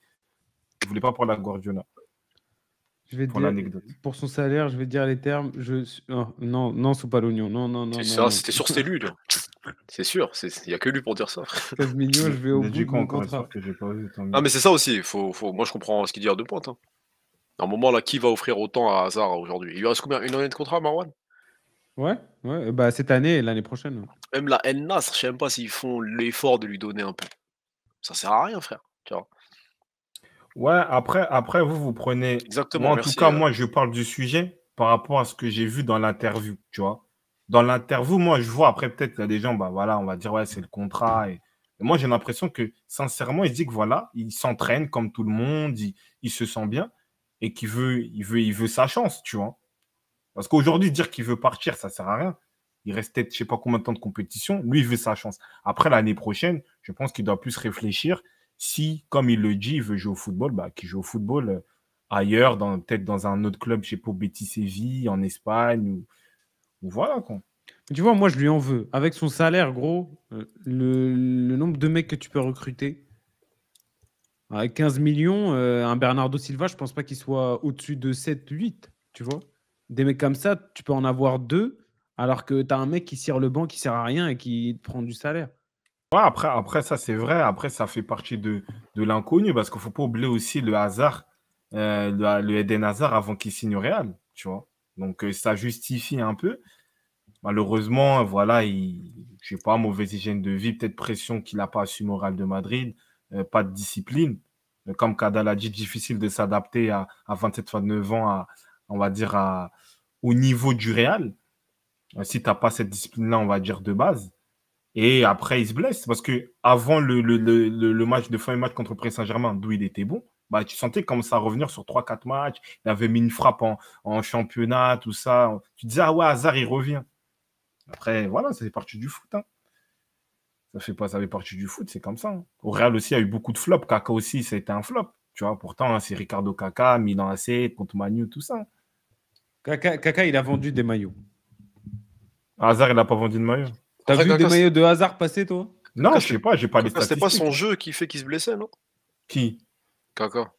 Il ne voulait pas parler à Guardiola, Je vais te pour dire, l'anecdote. pour son salaire, je vais te dire les termes. Non, non, sous pas l'oignon. Non, non, non, C'est non, ça, non. c'était sûr, c'était lui, là. C'est sûr, il n'y a que lui pour dire ça. 15 millions, je vais au Il a bout dit de quoi mon encore, contrat. histoire que j'ai pas vu, tant mieux. Ah, mais c'est ça aussi. Moi, je comprends ce qu'il dit à deux pointes. Hein. À un moment, là, qui va offrir autant à Hazard aujourd'hui? Il lui reste combien? Une année de contrat, Marwan? Ouais, ouais. Bah, cette année et l'année prochaine. Même la El Nasr, je sais même pas s'ils font l'effort de lui donner un peu. Ça sert à rien, frère. Tu vois. Ouais, après vous prenez. Exactement, Moi, en tout merci. cas, moi, je parle du sujet par rapport à ce que j'ai vu dans l'interview, tu vois. Dans l'interview, moi, je vois, après, peut-être, il y a des gens, bah voilà, on va dire, ouais, c'est le contrat. Et moi, j'ai l'impression que, sincèrement, il dit que voilà, il s'entraîne comme tout le monde, il se sent bien et il veut sa chance, tu vois. Parce qu'aujourd'hui, dire qu'il veut partir, ça sert à rien. Il reste peut-être, je sais pas combien de temps de compétition. Lui, il veut sa chance. Après, l'année prochaine, je pense qu'il doit plus réfléchir. Si, comme il le dit, il veut jouer au football, bah, qu'il joue au football ailleurs, peut-être dans un autre club, je sais pas, Betis Séville, en Espagne, ou voilà, quoi. Tu vois, moi, je lui en veux. Avec son salaire, gros, le nombre de mecs que tu peux recruter, avec 15 millions, un Bernardo Silva, je pense pas qu'il soit au-dessus de 7, 8. Tu vois. Des mecs comme ça, tu peux en avoir deux, alors que tu as un mec qui cire le banc, qui sert à rien et qui te prend du salaire. Ouais, après, ça, c'est vrai. Après, ça fait partie de l'inconnu parce qu'il faut pas oublier aussi le hasard, le Eden Hazard avant qu'il signe au Real, tu vois. Donc, ça justifie un peu. Malheureusement, voilà, je sais pas, mauvaise hygiène de vie, peut-être pression qu'il n'a pas assumé au Real de Madrid, pas de discipline. Comme Kadal a dit, difficile de s'adapter à 27-29 ans, on va dire, au niveau du Real. Si tu n'as pas cette discipline-là, on va dire, de base. Et après, il se blesse parce que avant le match de fin de match contre le Paris Saint-Germain, d'où il était bon, bah, tu sentais comme ça revenir sur 3-4 matchs. Il avait mis une frappe en championnat, tout ça. Tu disais, ah ouais, Hazard, il revient. Après, voilà, ça fait partie du foot. Hein. Ça fait partie du foot, c'est comme ça. Hein. Au Real aussi, il y a eu beaucoup de flops. Kaka aussi, ça a été un flop. Tu vois, pourtant, hein, c'est Ricardo Kaka, Milan AC, contre Manu, tout ça. Kaka, il a vendu des maillots. Hazard, il n'a pas vendu de maillot. T'as Après, vu des maillots de hasard passer, toi? Non, Kaka, je sais pas, j'ai pas les Kaka, c'était pas statistiques. son jeu qui fait qu'il se blessait, non? Qui Kaka.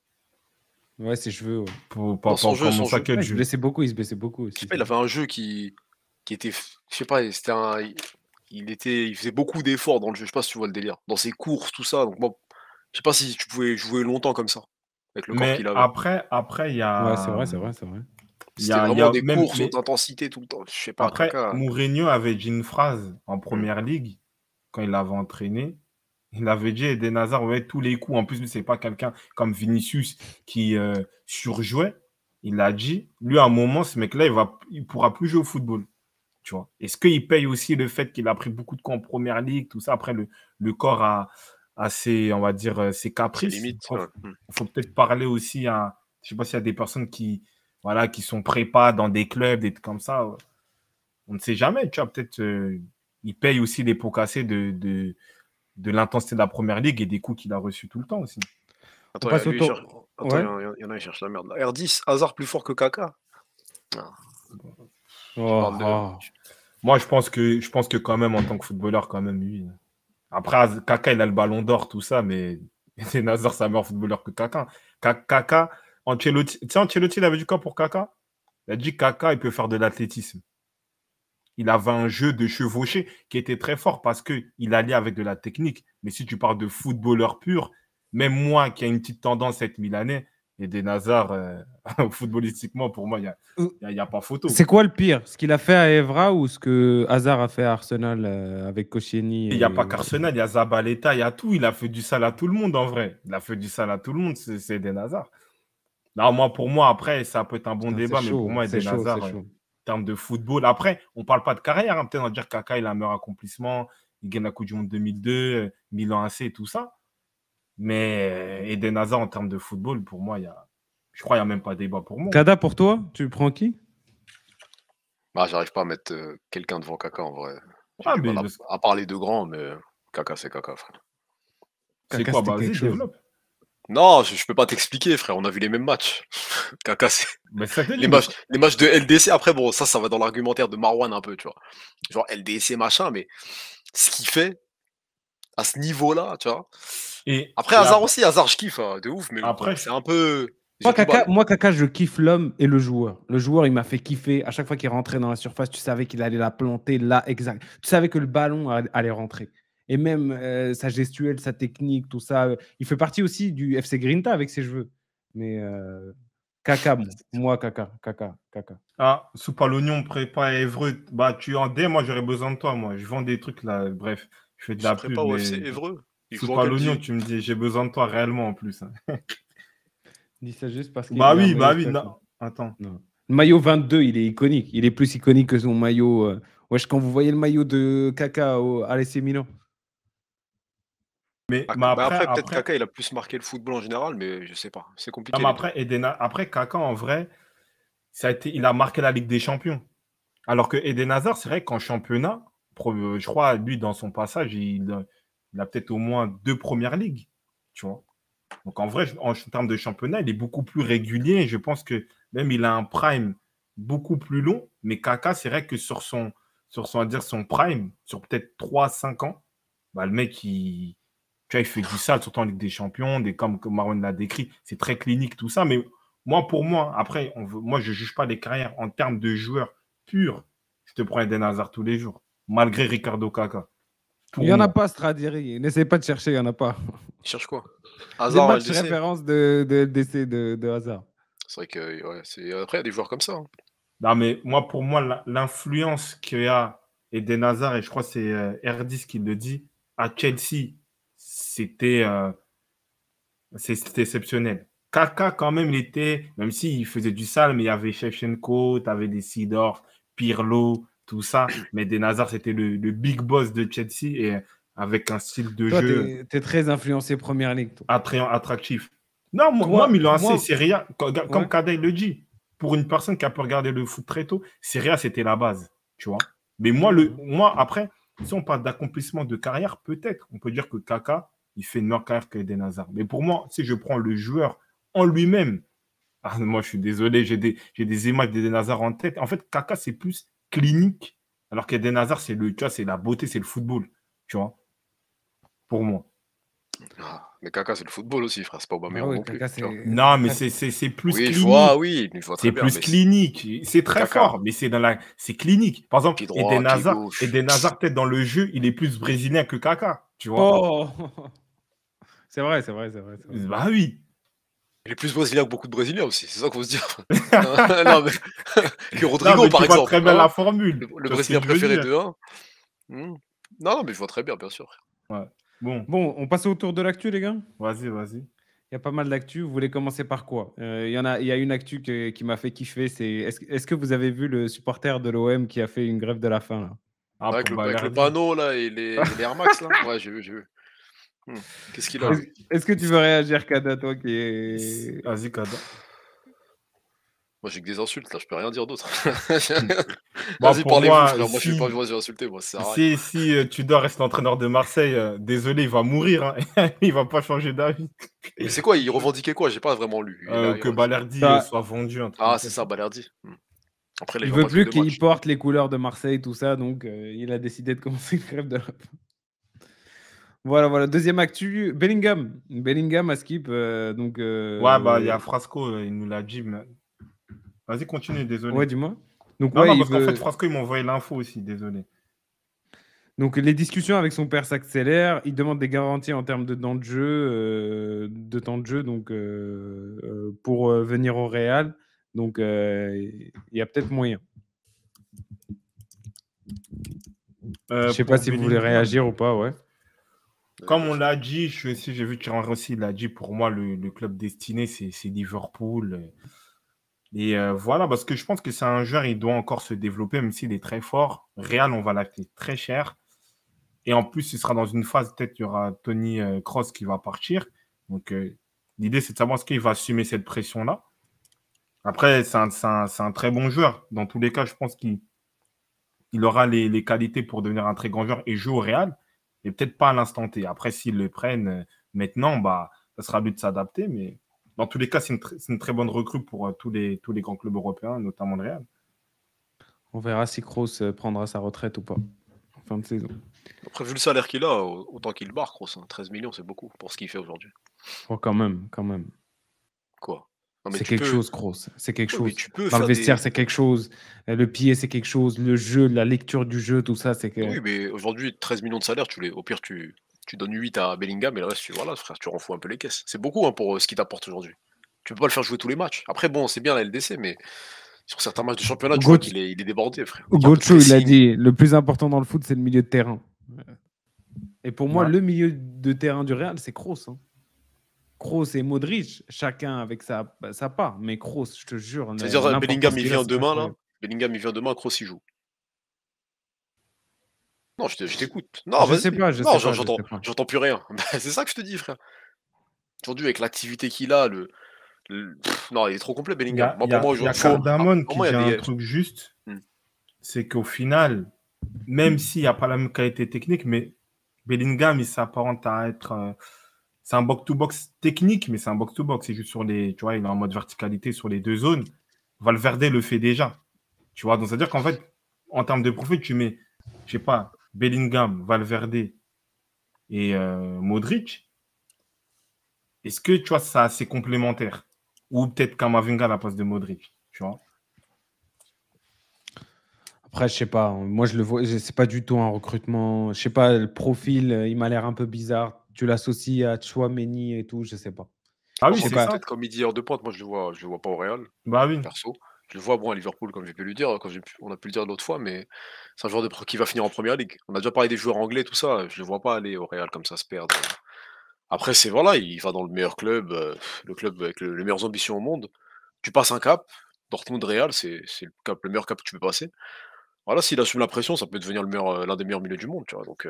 Ouais, ses cheveux. Ouais. Dans son jeu, comment ça, Ouais, quel il se jeu blessait beaucoup, il se blessait beaucoup Je aussi. sais pas, il avait un jeu qui était. Je sais pas, c'était un. Il faisait beaucoup d'efforts dans le jeu. Je sais pas si tu vois le délire. Dans ses courses, tout ça. Donc, moi, je sais pas si tu pouvais jouer longtemps comme ça. Avec le corps Mais qu'il avait. après, il y Ouais, c'est a. vrai, c'est vrai, c'est vrai. C'était Il y vraiment a des même. courses haute Mais intensité tout le temps. Je sais pas, après, Kaka. Mourinho avait dit une phrase en première ligue, quand il l'avait entraîné. Il avait dit Eden Hazard, ouais, tous les coups. En plus, lui, c'est pas quelqu'un comme Vinicius qui surjouait. Il a dit, lui, à un moment, ce mec-là, il pourra plus jouer au football. Tu vois. Est-ce qu'il paye aussi le fait qu'il a pris beaucoup de coups en première ligue, tout ça? Après, le corps a ses, on va dire, ses C'est caprices. limite. Il Ouais. faut peut-être parler aussi à, je sais pas s'il y a des personnes voilà, qui sont prépas dans des clubs, des trucs comme ça. On ne sait jamais, tu vois, peut-être il paye aussi les pots cassés de l'intensité de la première ligue et des coups qu'il a reçus tout le temps aussi. On Attends, passe au lui, il cherche. tour. Attends, Ouais. il y en a, il cherche la merde. Là. R10, Hazard plus fort que Kaka. Ah, tu Oh, parles de. oh. Moi, je pense que quand même, en tant que footballeur, quand même, oui. Après, Kaka, il a le ballon d'or, tout ça, mais c'est Nazar, c'est un meilleur footballeur que Kaka. Kaka, Ancelotti, tu sais, Ancelotti, il avait dit quoi pour Kaka? Il a dit Kaka, il peut faire de l'athlétisme. Il avait un jeu de chevauché qui était très fort parce qu'il allait avec de la technique. Mais si tu parles de footballeur pur, même moi qui ai une petite tendance à être milanais, et des Nazars, footballistiquement, pour moi, il y a pas photo. C'est quoi le pire? Ce qu'il a fait à Evra ou ce que Hazard a fait à Arsenal avec Koscielny Il n'y a pas et... qu'Arsenal, il y a Zabaleta, il y a tout. Il a fait du sale à tout le monde en vrai. Il a fait du sale à tout le monde, c'est Eden Hazard. Non, pour moi, après, ça peut être un bon Putain, c'est débat, mais pour chaud, moi, c'est Eden chaud, c'est Hazard, chaud. en termes de football, après, on ne parle pas de carrière. Hein. Peut-être on va dire que Kaka, il a un meilleur accomplissement. Il gagne la Coupe du Monde 2002, Milan AC et tout ça. Mais Eden Hazard, en termes de football, pour moi, je crois qu'il n'y a même pas de débat pour moi. Kada, pour toi, tu prends qui? Bah, j'arrive pas à mettre quelqu'un devant Kaka en vrai. J'ai Ah, du mais mal à parler de grands, mais Kaka, c'est Kaka, frère. c'est Kaka, quoi? c'était Bah, quelque vas-y, chose. développe. Non, je peux pas t'expliquer, frère. On a vu les mêmes matchs. Kaka, Mais ça te les dit, matchs de LDC. Après, bon, ça va dans l'argumentaire de Marwan un peu, tu vois. Genre LDC, machin, mais ce qu'il fait à ce niveau-là, tu vois. et, Après, et Hazard après, aussi, Hazard, je kiffe, hein, de ouf, mais bon, après, c'est un peu. Moi, J'ai du mal. Kaka, je kiffe l'homme et le joueur. Le joueur, il m'a fait kiffer. À chaque fois qu'il rentrait dans la surface, tu savais qu'il allait la planter là, exact. Tu savais que le ballon allait rentrer. Et même sa gestuelle, sa technique, tout ça. Il fait partie aussi du FC Grinta avec ses cheveux. Mais Kaka, moi, Kaka. soupe à l'oignon, prépa et Évreux, bah, tu es en D, moi, j'aurais besoin de toi, moi. Je vends des trucs, là, bref, je fais de Je la prépare pub, au FC mais Évreux. Il joue soupe en à quelle l'oignon, division? tu me dis, j'ai besoin de toi réellement, en plus. Hein. Dis ça juste parce qu'il a un Bah maillot oui, Kaka. non, attends. Non. Le maillot 22, il est iconique. Il est plus iconique que son maillot. Wesh, quand vous voyez le maillot de Kaka à l'AC Milan. Mais Bah après, après, peut-être Kaka, il a plus marqué le football en général, mais je sais pas. C'est non, compliqué mais les deux. après, Kaka, en vrai, il a marqué la Ligue des Champions. Alors que Eden Hazard, c'est vrai qu'en championnat, je crois, lui, dans son passage, il a peut-être au moins 2 premières ligues, tu vois. Donc en vrai, en termes de championnat, il est beaucoup plus régulier. Je pense que même il a un prime beaucoup plus long. Mais Kaka, c'est vrai que on va dire son prime, sur peut-être 3 5 ans, bah, le mec, tu vois, il fait du sale, surtout en Ligue des Champions, comme Marwan l'a décrit. C'est très clinique, tout ça. Mais pour moi, après, moi, je ne juge pas les carrières en termes de joueurs purs. Je te prends Eden Hazard tous les jours, malgré Ricardo Kaka. Il Pour n'y en a moi. pas, Stradiri. N'essaie pas de chercher, il n'y en a pas. Il cherche quoi? Des Hazard, matchs LDC? références de LDC de Hazard. C'est vrai que, ouais, après, il y a des joueurs comme ça, hein. Non, mais pour moi, l'influence qu'il y a Eden Hazard, et je crois que c'est R10 qui le dit, à Chelsea, c'était exceptionnel. Kaka, quand même, même s'il faisait du sale, mais il y avait Shevchenko, tu avais des Sidorf, Pirlo, tout ça. Mais Eden Hazard, c'était le big boss de Chelsea et avec un style de Toi, jeu tu es très influencé Première Ligue. Toi, attractif. Non, moi toi, Milan AC, moi Serie A, comme ouais. Kadai le dit, pour une personne qui a pu regarder le foot très tôt, Serie A, c'était la base, tu vois. Mais moi, après, si on parle d'accomplissement de carrière, peut-être, on peut dire que Kaka, il fait une meilleure carrière qu'Eden Hazard. Mais pour moi, si je prends le joueur en lui-même, moi, je suis désolé, j'ai des images d'Eden Hazard en tête. En fait, Kaka, c'est plus clinique, alors qu'Eden Hazard, tu vois, c'est la beauté, c'est le football, tu vois, pour moi. Ah, mais Kaka, c'est le football aussi, frère. C'est pas Bah Aubameyang ouais, non plus, tu vois. Non, mais Kaka, c'est plus Oui, clinique. je vois C'est très bien, plus mais clinique. C'est très Kaka, fort, mais c'est clinique. Par exemple, pied droit, pied gauche. Eden Hazard, peut-être dans le jeu, il est plus brésilien que Kaka, tu vois. Oh c'est vrai. Bah oui. Il est plus brésilien que beaucoup de Brésiliens aussi, c'est ça qu'il faut se dire. Non, mais que Non, Rodrigo, mais par tu vois exemple, très bien la hein, formule. le Tu vois ce que Brésilien je veux préféré dire. de 1. Non, mais je vois très bien, bien sûr. Ouais. Bon, Bon, on passe au tour de l'actu, les gars. vas-y. Il y a pas mal d'actu. Vous voulez commencer par quoi? Il y a une actu qui m'a fait kiffer. Est-ce que vous avez vu le supporter de l'OM qui a fait une grève de la faim là? Ah, pour Avec le Balerdi. panneau, là, et les Air Max, là. Ouais, j'ai vu. Qu'est-ce qu'il a, Ah, lui? Est-ce que tu veux réagir, Kada, toi qui est... vas-y, Kada. Moi, j'ai que des insultes, là, je peux rien dire d'autre. Bon, Vas-y, pour parlez-vous, moi, frère. Moi, je vais pas insulter, moi, ça sert à rien. si Tudor reste entraîneur de Marseille, désolé, il va mourir. Hein. Il va pas changer d'avis. Mais c'est quoi? Il revendiquait quoi? J'ai pas vraiment lu. Que Balerdi Bah, soit vendu, un truc Ah, comme c'est ça. ça, Balerdi. Après, là, il il va veut pas jouer plus de qu'il match. porte les couleurs de Marseille, tout ça, donc il a décidé de commencer une grève de la faim. Voilà. Deuxième actu, Bellingham à skip. Ouais, bah, il y a Frasco, il nous l'a dit. Vas-y, continue, désolé. Ouais, dis-moi. Donc, Non, ouais, il parce qu'en fait, veut... Frasco, il m'a envoyé l'info aussi, désolé. Donc, les discussions avec son père s'accélèrent. Il demande des garanties en termes de temps de jeu, donc, pour venir au Real. Donc, il y a peut-être moyen. Je sais pas Pour si vous voulez Bellingham, réagir ou pas, ouais. comme on l'a dit, j'ai vu Thierry aussi l'a dit, pour moi, le club destiné, c'est Liverpool. Et voilà, parce que je pense que c'est un joueur, il doit encore se développer, même s'il est très fort. Real, on va l'acheter très cher. Et en plus, il sera dans une phase, peut-être, il y aura Tony Kroos qui va partir. Donc, l'idée, c'est de savoir est-ce qu'il va assumer cette pression-là. Après, c'est un très bon joueur. Dans tous les cas, je pense qu'il aura les qualités pour devenir un très grand joueur et jouer au Real, mais peut-être pas à l'instant T. Après, s'ils le prennent maintenant, bah, ça sera à lui de s'adapter. Mais dans tous les cas, c'est une très bonne recrue pour tous les grands clubs européens, notamment le Real. On verra si Kroos prendra sa retraite ou pas en fin de saison. Après, vu le salaire qu'il a, autant qu'il barre, Kroos, hein. 13 millions, c'est beaucoup pour ce qu'il fait aujourd'hui. Oh, quand même. Quoi? Non, mais C'est tu quelque peux. chose, Kroos. C'est quelque Ouais, mais chose. tu peux Dans le faire vestiaire, des. c'est quelque chose. Le pied, c'est quelque chose. Le jeu, la lecture du jeu, tout ça, c'est que. Oui, mais aujourd'hui, 13 millions de salaire, au pire, tu donnes 8 à Bellingham et le reste, voilà, frère, tu renfous un peu les caisses. C'est beaucoup hein, pour ce qu'il t'apporte aujourd'hui. Tu peux pas le faire jouer tous les matchs. Après, bon, c'est bien la LDC, mais sur certains matchs de championnat, tu vois Goat- qu'il est débordé, frère. Il y a un peu de Gocho, il a pressing. dit le plus important dans le foot, c'est le milieu de terrain. Et pour moi, Ouais. le milieu de terrain du Real, c'est Kroos. Hein. Kroos et Modric, chacun avec sa part. Mais Kroos, je te jure, C'est-à-dire, l'importance Bellingham, il qu'il a, vient c'est demain, là. incroyable. Bellingham, il vient demain, Kroos, il joue. Non, je t'écoute. Non, Je sais vas-y. pas, je Non, sais pas, je sais pas. j'entends plus rien. C'est ça que je te dis, frère. Aujourd'hui, avec l'activité qu'il a, non, il est trop complet, Il y Bellingham. a, Moi, il y pour a, moi, il y a faut. Cardamone Pour qui moi, dit il y a un des. truc juste, Hmm. c'est qu'au final, même s'il n'y a pas la même qualité technique, mais Bellingham, il s'apparente à être... c'est un box-to-box technique, mais c'est un box-to-box. C'est juste sur les... Tu vois, il est en mode verticalité sur les deux zones. Valverde le fait déjà. Tu vois, donc c'est-à-dire qu'en fait, en termes de profil, tu mets, je sais pas, Bellingham, Valverde et Modric. Est-ce que, tu vois, ça c'est complémentaire? Ou peut-être Kamavinga à la place de Modric, tu vois? Après, je sais pas. Moi, je le vois. C'est pas du tout un recrutement. Je sais pas. Le profil, il m'a l'air un peu bizarre. Tu l'associes à Tchouaméni et tout. Je sais pas. Ah Bon, oui, Je sais c'est pas. ça. peut-être comme il dit heure de pointe, moi je le vois pas au Real, Bah oui. perso. Je le vois bon à Liverpool, comme j'ai pu le dire, on a pu le dire l'autre fois, mais c'est un joueur qui va finir en première ligue. On a déjà parlé des joueurs anglais, tout ça, je le vois pas aller au Real comme ça se perdre. Après, c'est voilà, il va dans le meilleur club, le club avec les meilleures ambitions au monde. Tu passes un cap, Dortmund Real, c'est le meilleur cap que tu peux passer. Voilà, s'il assume la pression, ça peut devenir l'un des meilleurs milieux du monde, tu vois. Donc,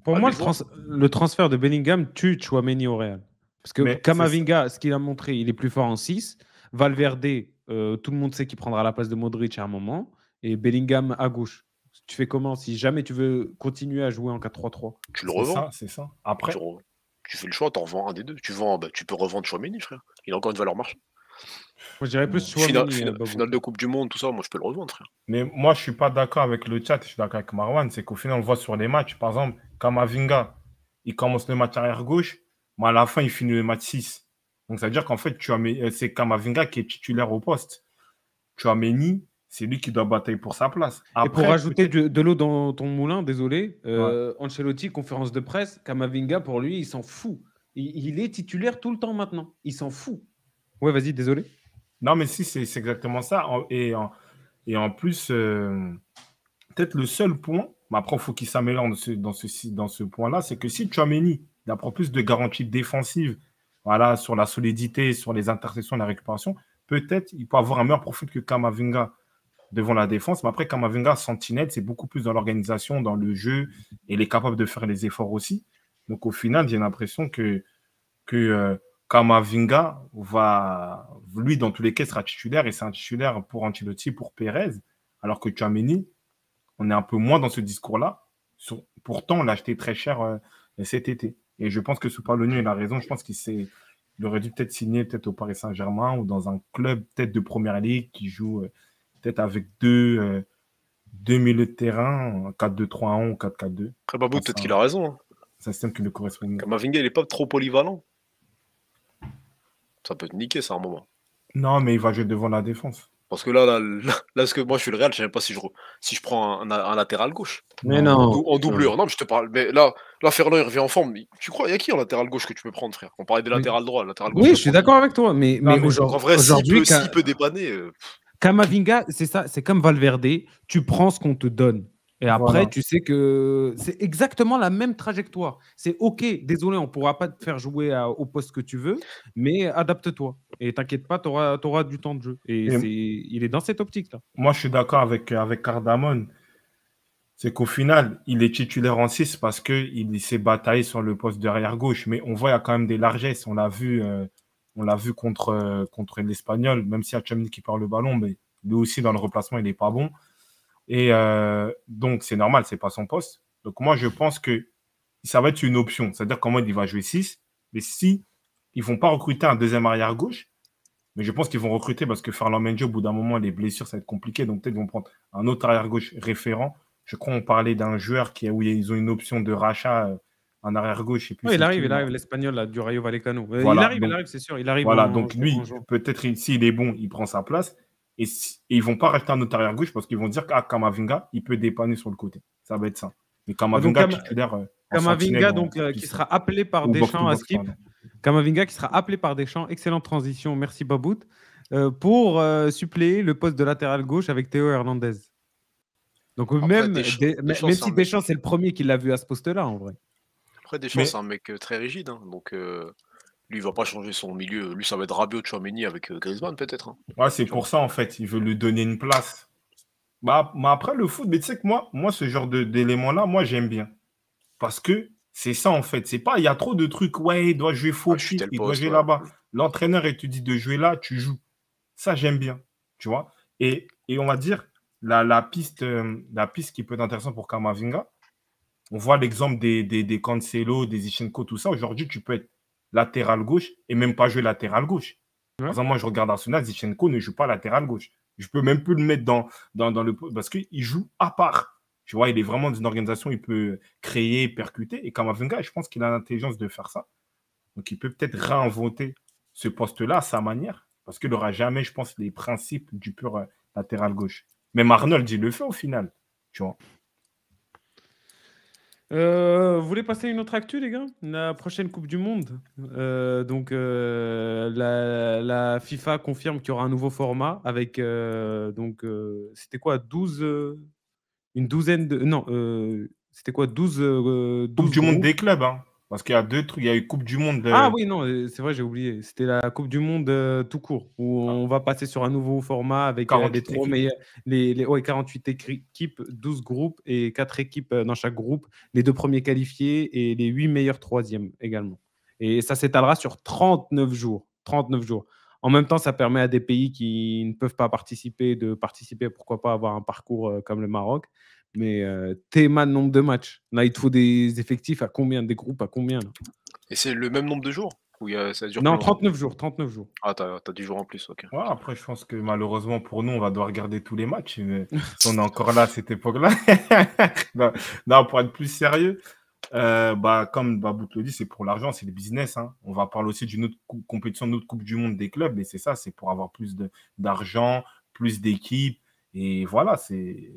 Pour à moi, lui de voir. le transfert de Bellingham tue Tchouaméni au Real. Parce que Mais c'est ça. Kamavinga, ce qu'il a montré, il est plus fort en 6. Valverde, tout le monde sait qu'il prendra la place de Modric à un moment. Et Bellingham à gauche. Tu fais comment si jamais tu veux continuer à jouer en 4-3-3? Tu le C'est revends. ça, c'est ça. Tu, Après, tu fais le choix, t'en revends un des deux. Tu peux revendre Chouameni, frère. Il a encore une valeur marchande. Moi, je dirais plus Finale, Tchouaméni, Babou. finale de Coupe du Monde, tout ça, moi je peux le revendre, frère. mais moi, je suis pas d'accord avec le chat, je suis d'accord avec Marwan, c'est qu'au final, on le voit sur les matchs. Par exemple, Kamavinga, il commence le match arrière gauche, mais à la fin, il finit le match 6. Donc, ça veut dire qu'en fait, c'est Kamavinga qui est titulaire au poste. Tchouaméni, c'est lui qui doit batailler pour sa place. Et pour Après, rajouter peut-être... de l'eau dans ton moulin, désolé, Ouais. Ancelotti, conférence de presse, Kamavinga, pour lui, il s'en fout. Il est titulaire tout le temps maintenant. Il s'en fout. Ouais, vas-y, désolé. Non, mais si, c'est exactement ça. Et en plus, peut-être le seul point, mais après, il faut qu'il s'améliore dans ce point-là, c'est que si Tchouaméni il apprend plus de garanties défensives, voilà, sur la solidité, sur les interceptions, la récupération, peut-être il peut avoir un meilleur profil que Kamavinga devant la défense. Mais après, Kamavinga, sentinelle, c'est beaucoup plus dans l'organisation, dans le jeu, et il est capable de faire les efforts aussi. Donc au final, j'ai l'impression que Kamavinga lui, dans tous les cas, sera titulaire, et c'est un titulaire pour Ancelotti, pour Pérez, alors que Tchouaméni, on est un peu moins dans ce discours-là. Pourtant, on l'a acheté très cher cet été. Et je pense que Soupalogno, il a raison. Je pense qu'il aurait dû peut-être signer peut-être au Paris Saint-Germain ou dans un club peut-être de Première Ligue qui joue peut-être avec deux milieux de terrain, 4-2-3-1 ou 4-4-2. Après, Babou, peut-être qu'il a raison. Hein. C'est un système qui ne correspond pas. Kamavinga, il est pas trop polyvalent. Ça peut te niquer, ça, à un moment. Non, mais il va jouer devant la défense. Parce que là, parce que moi, je suis le Real, je sais même pas si je prends un latéral gauche. Mais non. En doublure. Non, mais je te parle. Mais là Ferland, il revient en forme. Tu crois, il y a qui en latéral gauche que tu peux prendre, frère? On parlait des latéral droit. Latéral gauche, Oui, tu je suis peux prendre. d'accord avec toi. Mais Non, mais Donc, en vrai, aujourd'hui, s'il peut dépanner. Kamavinga, c'est ça, c'est comme Valverde. Tu prends ce qu'on te donne. Et après, Voilà. tu sais que c'est exactement la même trajectoire. C'est OK, désolé, on ne pourra pas te faire jouer au poste que tu veux, mais adapte-toi. Et t'inquiète pas, tu auras du temps de jeu. Et Et il est dans cette optique-là. moi, je suis d'accord avec Cardamone. C'est qu'au final, il est titulaire en 6 parce qu'il s'est bataillé sur le poste derrière gauche. Mais on voit, il y a quand même des largesses. On l'a vu contre l'Espagnol, même s'il y a Tchouaméni qui perd le ballon, mais lui aussi, dans le replacement, il n'est pas bon. Et donc, c'est normal, c'est pas son poste. Donc, moi, je pense que ça va être une option. C'est-à-dire qu'en mode, il va jouer 6. Mais si ils vont pas recruter un deuxième arrière-gauche, mais je pense qu'ils vont recruter parce que Ferland Mendy, au bout d'un moment, les blessures, ça va être compliqué. Donc, peut-être ils vont prendre un autre arrière-gauche référent. Je crois qu'on parlait d'un joueur où ils ont une option de rachat en arrière-gauche. Et puis, Ouais, c'est il arrive, l'Espagnol, là, du Rayo Vallecano. Voilà. Il arrive, c'est sûr. Il arrive Voilà. en Donc, lui, juin. peut-être, s'il est bon, il prend sa place. Et ils vont pas racheter un autre arrière-gauche parce qu'ils vont dire qu'à Kamavinga, il peut dépanner sur le côté. Ça va être ça. Mais Kamavinga, titulaire. Kamavinga, donc, qui sera appelé par Deschamps à Skip. Kamavinga qui sera appelé par Deschamps. Excellente transition. Merci, Babout. Pour suppléer le poste de latéral gauche avec Théo Hernandez. Donc, Après, même Deschamps, si Deschamps, c'est le premier qui l'a vu à ce poste-là, en vrai. Après, Deschamps, c'est un mec très rigide. Hein. Donc, lui, il va pas changer son milieu. Lui, ça va être Rabiot, Tchouaméni avec Griezmann, peut-être. Hein. Ouais, c'est pour ça, en fait. Il veut lui donner une place. Bah, après, le foot, mais tu sais que moi, ce genre d'éléments-là, moi, j'aime bien. Parce que c'est ça, en fait. C'est pas, il y a trop de trucs, ouais, il doit jouer faux pied, il doit jouer là-bas. L'entraîneur, il te dit de jouer là, tu joues. Ça, j'aime bien. Tu vois. Et on va dire, la piste qui peut être intéressante pour Kamavinga, on voit l'exemple des Cancelo, des Zinchenko, tout ça. Aujourd'hui, tu peux être latéral gauche et même pas jouer latéral gauche. Par exemple, moi, je regarde Arsenal, Zinchenko ne joue pas latéral gauche. Je peux même plus le mettre dans le... Parce qu'il joue à part. Tu vois, il est vraiment dans une organisation, il peut créer, percuter. Et Kamavinga, je pense qu'il a l'intelligence de faire ça. Donc, il peut peut-être réinventer ce poste-là à sa manière. Parce qu'il n'aura jamais, je pense, les principes du pur latéral gauche. Même Arnold, il le fait au final. Tu vois. Vous voulez passer à une autre actu, les gars? La prochaine Coupe du Monde. La FIFA confirme qu'il y aura un nouveau format avec c'était quoi 12 une douzaine de non c'était quoi 12 Coupe du monde groupes. des clubs, hein. Parce qu'il y a deux trucs. Il y a eu Coupe du monde. Ah oui, non, c'est vrai, j'ai oublié. C'était la Coupe du Monde tout court, où on va passer sur un nouveau format avec les 48 trois meilleurs, ouais, 48 équipes, 12 groupes et 4 équipes dans chaque groupe, les 2 premiers qualifiés et les 8 meilleurs troisièmes également. Et ça s'étalera sur 39 jours. 39 jours. En même temps, ça permet à des pays qui ne peuvent pas participer de participer, pourquoi pas avoir un parcours comme le Maroc. Mais Théma, nombre de matchs. Là, il te faut des effectifs à combien? Des groupes à combien là? Et c'est le même nombre de jours ou ça dure Non, plus longtemps? 39 jours, 39 jours. Ah, t'as 10 jours en plus, ok. Ouais, après, je pense que malheureusement pour nous, on va devoir regarder tous les matchs. Mais si on est encore là à cette époque-là. Non, pour être plus sérieux, comme Babout le dit, c'est pour l'argent, c'est le business. Hein. On va parler aussi d'une autre compétition, d'une autre Coupe du Monde des clubs. Et c'est ça, c'est pour avoir plus d'argent, plus d'équipes. Et voilà, c'est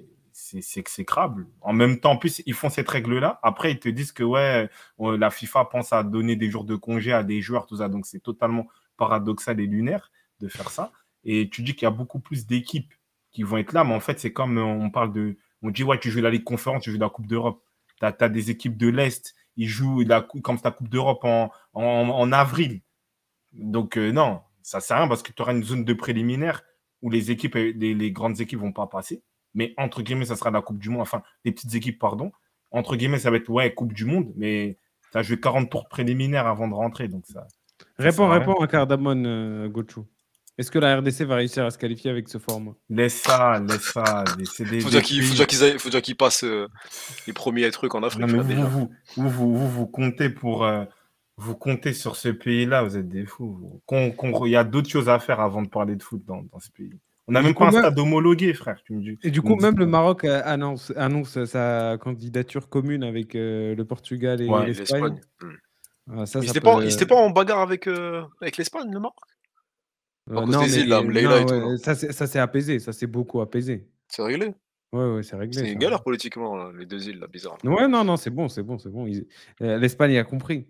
exécrable. En même temps, en plus, ils font cette règle-là. Après, ils te disent que ouais, la FIFA pense à donner des jours de congé à des joueurs, tout ça. Donc, c'est totalement paradoxal et lunaire de faire ça. Et tu dis qu'il y a beaucoup plus d'équipes qui vont être là, mais en fait, c'est comme on dit, ouais, tu joues la Ligue Conférence, tu joues la Coupe d'Europe. Tu as des équipes de l'Est, ils jouent comme ta Coupe d'Europe en avril. Donc, non, ça ne sert à rien parce que tu auras une zone de préliminaire où les grandes équipes ne vont pas passer. Mais entre guillemets, ça sera la Coupe du Monde. Enfin, les petites équipes, pardon. Entre guillemets, ça va être, ouais, Coupe du Monde, mais tu as joué 40 tours préliminaires avant de rentrer. Donc ça réponds à Cardamone, Gochou. Est-ce que la RDC va réussir à se qualifier avec ce format? Laisse ça. Faut déjà qu'ils passent les premiers trucs en Afrique. Non, mais vous comptez vous comptez sur ce pays-là, vous êtes des fous. Il y a d'autres choses à faire avant de parler de foot dans ce pays. On n'a même pas un stade homologué, frère. Tu me dis. Et du coup, même le Maroc annonce sa candidature commune avec le Portugal et l'Espagne. Ah, il n'était pas en bagarre avec l'Espagne, le Maroc? Non, mais ouais, ça s'est apaisé, ça s'est beaucoup apaisé. C'est réglé? Ouais, c'est réglé. C'est une galère politiquement, là, les 2 îles, là, bizarre. Là. Ouais, non, c'est bon. L'Espagne a compris.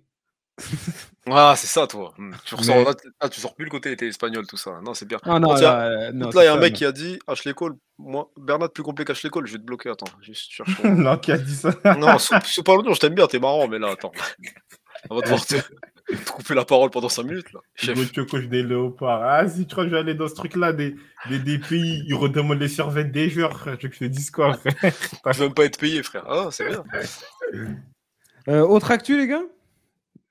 Ah, c'est ça, toi. Tu ressors, là, tu sors plus le côté espagnol, tout ça. Non, c'est bien. Ah, non, là, il y a un mec qui a dit Ashley Cole. Moi, Bernard, plus complet qu'Ashley Cole, je vais te bloquer. Attends, juste cherche. Non, qui a dit ça? Non, c'est pas l'autre, je t'aime bien, t'es marrant, mais là, attends. On va devoir te couper la parole pendant 5 minutes, là. Chef. Coach des léopards. Ah, si tu crois que je vais aller dans ce truc-là, des pays, ils redemandent les survêtements des joueurs, frère. Tu veux que je te dise quoi, frère? Je veux même pas être payé, frère. Ah, c'est bien. Autre actu, les gars?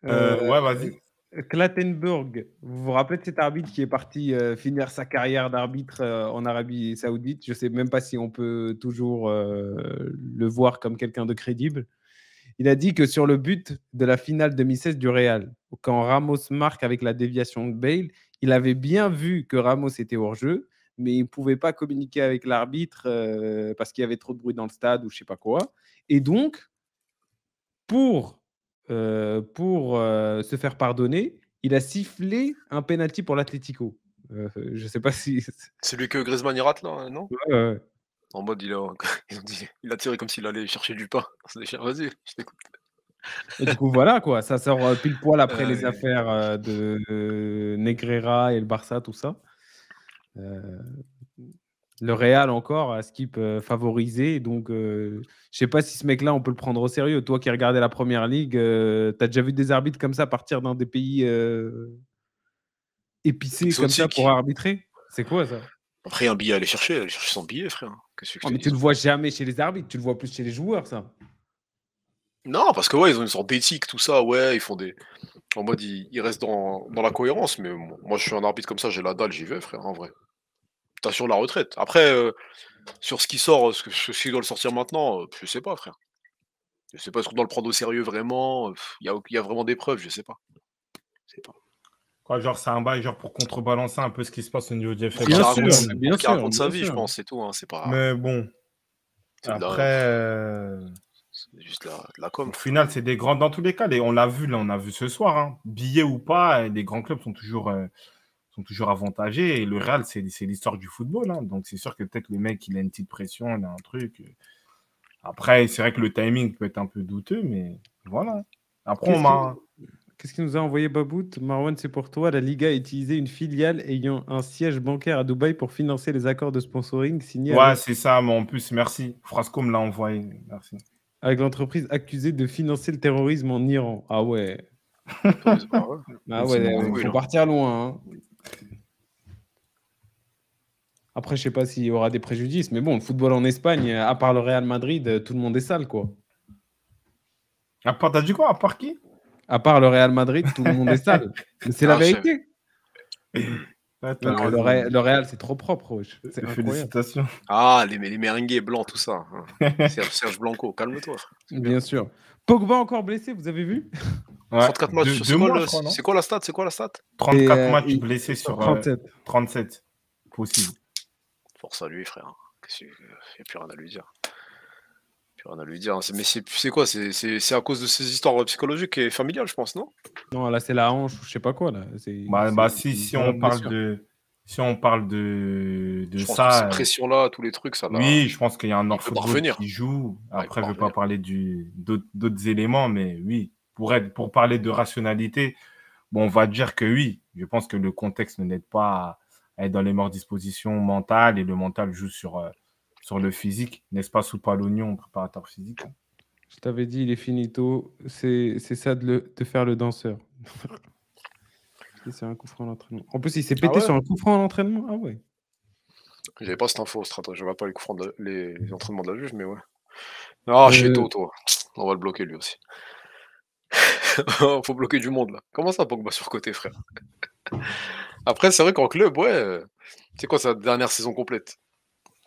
Ouais, vas-y. Clattenburg, vous vous rappelez de cet arbitre qui est parti finir sa carrière d'arbitre en Arabie Saoudite? Je ne sais même pas si on peut toujours le voir comme quelqu'un de crédible. Il a dit que sur le but de la finale 2016 du Real, quand Ramos marque avec la déviation de Bale, il avait bien vu que Ramos était hors jeu, mais il ne pouvait pas communiquer avec l'arbitre parce qu'il y avait trop de bruit dans le stade ou je ne sais pas quoi. Et donc, pour se faire pardonner, il a sifflé un penalty pour l'Atlético. Je ne sais pas si. C'est lui que Griezmann il rate là, hein, non? Ouais, ouais. En mode, il a tiré comme s'il allait chercher du pain. Vas-y, je t'écoute. Et du coup, voilà quoi, ça sort pile poil après les Ouais. affaires de Negreira et le Barça, tout ça. Le Real encore à skip favorisé. Donc, je sais pas si ce mec-là, on peut le prendre au sérieux. Toi qui regardais la première ligue, tu as déjà vu des arbitres comme ça partir dans des pays épicés comme ça pour Exotique. arbitrer? C'est quoi ça? Après, un billet à aller chercher son billet, frère. Qu'est-ce que je Oh, te mais dis? tu le vois jamais chez les arbitres, tu le vois plus chez les joueurs, ça. Non, parce que ouais, ils ont une sorte d'éthique, tout ça, ouais, ils font des. En mode, ils restent dans la cohérence, mais moi, je suis un arbitre comme ça, j'ai la dalle, j'y vais, frère, en vrai. T'assures la retraite. Après, sur ce qui sort, ce qui doit le sortir maintenant, je sais pas, frère. Je sais pas, est-ce qu'on doit le prendre au sérieux vraiment? Il y a vraiment des preuves, je sais pas. Je sais pas. Quoi, genre, c'est un bail genre pour contrebalancer un peu ce qui se passe au niveau du Pour FFP. qu'il Bien raconte, sûr, pour bien qu'il sûr, raconte sa bien vie, je sûr. pense, c'est tout, hein, c'est pas. Mais bon, C'est de la- après, c'est juste de la com, au frère. final, c'est des grands dans tous les cas. On l'a vu, là, on a vu ce soir. Hein. Billets ou pas, les grands clubs sont toujours avantagés. Et le Real, c'est l'histoire du football. Hein. Donc, c'est sûr que peut-être le mec, il a une petite pression, il a un truc. Après, c'est vrai que le timing peut être un peu douteux, mais voilà. Après, on m'a. Qu'est-ce qu'il nous a envoyé Babout? Marwan, c'est pour toi. La Liga a utilisé une filiale ayant un siège bancaire à Dubaï pour financer les accords de sponsoring signés Ouais, c'est ça, mais en plus, merci. Frasco me l'a envoyé. Merci. avec l'entreprise accusée de financer le terrorisme en Iran. Ah ouais, Ah ouais. ah C'est ouais, bon, il oui, faut là. partir loin. Hein. Après, je sais pas s'il y aura des préjudices, mais bon, le football en Espagne, à part le Real Madrid, tout le monde est sale, quoi. À part, t'as dit quoi? À part qui? À part le Real Madrid, tout le monde est sale. Mais c'est la Ah, vérité. Ouais, t'as Le, raison. le Real, c'est trop propre, wesh. C'est incroyable. Félicitations. les merengues blancs, tout ça. Hein. Serge Blanco, calme-toi, frère. C'est bien. Bien sûr. Pogba encore blessé, vous avez vu? Ouais, 34 matchs. deux mois, je crois, non? C'est quoi la stat? C'est quoi la stat? 34 matchs blessés sur 37. 37. Possible. Force à lui, frère. Il n'y a plus rien à lui dire. Plus rien à lui dire. Mais c'est quoi? C'est à cause de ces histoires psychologiques et familiales, je pense, non? Non, là, c'est la hanche ou je sais pas quoi, là. C'est Si une on grave parle blessure. de Je pense que ces ça, pressions-là, tous les trucs, ça l'a. oui, je pense qu'il y a un Il peut pas hors-football revenir. qui joue. Ouais, il Après, peut je ne pas veux pas revenir. parler d'autres éléments, mais oui, pour parler de rationalité, bon, on va dire que oui. Je pense que le contexte n'aide pas à être dans les meilleures dispositions mentales et le mental joue sur le physique, n'est-ce pas, sous l'oignon, préparateur physique. Hein. Je t'avais dit, il est finito. C'est ça de faire le danseur. C'est un coup franc à l'entraînement. En plus, il s'est pété ouais sur un coup franc à l'entraînement. Ah ouais. J'avais pas cette info, Strat. Je regarde pas les coups francs les entraînements de la juge, mais ouais. Ah, Cheto, toi. On va le bloquer lui aussi. Faut bloquer du monde là. Comment ça, Pogba surcoté, frère? Après, c'est vrai qu'en club, ouais. C'est quoi sa dernière saison complète?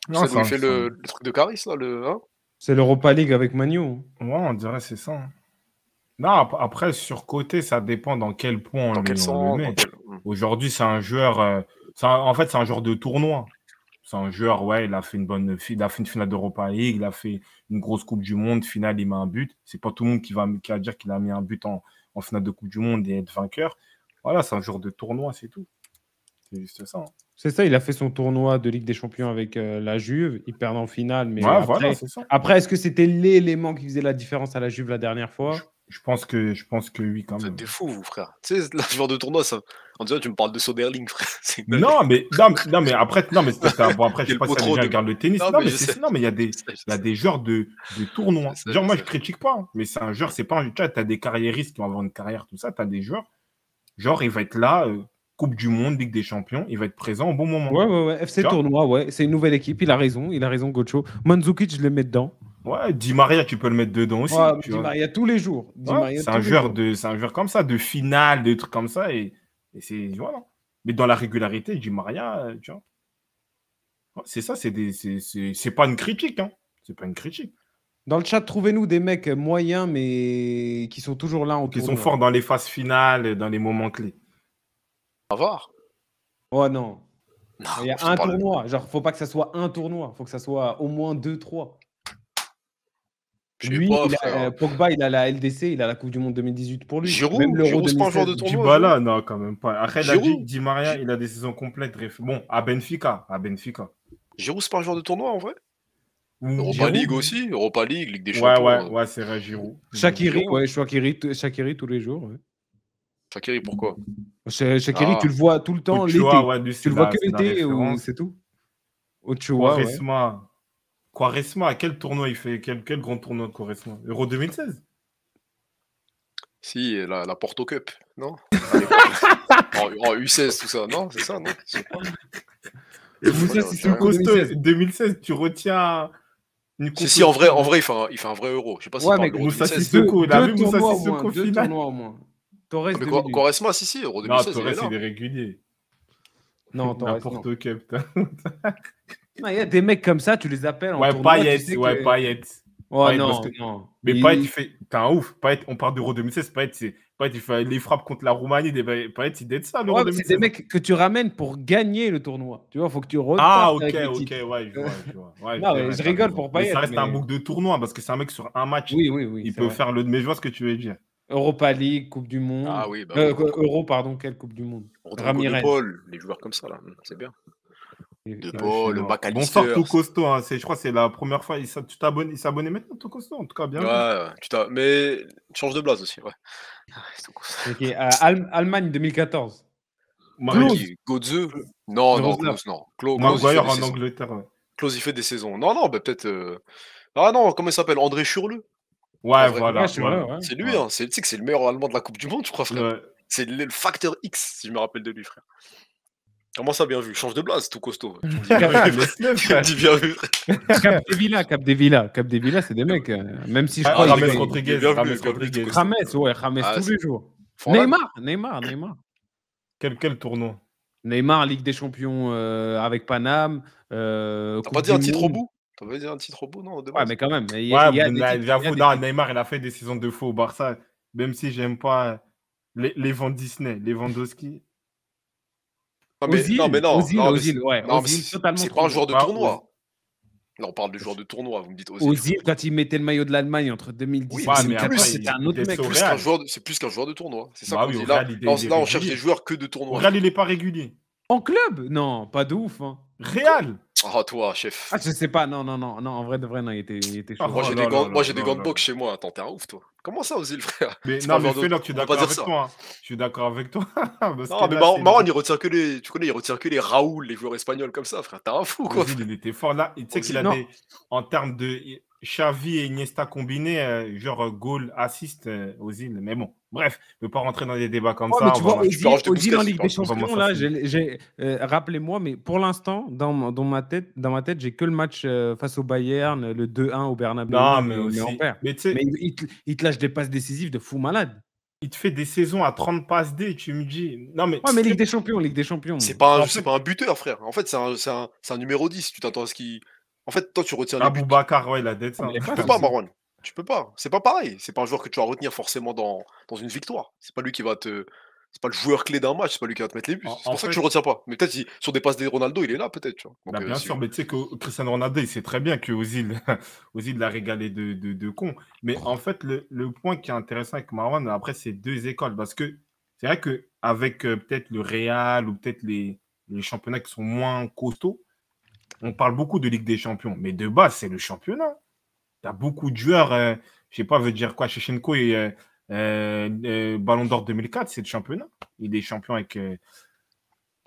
Non, Celle où il fait le truc de Caris, là, hein? C'est l'Europa League avec Manu. ouais, on dirait que c'est ça. Hein. Non, après, surcoté, ça dépend dans quel point Dans quel on le sens? met. Aujourd'hui, c'est un joueur. En fait, c'est un joueur de tournoi. C'est un joueur, ouais, il a fait une finale d'Europa League, il a fait une grosse Coupe du Monde, finale, il met un but. C'est pas tout le monde qui va dire qu'il a mis un but en finale de Coupe du Monde et être vainqueur. Voilà, c'est un joueur de tournoi, c'est tout. C'est juste ça. Hein. C'est ça, il a fait son tournoi de Ligue des Champions avec la Juve. Il perd en finale, mais Ouais, voilà, c'est ça. après, est-ce que c'était l'élément qui faisait la différence à la Juve la dernière fois? Je pense que oui, quand Vous êtes même. des fous, vous, frère. Tu sais, là, ce genre de tournoi, ça. On dirait que tu me parles de Soderling, frère. C'est une Non, mais après, bon, après, je sais Quel pas si les potro gens de- regardent le tennis. Non, Non, mais mais je sais. il y a Je sais, je il y a sais. des joueurs de tournoi. Je sais, Genre, je moi, sais. je critique pas, hein, mais c'est un joueur, c'est pas un. Tu as des carriéristes qui vont avoir une carrière, tout ça. Tu as des joueurs, genre, il va être là, Coupe du Monde, Ligue des Champions, il va être présent au bon moment. Ouais. FC Tu vois? Tournoi, ouais. C'est une nouvelle équipe. Il a raison, Gocho. Mandzukic, je le mets dedans. Ouais, Di Maria, tu peux le mettre dedans aussi. Ouais, Tu Di vois. Maria tous les jours. Di Ouais, Maria c'est tous un les joueur jours. c'est un joueur comme ça, de finale, de trucs comme ça, et c'est voilà. Mais dans la régularité, Di Maria, tu vois. Ouais, c'est ça, c'est pas une critique, hein. C'est pas une critique. Dans le chat, trouvez-nous des mecs moyens, mais qui sont toujours là en Qui sont tournoi. forts dans les phases finales, dans les moments clés. Pavard. Oh non. Non, Il y a je te un parle- tournoi. Genre, faut pas que ça soit un tournoi. Faut que ça soit au moins 2-3. Je sais Lui, pas, il a, frère. Pogba, il a la LDC, il a la Coupe du Monde 2018 pour lui. Giroud, Même l'Euro Giroud, c'est pas un joueur de 2016. tournoi. Dybala, non, quand même pas. Après, il a dit Giroud. Di Maria, il a des saisons complètes. Bon, à Benfica. Giroud, c'est pas un joueur de tournoi en vrai. Ou Europa Giroud. League aussi, Europa League, Ligue des Ouais, Champions. ouais, c'est vrai, Giroud. Shaqiri, Giroud. ouais, Shaqiri tous les jours. Ouais. Shaqiri, pourquoi? Shaqiri, Ah. tu le vois tout le temps l'été. Ochoa, ouais, lui, Tu c'est le vois la, que c'est la l'été ou référence. c'est tout. Ochoa, ouais. Quaresma, à quel tournoi il fait quel grand tournoi de Quaresma? Euro 2016? Si, la Porto Cup, non? À l'époque. en U16, tout ça, non? C'est ça, non? Je sais pas. Moussa Ouais, Sissoko, ouais. Costaud, 2016. 2016, tu retiens une Si, en vrai, il fait un vrai euro. Je sais pas s'il Ouais, parle mais de l'Euro Moussa 2016. Sissoko, il a vu Moussa tournois au Sissoko moins. Deux final. tournois au moins. Torres, Mais 2008. Quaresma, si, Euro Non, 2016, il est Torres, là. il est régulier. Non, Torres, non. N'importe quel, putain. Il y a des mecs comme ça, tu les appelles en Ouais, tournoi. Payet, tu sais ouais, que... Payet. Oh Payet, non, parce que- non. Mais Payet, il fait. T'es un ouf. Payet, on parle d'Euro 2016. Payet, il fait les frappes contre la Roumanie. Payet, il date ça, l'Euro Ouais, mais c'est 2016. des mecs que tu ramènes pour gagner le tournoi. Tu vois, faut que tu repartes Ah, avec ok, les ok, titres. ouais, je vois. Ouais, Non, c'est mais vrai, je t'as rigole raison. pour Mais Payet. ça reste un mais- boucle de tournoi parce que c'est un mec sur un match. Oui, Il c'est peut vrai. faire le. Mais je vois ce que tu veux dire. Europa League, Coupe du Monde. Ah oui, bah oui. Euro, pardon, quelle Coupe du Monde? Rodrigo Ramirez. De Paul, les joueurs comme ça, là, c'est bien. De Et- Ouais, je suis Paul, mort. McAllister. Bonsoir, tout costaud. Hein. Je crois que c'est la première fois. Il s'abonnait maintenant, tout costaud. En tout cas, bien. Ouais, mais change de blase aussi, ouais. Ok, Allemagne 2014. Maguire Godze? Non, Miroslav. Klose, non. Klose, il fait des en saisons. Angleterre. Ouais, Klose, il fait des saisons. Non, bah peut-être. Ah non, comment il s'appelle? André Schürrle? ouais vrai. voilà. Ouais, je suis là, ouais. C'est lui, Ouais. hein. Tu sais que c'est le meilleur Allemand de la Coupe du Monde, je crois, frère. Ouais. C'est le facteur X, si je me rappelle de lui, frère. Comment ça, bien vu? Change de blase, tout costaud. Tu me dis bien vu. Laisse-le, Tu me frère. dis bien vu. Capdevila, c'est des mecs. Même si je Ah, crois James qu'ils- Rodriguez. bien vu, James bien vu, Rodriguez. tout costaud. James Ah, tous c'est- les jours. Forlan? Neymar. Quel tournoi? Neymar, Ligue des Champions avec Paname. T'as Coupe pas dit du un titre au Monde. bout? T'as pas dit un titre au bout, non, de Ouais, base? mais quand même. Il y Ouais, a des titres, j'avoue, il y a des non, titres. Neymar, il a fait des saisons de fou au Barça. Même si j'aime pas les Van Disney, les Lewandowski. Non, mais Ozil, non, mais Ozil, ouais. non, mais Ozil, totalement c'est trop pas un bon. joueur de Ouais, tournoi. Là, on parle de joueur de tournoi, vous me dites Ozil. Ozil, quand il mettait le maillot de l'Allemagne entre 2010 Oui, et Ouais, c'est mais 2014, après, c'était un il autre était mec. au Real. C'est plus qu'un joueur de tournoi. C'est ça Bah qu'on oui, dit. au Là, Real, il est là, on cherche régulier. des joueurs que de Au tournoi. Real, il est pas régulier. En club? Non, pas de ouf. Hein. Real. Ah, toi, chef. Ah, je sais pas. Non. En vrai, de vrai, non, il était chaud. Ah, Moi, Oh j'ai là des là gants, moi, j'ai là des là gants de là. boxe chez moi. Attends, t'es un ouf, toi. Comment ça, Ozil, frère? Mais C'est non, pas un mais joueur de- fais-le, je suis on peut pas d'accord dire avec ça. toi. Hein. Je suis d'accord avec toi. Parce Non, que mais là, c'est- Marwan, il retient que les. Tu connais, il retient que les Raoul, les joueurs espagnols comme ça, frère. T'es un fou, quoi. Ozil, il était fort là. Tu sais qu'il a Non. des. En termes de Xavi et Iniesta combinés, genre goal, assist, Ozil. Mais bon, bref, je ne veux pas rentrer dans des débats comme Ouais, ça. mais tu on va vois, marcher. Tu peux rajouter Ozil en Busquets, Ligue des tu peux Champions, là, rappelez-moi, mais pour l'instant, dans ma tête, j'ai que le match face au Bayern, le 2-1 au Bernabeu. Non, mais on aussi. perd. Mais tu sais, Mais il te lâche des passes décisives de fou malade. il te fait des saisons à 30 passes D. Tu me dis. Non, mais. Ouais, mais Ligue des Champions. C'est pas En un, fait- c'est pas un buteur, frère. En fait, c'est un numéro 10. Tu t'attends à ce qu'il. En fait, toi, tu retiens les buts. Aboubacar, ouais, il a d'être ça. Mais les Tu passes peux pas, aussi. Marwan. Tu peux pas. C'est pas pareil. C'est pas un joueur que tu vas retenir forcément dans une victoire. C'est pas lui qui va te. C'est pas le joueur clé d'un match. C'est pas lui qui va te mettre les buts. En- C'est en pour ça que fait- tu le retiens pas. Mais peut-être sur des passes des Ronaldo, il est là, peut-être. Tu vois. Donc, Bah, bien c'est- sûr, mais tu sais que Cristiano Ronaldo, il sait très bien que Ozil, Ozil l'a régalé de con. Mais en fait, le point qui est intéressant avec Marwan, après, c'est deux écoles. Parce que c'est vrai qu'avec peut-être le Real ou peut-être les championnats qui sont moins costauds, on parle beaucoup de Ligue des Champions. Mais de base, c'est le championnat. Tu as beaucoup de joueurs, je sais pas, veut dire quoi, Shevchenko et Ballon d'Or 2004, c'est le championnat. Il est champion avec.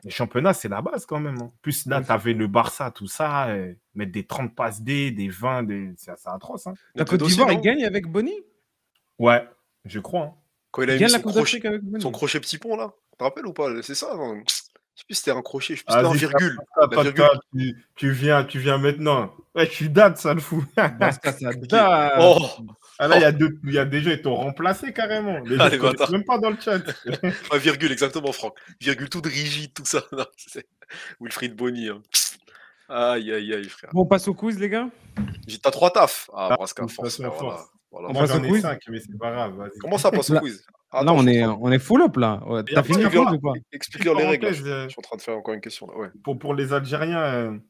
Les championnats, c'est la base quand même. Hein. Plus là, Oui. tu avais le Barça, tout ça, mettre des 30 passes D, des 20, c'est atroce. Hein. La Nedved Côte aussi, d'Ivoire, non il gagne avec Bonny. Ouais, je crois. Hein. Quand il a Il mis gagne la son Coupe crochet, d'Afrique avec Bonny. son crochet petit pont, là. Tu te rappelles ou pas? C'est ça, non? Je sais plus si c'était un crochet. Je sais plus si c'était un Vas-y, virgule. Attends, La virgule. tu viens maintenant. Ouais, je suis date, ça le fout. Barça, ça date. Oh, Ah là, il y a des gens, ils t'ont remplacé carrément. Les gens Ah, les ne connaissent bâtards. même pas dans le chat. un virgule, exactement, Franck. Virgule toute rigide, tout ça. Non, c'est Wilfried Bonny. Hein. Aïe, aïe, aïe, frère. Bon, on passe au quiz, les gars. T'as 3 tafs. Ah, Ah, Braska, force, félicitations, frère, voilà. force. Voilà, On Moi, passe au j'en ai quiz? 5, mais c'est pas grave. Vas-y. Comment ça passe au Là, quiz? là, Attends, on je suis est, en train de... on est full up là. Ouais, Il y a t'as fini le pas- quiz ou pas? Explique-leur les règles, là. Je parenthèse, suis en train de faire encore une question, là. Ouais. pour les Algériens,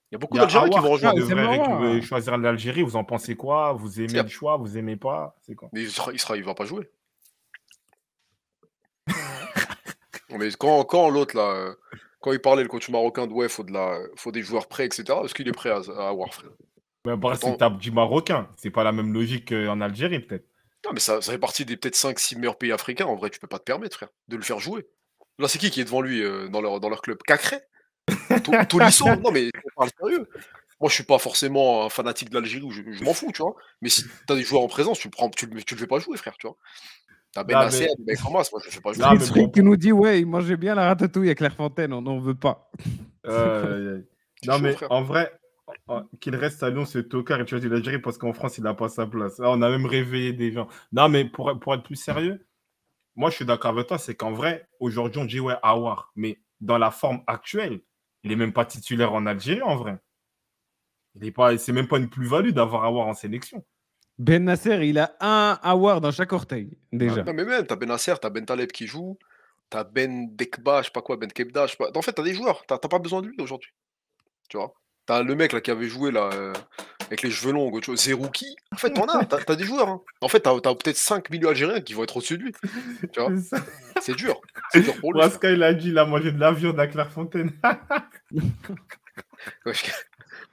Il y a il beaucoup y a d'Algériens qui vont Awar qui Ah, rejoindre. Oussem devrait Aouar. choisir l'Algérie. Vous en pensez quoi? Vous aimez le choix? Vous aimez pas? C'est quoi? Mais il va pas jouer. Mais quand l'autre, là, quand il parlait, le coach marocain, de ouais, faut des joueurs prêts, etc., est-ce qu'il est prêt à avoir, frère? Mais après, c'est Attends, tape du Marocain. C'est pas la même logique qu'en Algérie, peut-être. non, mais ça fait partie des peut-être 5-6 meilleurs pays africains. En vrai, tu peux pas te permettre, frère, de le faire jouer. Là, c'est qui est devant lui dans leur club? Cacré? Tolisso? Non, mais on parle sérieux. Moi, je suis pas forcément un fanatique de l'Algérie, je m'en fous, tu vois. Mais si t'as des joueurs en présence, tu le fais pas jouer, frère, tu vois. T'as Non, Benacer, mais, des mecs comme moi je le fais pas jouer. non, mais Street qui nous dit, ouais, il mangeait bien la ratatouille à Clairefontaine, on n'en veut pas. C'est non, chaud, mais frère. en vrai, qu'il reste à Lyon, ce tocard et choisit l'Algérie parce qu'en France, il n'a pas sa place. Là, on a même réveillé des gens. Non, mais pour être plus sérieux, moi, je suis d'accord avec toi, c'est qu'en vrai, aujourd'hui, on dit ouais, Awar. Mais dans la forme actuelle, il n'est même pas titulaire en Algérie, en vrai. C'est même pas une plus-value d'avoir Awar en sélection. Ben Nasser, il a un Aouar dans chaque orteil, déjà. Non, mais même, t'as Benacer, t'as Ben Taleb qui joue, t'as Ben Dekba, je sais pas quoi, Ben Kebda, je sais pas. En fait, t'as des joueurs, t'as pas besoin de lui aujourd'hui. Tu vois? T'as le mec là qui avait joué là, avec les cheveux longs, Zerouki. En fait, t'as des joueurs. Hein. En fait, t'as peut-être 5 milieux algériens qui vont être au-dessus de lui. Tu vois? C'est ça. C'est dur. C'est dur pour lui. frère. Braska, il a dit, il a mangé de la viande à Clairefontaine.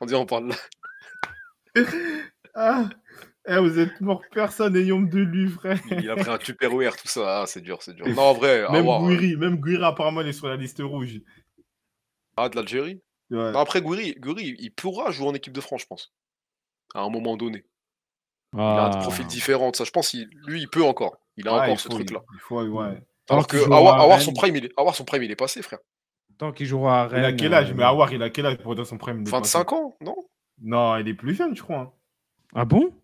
On dit, on parle là. Ah, vous êtes mort, personne n'ayant de lui, frère. Il a pris un Tupperware, tout ça. Ah, c'est dur, c'est dur. Non, en vrai, Même Awar, Gouiri, apparemment, il est sur la liste rouge. de l'Algérie. Ouais. Non, après, Gouiri, il pourra jouer en équipe de France, je pense. À un moment donné. Il a un profil différent, ça. Je pense lui, il peut encore. Il a Ouais, encore ce truc-là. Il faut, ouais. Alors qu'il que jouera à Awar, Rennes. son prime, il est passé, frère. Tant qu'il jouera à Il a Rennes. quel âge? Mais Awar, il a quel âge pour dire son prime? 25 ans, non? Non, il est plus jeune, je crois. Hein. Ah bon?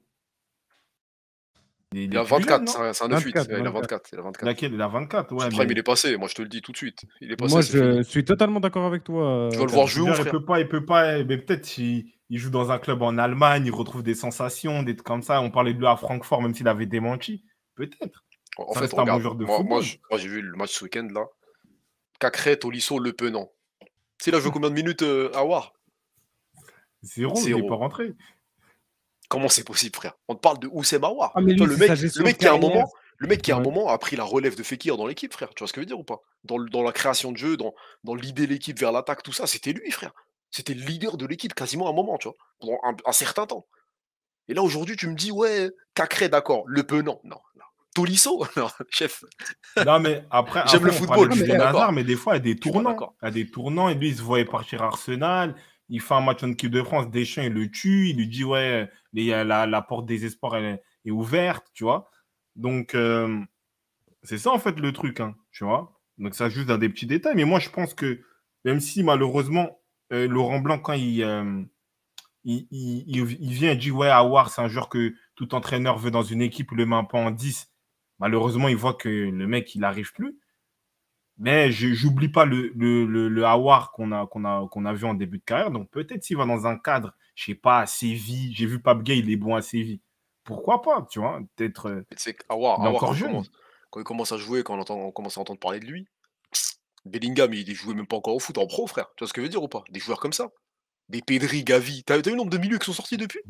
Il a est plus 24, jeune, c'est un 9-8. Il a 24. Il a 24. Il a 24, ouais. Son prime, il est passé, moi je te le dis tout de suite. Il est passé, Moi, c'est fini. je suis totalement d'accord avec toi. Tu vas le voir jouer où, Il frère? peut pas, mais peut-être il joue dans un club en Allemagne, il retrouve des sensations, des trucs comme ça. On parlait de lui à Francfort, même s'il avait démenti. Peut-être. En Ça fait, reste un bon regarde, joueur de moi football. j'ai vu le match ce week-end là. Cacré, Tolisso, Le Penant. Tu sais, il a joué combien de minutes Awar? Zéro, il n'est pas rentré. Comment c'est possible, frère? On te parle de Oussem Aouar. Ah, mais lui, Toi, le c'est sa mec gestion qui de à un carrière. moment, à un Ouais. moment a pris la relève de Fekir dans l'équipe, frère. Tu vois ce que je veux dire ou pas? Dans la création de jeu, dans l'idée de l'équipe vers l'attaque, tout ça, c'était lui, frère. C'était le leader de l'équipe quasiment à un moment, tu vois, pendant un certain temps. Et là, aujourd'hui, tu me dis, ouais, Cacré, d'accord. Le Penant, non. Tolisso, non, chef. Non, mais après, J'aime le on football, parlait je de suis pas Hazard, d'accord. mais des fois, il y a des Je suis pas tournants. d'accord. Il y a des tournants, et lui, il se voyait partir à Arsenal. Il fait un match en équipe de France, Deschamps, il le tue. Il lui dit, ouais, la porte des espoirs, elle est ouverte, tu vois. Donc, c'est ça, en fait, le truc, hein, tu vois. Donc, ça, juste dans des petits détails. Mais moi, je pense que, même si, malheureusement, Laurent Blanc, quand il vient et dit, ouais, Aouar, c'est un joueur que tout entraîneur veut dans une équipe, le met un peu en 10. Malheureusement, il voit que le mec, il n'arrive plus. Mais j'oublie pas le Aouar qu'on a vu en début de carrière. Donc, peut-être s'il va dans un cadre, je sais pas, à Séville. J'ai vu Pape Gay, il est bon à Séville. Pourquoi pas, tu vois? Peut-être. Mais tu sais, Il est encore jeune. quand il commence à jouer, on commence à entendre parler de lui, Bellingham, il jouait même pas encore au foot en pro, frère. Tu vois ce que je veux dire ou pas? Des joueurs comme ça. Des Pedri, Gavi. T'as vu le nombre de milieux qui sont sortis depuis?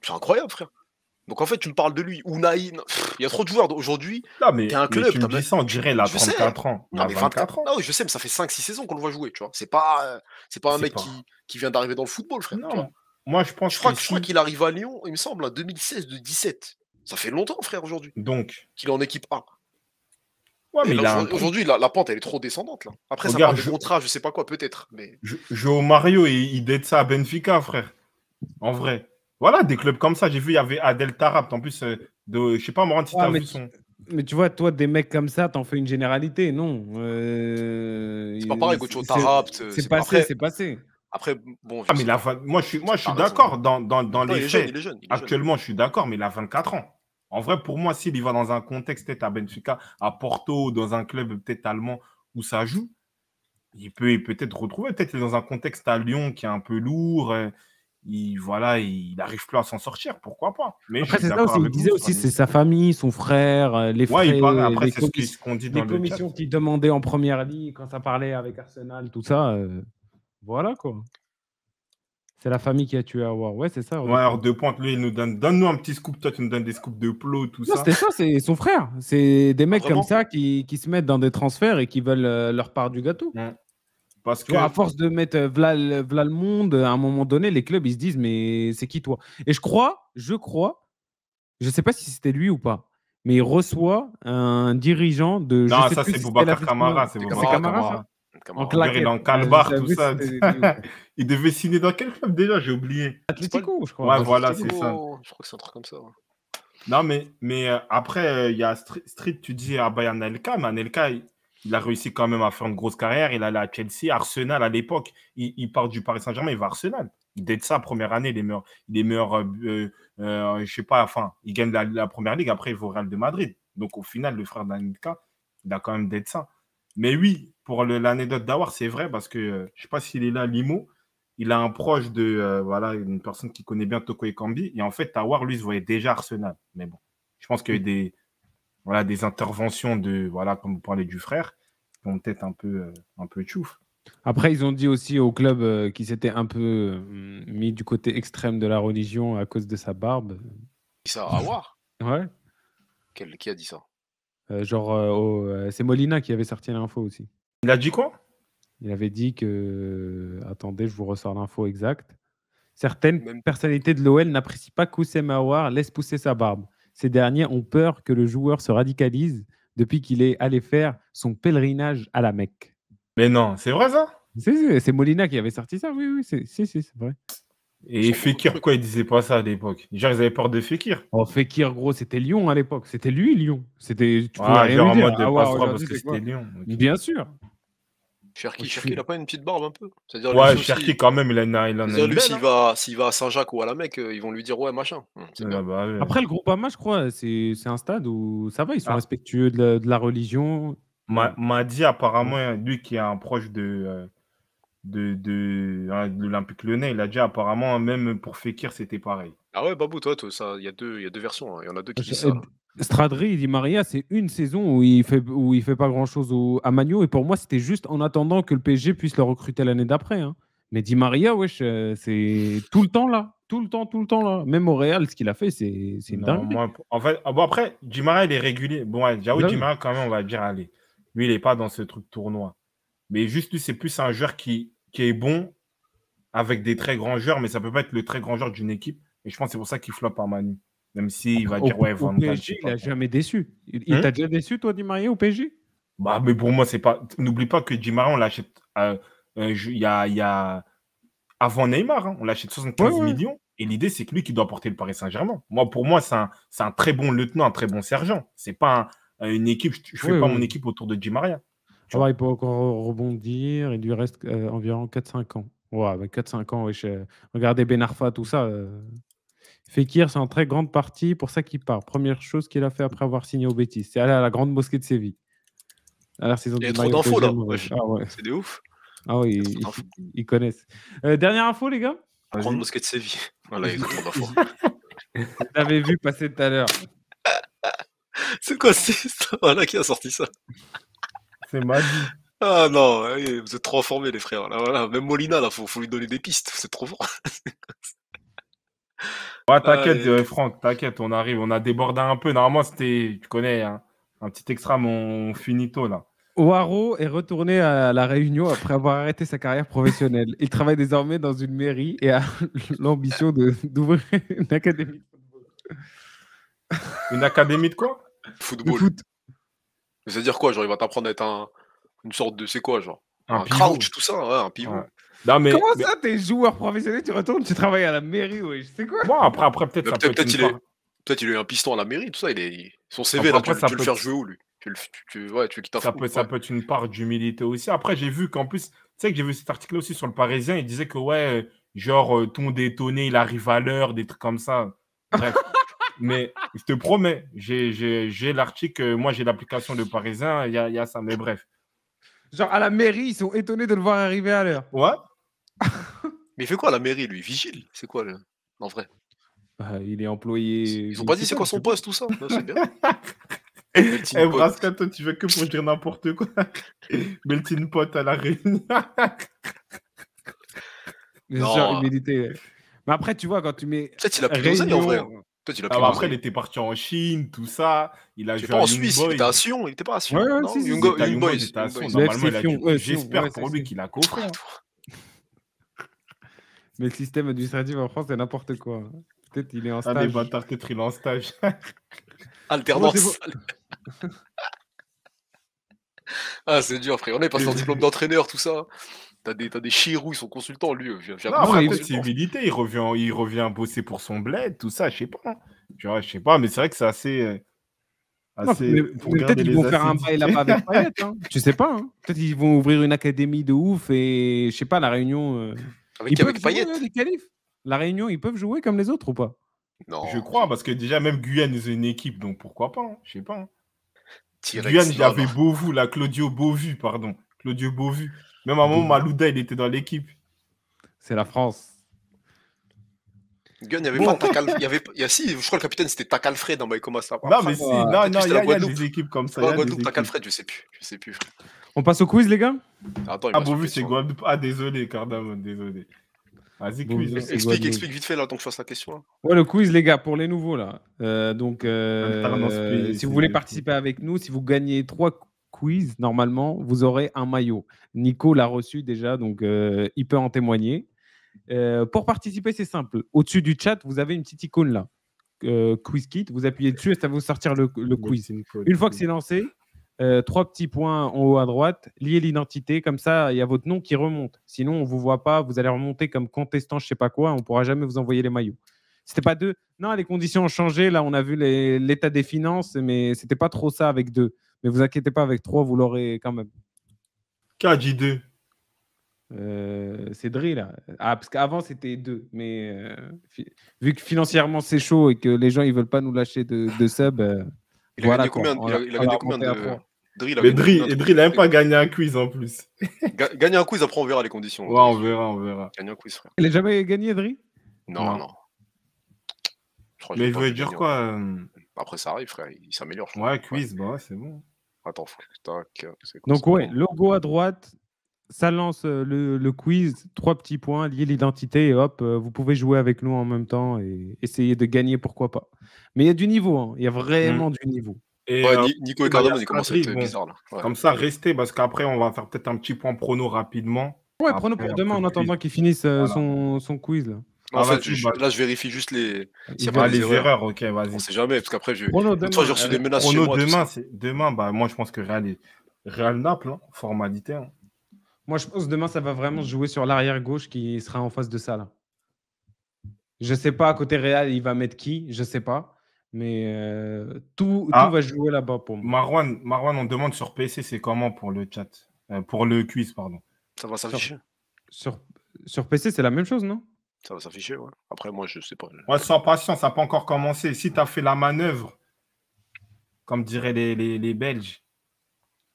C'est incroyable, frère. Donc en fait, tu me parles de lui. Unai, il y a trop de joueurs aujourd'hui. Non, T'es un mais club. tu me dis ça, on dirait il a Je sais. 34 ans. Il Non, a mais 24 ans. Ah oui, je sais, mais ça fait 5-6 saisons qu'on le voit jouer, tu vois. C'est pas un C'est mec pas. qui vient d'arriver dans le football, frère. Tu vois. Non, moi, je pense Je que crois qu'il arrive à Lyon, il me semble, en 2016-17. Ça fait longtemps, frère, aujourd'hui, Donc, qu'il est en équipe A. ouais, Et mais il a là, un truc. aujourd'hui, la pente, elle est trop descendante, là. Après, ça Regarde, parle de contrat, je sais pas quoi, peut-être. Mais João Mario, il date ça à Benfica, frère. En vrai. Voilà, des clubs comme ça. J'ai vu, il y avait Adel Tarabt. En plus, je sais pas, Morant, si Ouais, t'as vu son. mais tu vois, toi, des mecs comme ça, t'en fais une généralité, non. c'est pas pareil, Gocho Tarabt. C'est passé, c'est passé. Après, bon, Ah, mais moi, je suis T'as d'accord raison. dans Non, les il est jeune, faits. il est jeune. Actuellement, je suis d'accord, mais il a 24 ans. En vrai, pour moi, s'il y va dans un contexte, peut-être à Benfica, à Porto, dans un club peut-être allemand où ça joue, il peut peut-être retrouver. Peut-être dans un contexte à Lyon qui est un peu lourd. il n'arrive plus à s'en sortir. Pourquoi pas? Mais je Après, suis c'est ça d'accord aussi. Il avec vous. disait aussi, c'est sa famille, son frère, les Ouais, il paraît. frais, Après, c'est ce qu'on dit les dans le chat. commissions qu'il demandait en première ligue quand ça parlait avec Arsenal, tout ça. Voilà, quoi. C'est la famille qui a tué Aouar. Ouais, c'est ça. Ouais, alors de pointe, lui, il nous donne-nous un petit scoop. Toi, tu nous donnes des scoops de plot, tout Non, ça. c'était ça, c'est son frère. C'est des mecs comme vraiment ça qui se mettent dans des transferts et qui veulent leur part du gâteau. Ouais. Parce Tu vois, à que force de mettre v'là le monde, à un moment donné, les clubs, ils se disent, mais c'est qui toi? Et je crois, je sais pas si c'était lui ou pas, mais il reçoit un dirigeant de, je non, sais ça, plus c'est si c'était Boubacar Camara. l'Atlético. C'est C'est Boubacar Camara, ça? Camara. En Camara. D'ailleurs, il est claquette. en calbar, J'avais tout vu, ça. c'était de ouf. Il devait signer dans quel club déjà? J'ai oublié. C'est pas lui. Atlético, je crois. Ouais, voilà, Atlético. c'est ça. Je crois que c'est un truc comme ça. Ouais. Non, mais après, il y a Street, tu dis Bayern Anelka, mais Anelka, il a réussi quand même à faire une grosse carrière. Il allait à Chelsea, Arsenal à l'époque. Il part du Paris Saint-Germain, il va à Arsenal. Dès sa première année, les meilleurs je sais pas, enfin, il gagne la première ligue, après il va au Real de Madrid. Donc au final, le frère d'Anelka, il a quand même d'être ça. Mais oui, pour l'anecdote d'Awar, c'est vrai, parce que je sais pas s'il est là, Limo. Il a un proche de voilà, une personne qui connaît bien Toko Ekambi. Et en fait, Awar, lui, se voyait déjà Arsenal. Mais bon, je pense qu'il y a eu des interventions voilà, comme vous parlez du frère, qui ont peut-être un peu tchouf. Après, ils ont dit aussi au club qu'il s'était un peu mis du côté extrême de la religion à cause de sa barbe. Qui ça? Aouar? Ouais. Qui a dit ça? C'est Molina qui avait sorti l'info aussi. Il a dit quoi? Il avait dit que. Attendez, je vous ressors l'info exacte. Certaines Même- personnalités de l'OL n'apprécient pas qu'Oussem Aouar laisse pousser sa barbe. Ces derniers ont peur que le joueur se radicalise depuis qu'il est allé faire son pèlerinage à la Mecque. Mais non, c'est vrai ça? C'est Molina qui avait sorti ça, oui, c'est vrai. Et Fekir, pourquoi il disait pas ça à l'époque? Genre, ils avaient peur de Fekir. Oh, Fekir, gros, c'était Lyon à l'époque. C'était lui, Lyon. Tu pouvais Ah, rien genre lui en dire. mode de Aouar, passe-droit parce aujourd'hui, que c'est quoi? c'était Lyon. Ok. Bien sûr. Cherki, Je il a pas une petite barbe un peu? C'est-à-dire, Ouais, lui aussi, Cherki, quand même, il en a c'est-à-dire, une lui, belle. s'il va à Saint-Jacques ou à la Mecque, ils vont lui dire ouais, machin. C'est bien. Bah, ouais. Après, le Groupama, je crois, c'est un stade où ça va, ils sont Ah. respectueux de la religion. M'a dit apparemment, lui qui est un proche de l'Olympique Lyonnais, il a dit apparemment, même pour Fekir, c'était pareil. Ah ouais, Babou, toi, ça, il y a deux versions. Hein. Il y en a deux qui disent ça. Stradri, Di Maria, c'est une saison où il fait pas grand-chose à Magno. Et pour moi, c'était juste en attendant que le PSG puisse le recruter l'année d'après. Hein. Mais Di Maria, wesh, c'est tout le temps là. Tout le temps là. Même au Real, ce qu'il a fait, c'est une Non, dinguerie. moi, en fait, bon, après, Di Maria, il est régulier. Bon, ouais, j'avoue, Là, Di oui. Maria, quand même, on va dire, allez, lui, il n'est pas dans ce truc tournoi. Mais juste, lui, c'est plus un joueur qui est bon avec des très grands joueurs, mais ça peut pas être le très grand joueur d'une équipe. Et je pense que c'est pour ça qu'il floppe à Manu. Même s'il va dire, ouais, Au Van Gaal, PSG, c'est il pas a bon. jamais déçu. Il t'a déjà déçu, toi, Di Maria, au PSG? Bah, mais pour moi, c'est pas. N'oublie pas que Di Maria, on l'achète. Il y a avant Neymar, hein, on l'achète 75 Ouais. millions. Et l'idée, c'est que lui qui doit porter le Paris Saint-Germain. Pour moi, c'est un très bon lieutenant, un très bon sergent. C'est pas une équipe. Je fais pas mon équipe autour de Di Maria. Alors, il peut encore rebondir. Il lui reste environ 4-5 ans. Ouais, bah, 4-5 ans. Wesh, regardez Ben Arfa, tout ça. Fekir, c'est en très grande partie pour ça qu'il part. Première chose qu'il a fait après avoir signé au Betis, c'est aller à la grande mosquée de Séville. Alors, s'ils ont Il y a du trop maillot d'infos PSG, là. moi, Wesh. ah ouais. C'est des ouf. Ah oui, Il y a trop d'infos. ils connaissent. Dernière info, les gars. Grande mosquée de Séville. Voilà, il y a trop d'infos. Vous l'avez vu passer tout à l'heure. C'est quoi ça? Voilà qui a sorti ça. C'est Madi. Ah non, vous êtes trop informés, les frères. Là, voilà. Même Molina, là, faut lui donner des pistes. C'est trop fort. Ouais, t'inquiète, Franck, t'inquiète, on arrive. On a débordé un peu. Normalement, c'était, tu connais, hein, un petit extra, mon finito, là. Waro est retourné à La Réunion après avoir arrêté sa carrière professionnelle. Il travaille désormais dans une mairie et a l'ambition d'ouvrir une académie de football. Une académie de quoi? Football. De foot. C'est-à-dire quoi? Genre, il va t'apprendre à être une sorte de. C'est quoi, genre? Un Un pivot. crouch, tout ça, ouais, un pivot. Ouais. Non, mais, Comment ça, t'es joueur professionnel, tu retournes, tu travailles à la mairie, ouais, je sais quoi? Bon, après peut-être Mais ça peut être peut-être une il a eu un piston à la mairie, tout ça. Son CV, là, Après, tu ça veux le peut faire être- jouer où, lui? Tu veux qu'il ça t'affronte. peut être une part d'humilité aussi. Après, j'ai vu qu'en plus, tu sais que j'ai vu cet article aussi sur le Parisien, il disait que, ouais, genre, ton détonné, il arrive à l'heure, des trucs comme ça. Bref. Mais je te promets, j'ai l'article, moi j'ai l'application de Parisien, il y a ça, mais bref. Genre à la mairie, ils sont étonnés de le voir arriver à l'heure. Ouais. Mais il fait quoi à la mairie, lui? Vigile? C'est quoi, en vrai? Il est employé. Ils ont pas dit c'est quoi son poste, tout ça? Non, c'est bien. Eh, Melting pot. Brasca, toi, tu veux que pour dire n'importe quoi. Melting pot à la Réunion. Bien Non. sûr, humilité. Mais après, tu vois, quand tu mets. Peut-être il a plus d'oseille, en vrai. Réunion. Peut-être il a Ah, plus bah, après, il d'oseille. était parti en Chine, tout ça. Il a Il était joué pas à en Suisse, il Young était à Boys. Sion, il était pas à Sion. Ouais, ouais, non, si, si, Young, si. Il était à Young Young Boys. Boys, il était à Young Sion. Boys. Le Normalement, FC Sion, Sion, j'espère ouais, pour c'est lui ça. qu'il a coffré. Hein. Mais le système administratif en France, c'est n'importe quoi. Peut-être il est en Ah, des stage. bâtards, peut-être il est en stage. Alternance. Ah, c'est dur, frère. On est passé en diplôme d'entraîneur, tout ça. T'as des chirous, ils sont consultants, lui. Viens Non, pas après, il- peut-être c'est humilité. Il revient bosser pour son bled, tout ça, je sais pas. Tu vois, je sais pas, mais c'est vrai que c'est assez. Non, mais Pour peut-être garder ils les vont faire un bail acidités. là-bas avec Payet. Hein. Tu sais pas. Hein. Peut-être ils vont ouvrir une académie de ouf et je sais pas, la Réunion. Avec Ils peuvent Payet? jouer les qualifs. La Réunion, ils peuvent jouer comme les autres ou pas? Non. Je crois, parce que déjà, même Guyane, ils ont une équipe, donc pourquoi pas, hein, je sais pas. Hein. T-Rex, Guyane, il y non, avait non. Beauvu, là, Claudio Beauvu, pardon. Claudio Beauvu. Même à un moment, Malouda, il était dans l'équipe. C'est la France. Guyane, il y avait Bon. pas Takal. Si, je crois que le capitaine c'était Takalfred dans Baïkoma. Non, mais si, non, peut-être que il c'était y la a Guadeloupe. des équipes comme ça. Ouais, Il y a des Guadeloupe, équipes. Takalfred, je sais plus, frère. On passe au quiz, les gars? Attends, il Ah, me reste une Beauvu, c'est question. Guadeloupe. Ah, désolé, Cardamone, désolé. Vas-y, Beauvu, quiz. c'est Explique Guadeloupe. vite fait là, tant que je fasse la question. Là. Ouais, le quiz, les gars, pour les nouveaux, là. Alternance pays, Si c'est vous voulez des participer avec nous, si vous gagnez 3 quiz, normalement, vous aurez un maillot. Nico l'a reçu déjà, donc il peut en témoigner. Pour participer, c'est simple. Au-dessus du chat, vous avez une petite icône là. Quiz Kit. Vous appuyez dessus et ça va vous sortir le quiz. Une fois que c'est lancé, 3 petits points en haut à droite, lier l'identité, comme ça, il y a votre nom qui remonte. Sinon, on ne vous voit pas, vous allez remonter comme contestant, je ne sais pas quoi, on ne pourra jamais vous envoyer les maillots. C'était pas 2. Non, les conditions ont changé. Là, on a vu l'état des finances, mais c'était pas trop ça avec 2. Mais vous inquiétez pas, avec 3, vous l'aurez quand même. KJ2. C'est Dri, là. Ah, parce qu'avant, c'était 2. Mais vu que financièrement, c'est chaud et que les gens, ils veulent pas nous lâcher de sub, Il a voilà, gagné combien, quoi. il a gagné combien de. Dri, il a Mais gagné combien de- Dri, il n'a même pas gagné un quiz en plus. Gagner un quiz, après on verra les conditions. Ouais, on verra. Gagner un quiz, frère. Il a jamais gagné, Dri? Non. Non. Je crois que Mais j'ai je pas veux vu dire gagner, quoi Après, ça arrive, frère. Il s'améliore. je crois. Ouais, quiz, bah ouais, c'est bon. Attends, tac. C'est quoi Donc, ça ouais, logo à droite, ça lance le quiz, 3 petits points, lier l'identité et hop, vous pouvez jouer avec nous en même temps et essayer de gagner, pourquoi pas. Mais il y a du niveau, hein. Il y a vraiment du niveau. Et, Ouais, Nico et bah, Cardamone, y a ils commencent à Adri, être bon, bizarres là. Ouais. Comme ça, restez, parce qu'après, on va faire peut-être un petit point prono rapidement. Ouais, Après, prenons pour demain en après, attendant qu'il finisse Voilà. son quiz. Là. En fait, vas-y, bah. là, je vérifie juste les. S'il y a Il pas va- des les erreurs. erreurs, ok, vas-y. On sait jamais, parce qu'après, Prono l'autre fois, j'ai reçu demain. des menaces chez Prono moi. tout demain, ça. demain, bah, moi, je pense que Real Naples, hein, formalité. Hein. Moi, je pense que demain, ça va vraiment se jouer sur l'arrière gauche qui sera en face de ça. Là. Je sais pas, à côté Real, il va mettre qui, je sais pas. Mais tout va se jouer là-bas pour moi. Marwan, on demande sur PC, c'est comment pour le chat pour le quiz, pardon. Ça va s'afficher. Sur PC, c'est la même chose, non? Ça va s'afficher, ouais. Après, moi, je sais pas. Ouais, sois patient, ça n'a pas encore commencé. Si tu as fait la manœuvre, comme diraient les Belges.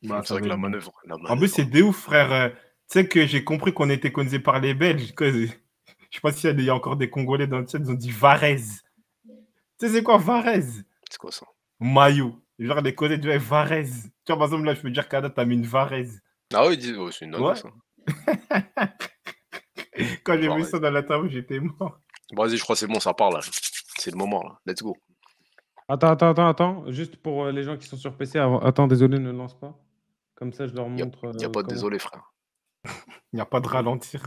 Bah, C'est vrai que la manœuvre. En plus, c'est des ouf, frère. Tu sais que j'ai compris qu'on était colonisé par les Belges. Je sais pas s'il y a encore des Congolais dans le chat, ils ont dit Varese. Tu sais, c'est quoi Varese? C'est quoi ça? Maillot. Genre, les Congolais disaient Varese. Tu vois, par exemple, là, je peux dire qu'Ada, t'as mis une Varese. Ah oui, ils disent, c'est une dingue, Ouais. ça. Quand j'ai Varese. vu ça dans la table, j'étais mort. Bon, vas-y, je crois que c'est bon, ça part là. C'est le moment là. Let's go. Attends. Juste pour les gens qui sont sur PC. Attends, désolé, ne lance pas. Comme ça, je leur montre. Il n'y a pas de comment- désolé, frère. Il n'y a pas de ralentir.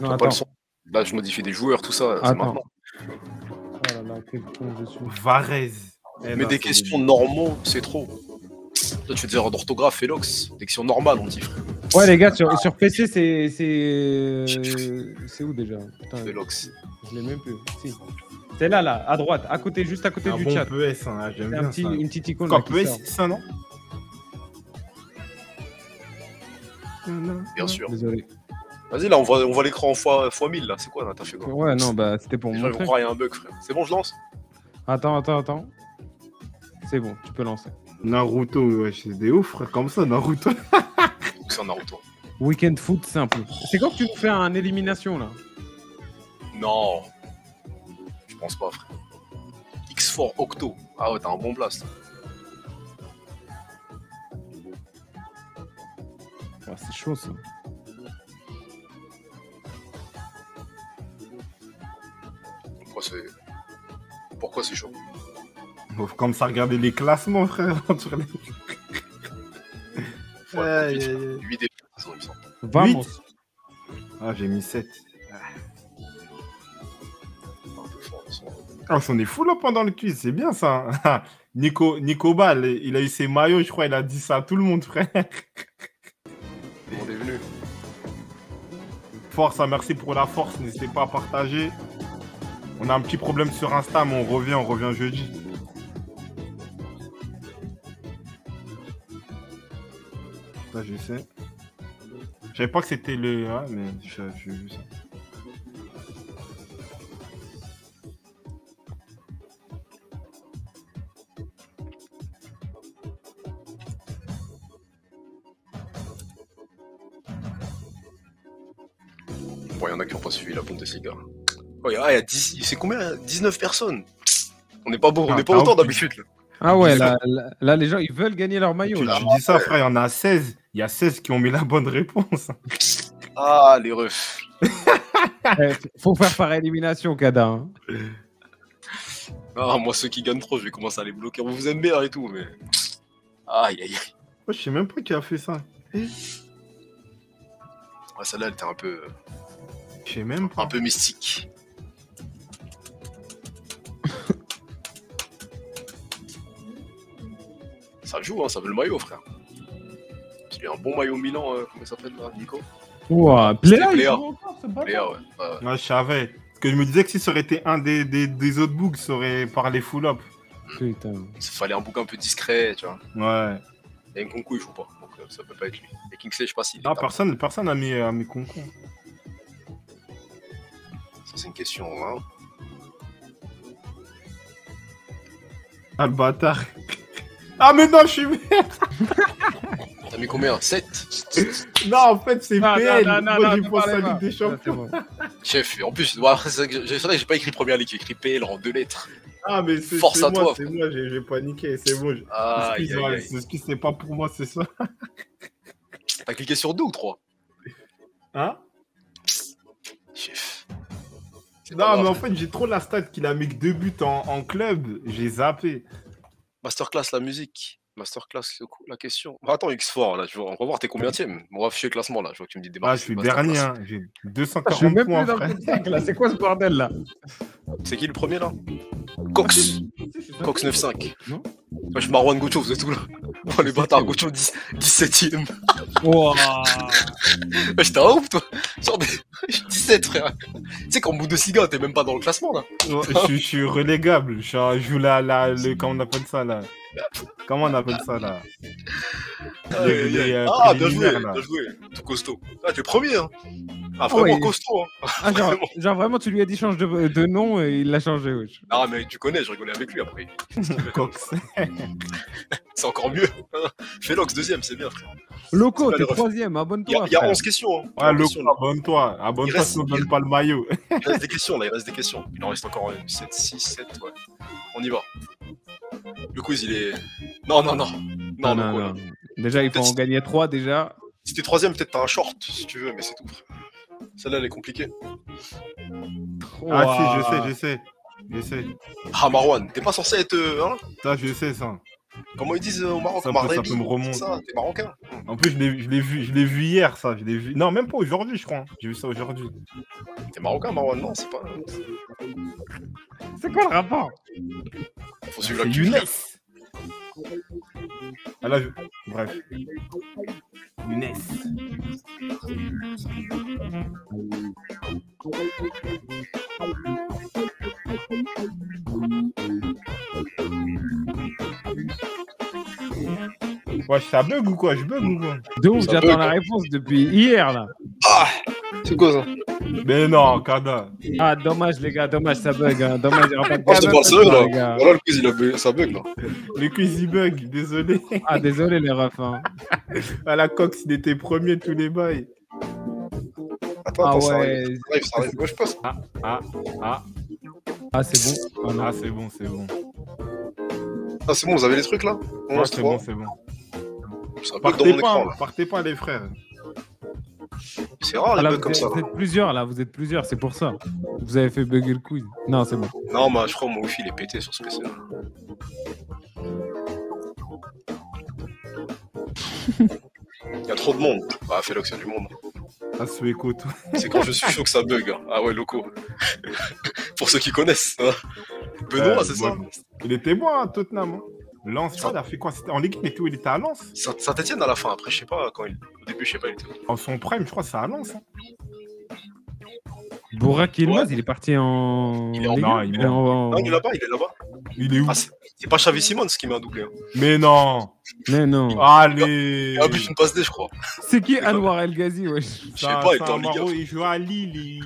Non, Pas attends. le son. Là, je modifie des joueurs, tout ça. C'est Attends. maintenant. Oh là là, quel con je suis. Varese. Eh Mais non, des c'est- questions normaux, c'est trop. Toi, tu fais des erreurs d'orthographe, Félox. Des questions normales, on dit, frère. Ouais, les gars, sur PC, c'est où déjà? Putain, Félox. je l'ai même plus. Si. C'est là, à droite, à côté, juste à côté un du bon chat. PS, hein, j'aime C'est bien ça. une petite icône. Quoi, là, qui PS, sort. c'est ça, non? Bien sûr. Désolé. Vas-y, là, on voit l'écran en fois 1000, là. C'est quoi, là? T'as fait quoi? Ouais, non, bah c'était pour Les gens, ils vont montrer. croire qu'il y a un bug, frère. C'est bon, je lance? Attends. C'est bon, tu peux lancer. Naruto, ouais, c'est des ouf, frère, comme ça, Naruto. C'est un Naruto. Weekend foot simple. C'est quand que tu nous fais un élimination là? Non. Je pense pas, frère. X4 Octo. Ah ouais, t'as un bon blast. Ouais, c'est chaud ça. Pourquoi c'est chaud? Faut comme ça regarder les classements, frère. Sur les... Ouais, 8 des il me semble. Vamos. Ah, j'ai mis 7. Un peu fort, ça. Ah, on est fou là pendant le quiz, c'est bien ça. Hein. Nico Ball, il a eu ses maillots, je crois, il a dit ça à tout le monde, frère. Tout le monde est venu. Force, merci pour la force, n'hésitez pas à partager. On a un petit problème sur Insta, mais on revient jeudi. Ça, je sais. Je savais pas que c'était le... Ah, mais j'ai vu ça. Bon, il y en a qui n'ont pas suivi la Bundesliga. Oh, il y a 10... C'est combien? 19 personnes. On n'est pas beau, on n'est pas autant d'habitude. Là. Ah ouais, là, les gens, ils veulent gagner leur maillot. Tu dis ça, frère, il y en a 16. Il y a 16 qui ont mis la bonne réponse. Ah, les refs. Faut faire par élimination, Kada. Hein. Ah, moi, ceux qui gagnent trop, je vais commencer à les bloquer. On vous aime bien et tout, mais... Aïe, aïe, aïe. Moi, je sais même pas qui a fait ça. Ouais, celle-là, elle était un peu... Je sais même pas. Un peu mystique. Ça joue, hein, ça veut le maillot, frère. Il y a un bon maillot Milan, comment il s'appelle là, Nico? Ouah, Pléa, Pléa. Pléa, ouais. Ouais, je savais. Parce que je me disais que si ça aurait été un des autres books, ça aurait parlé full up. Putain. Il fallait un book un peu discret, tu vois. Ouais. Et Nkunku, il joue pas, donc ça peut pas être lui. Et Kingsley, je sais pas s'il est Ah, tard. personne a mis Concon. Ça, c'est une question, hein. Ah, le bâtard. Ah, mais non, je suis merde. T'as mis combien? 7? Non, en fait, c'est PL. Moi, j'ai pensé à Ligue des Champions. Chef, en plus, ouais, c'est vrai que j'ai pas écrit Première Ligue, j'ai écrit PL en 2 lettres. Ah, mais c'est Force à moi, toi, c'est moi, j'ai paniqué, c'est bon. Excuse-moi, Excuse, c'est pas pour moi, c'est ça. T'as cliqué sur 2 ou 3? Hein? Chef. Non, mais en fait, j'ai trop la stat qu'il a mis que 2 buts en club, j'ai zappé. Masterclass, la musique. Masterclass, la question. Bah, attends, X4, là, on va voir, t'es combienième? On va afficher le classement, là. Je vois que tu me dis des Ah, je suis dernier, hein. J'ai 240 Je suis même points, plus dans frère. le 5, là. C'est quoi ce bordel, là? C'est qui le premier, là? Cox. Cox 9-5. Non. Moi, je suis Marwan Gocho, vous êtes tout là. Oh, les bâtards, Gocho 17ème. Ouah. J'étais un ouf, toi. Genre des... 17, frère. Tu sais qu'en Bundesliga, t'es même pas dans le classement, là. Non, je suis relégable. Je joue comment on appelle ça, là? Comment on appelle ça, là? Bien joué, là. bien joué. Tout costaud. Ah, t'es premier, hein. Ah, vraiment Ouais. costaud, hein. Ah, genre vraiment, tu lui as dit change de nom et il l'a changé, wesh. Ah, mais tu connais, je rigolais avec lui après. Cox. C'est encore mieux. Felox, deuxième, c'est bien, frère. Loco, C'est t'es pas les refs. troisième, abonne-toi. Il y a frère. 11 questions. Hein. Ouais, 11 le questions, coup, abonne-toi. Abonne-toi si on ne donne pas le maillot. Il reste des questions, là, il reste des questions. Il en reste encore 7, 6, 7, ouais. On y va. Le quiz, il est... Non. Non. Déjà, il faut en gagner 3, déjà. Si t'es troisième, peut-être t'as un short, si tu veux, mais c'est tout. Celle-là, elle est compliquée. Ah si, je sais. Ah, Marwan, t'es pas censé être... hein Ça, je sais, ça. Comment ils disent au Maroc? Ça peut me remonter. C'est ça, t'es marocain. En plus, je l'ai vu hier, ça. Je l'ai vu. Non, même pas aujourd'hui, je crois. J'ai vu ça aujourd'hui. T'es marocain, Marwan? Non, c'est pas... C'est quoi le rapport? Faut suivre C'est l'actu. Younes. Ah là, bref. Younes. Ouais, ça bug ou quoi? Je bug ou quoi? De ouf, Ça j'attends bug, la hein. réponse depuis hier, là. Ah, c'est quoi ça? Mais non, Kada. Ah, dommage, les gars, dommage, ça bug. Hein. Dommage, il n'y aura pas de Oh, c'est Kada pas le ce seul, soir, là. les gars. Voilà, le quiz, il a bug, ça bug, là. Le quiz, il bug, désolé. Ah, désolé, les refs. Hein. À la Cox, il était premier de tous les bails. Attends, Ah ça ouais. arrive, ça arrive. Moi, je passe. Ah, Ah, c'est bon. Ah, non. ah, c'est bon, c'est bon. Ah, c'est bon, vous avez les trucs, là Ouais, 11, c'est 3. bon, c'est bon. C'est un bug dans Partez mon écran, pas, là. partez pas, les frères. C'est rare, Ah, les là, bugs comme ça, vous là. êtes plusieurs, là, vous êtes plusieurs, c'est pour ça. Vous avez fait bugger le quiz. Non, c'est bon. Non, mais je crois que mon wifi, il est pété sur ce PC, là. Il y a trop de monde. Bah, Félox, il y a du monde. Ah, Suéco, tout. C'est quand je suis chaud que ça bug. Hein. Ah ouais, loco. Pour ceux qui connaissent. Hein. Benoît, c'est ça bon, il était bon à Tottenham. Hein. Lens, je crois, il a fait quoi? En Ligue, il était où? Il était à Lens. Saint-Etienne à la fin, après, je sais pas quand il. Au début, je sais pas, il était où. En son prime, je crois, c'est à Lens. Hein. Bourak Yilmaz, Ouais. il est parti en. Il est en- Ligue non, un il est Non, il est là-bas, il est là-bas. Il est où? Ah, c'est pas Xavi Simons qui met un doublé. Hein. Mais non. Mais non. Allez. Il a but une passe D, je crois. C'est qui Anwar El Ghazi, wesh? Je sais pas, il était en Ligue 1. Il joue à Lille.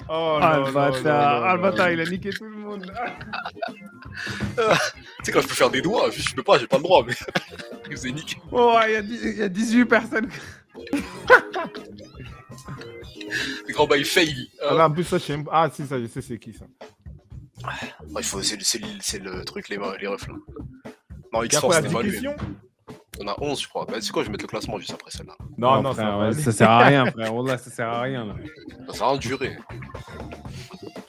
Oh, Ah, non, le non, bâtard. non, Ah, le non, bâtard, non. il a niqué tout le monde. Tu sais, quand je peux faire des doigts, je peux pas, j'ai pas le droit, mais. Il vous avez niqué. Oh, il y a 18 personnes. Le grand bail fail. Ah, là, en plus, ça, je sais même- Ah, si, ça, je sais c'est qui ça. Ouais, c'est le truc, les refs là. Non, Il y a quoi, X-Force, la c'était pas lui. discussion? On a 11, je crois. Bah, c'est quoi, je vais mettre le classement juste après celle-là. Non, Oh, non, frère, ça ouais, va. ça sert à rien, frère. Wallah, ça sert à rien, là. Ça sert à rien de jurer.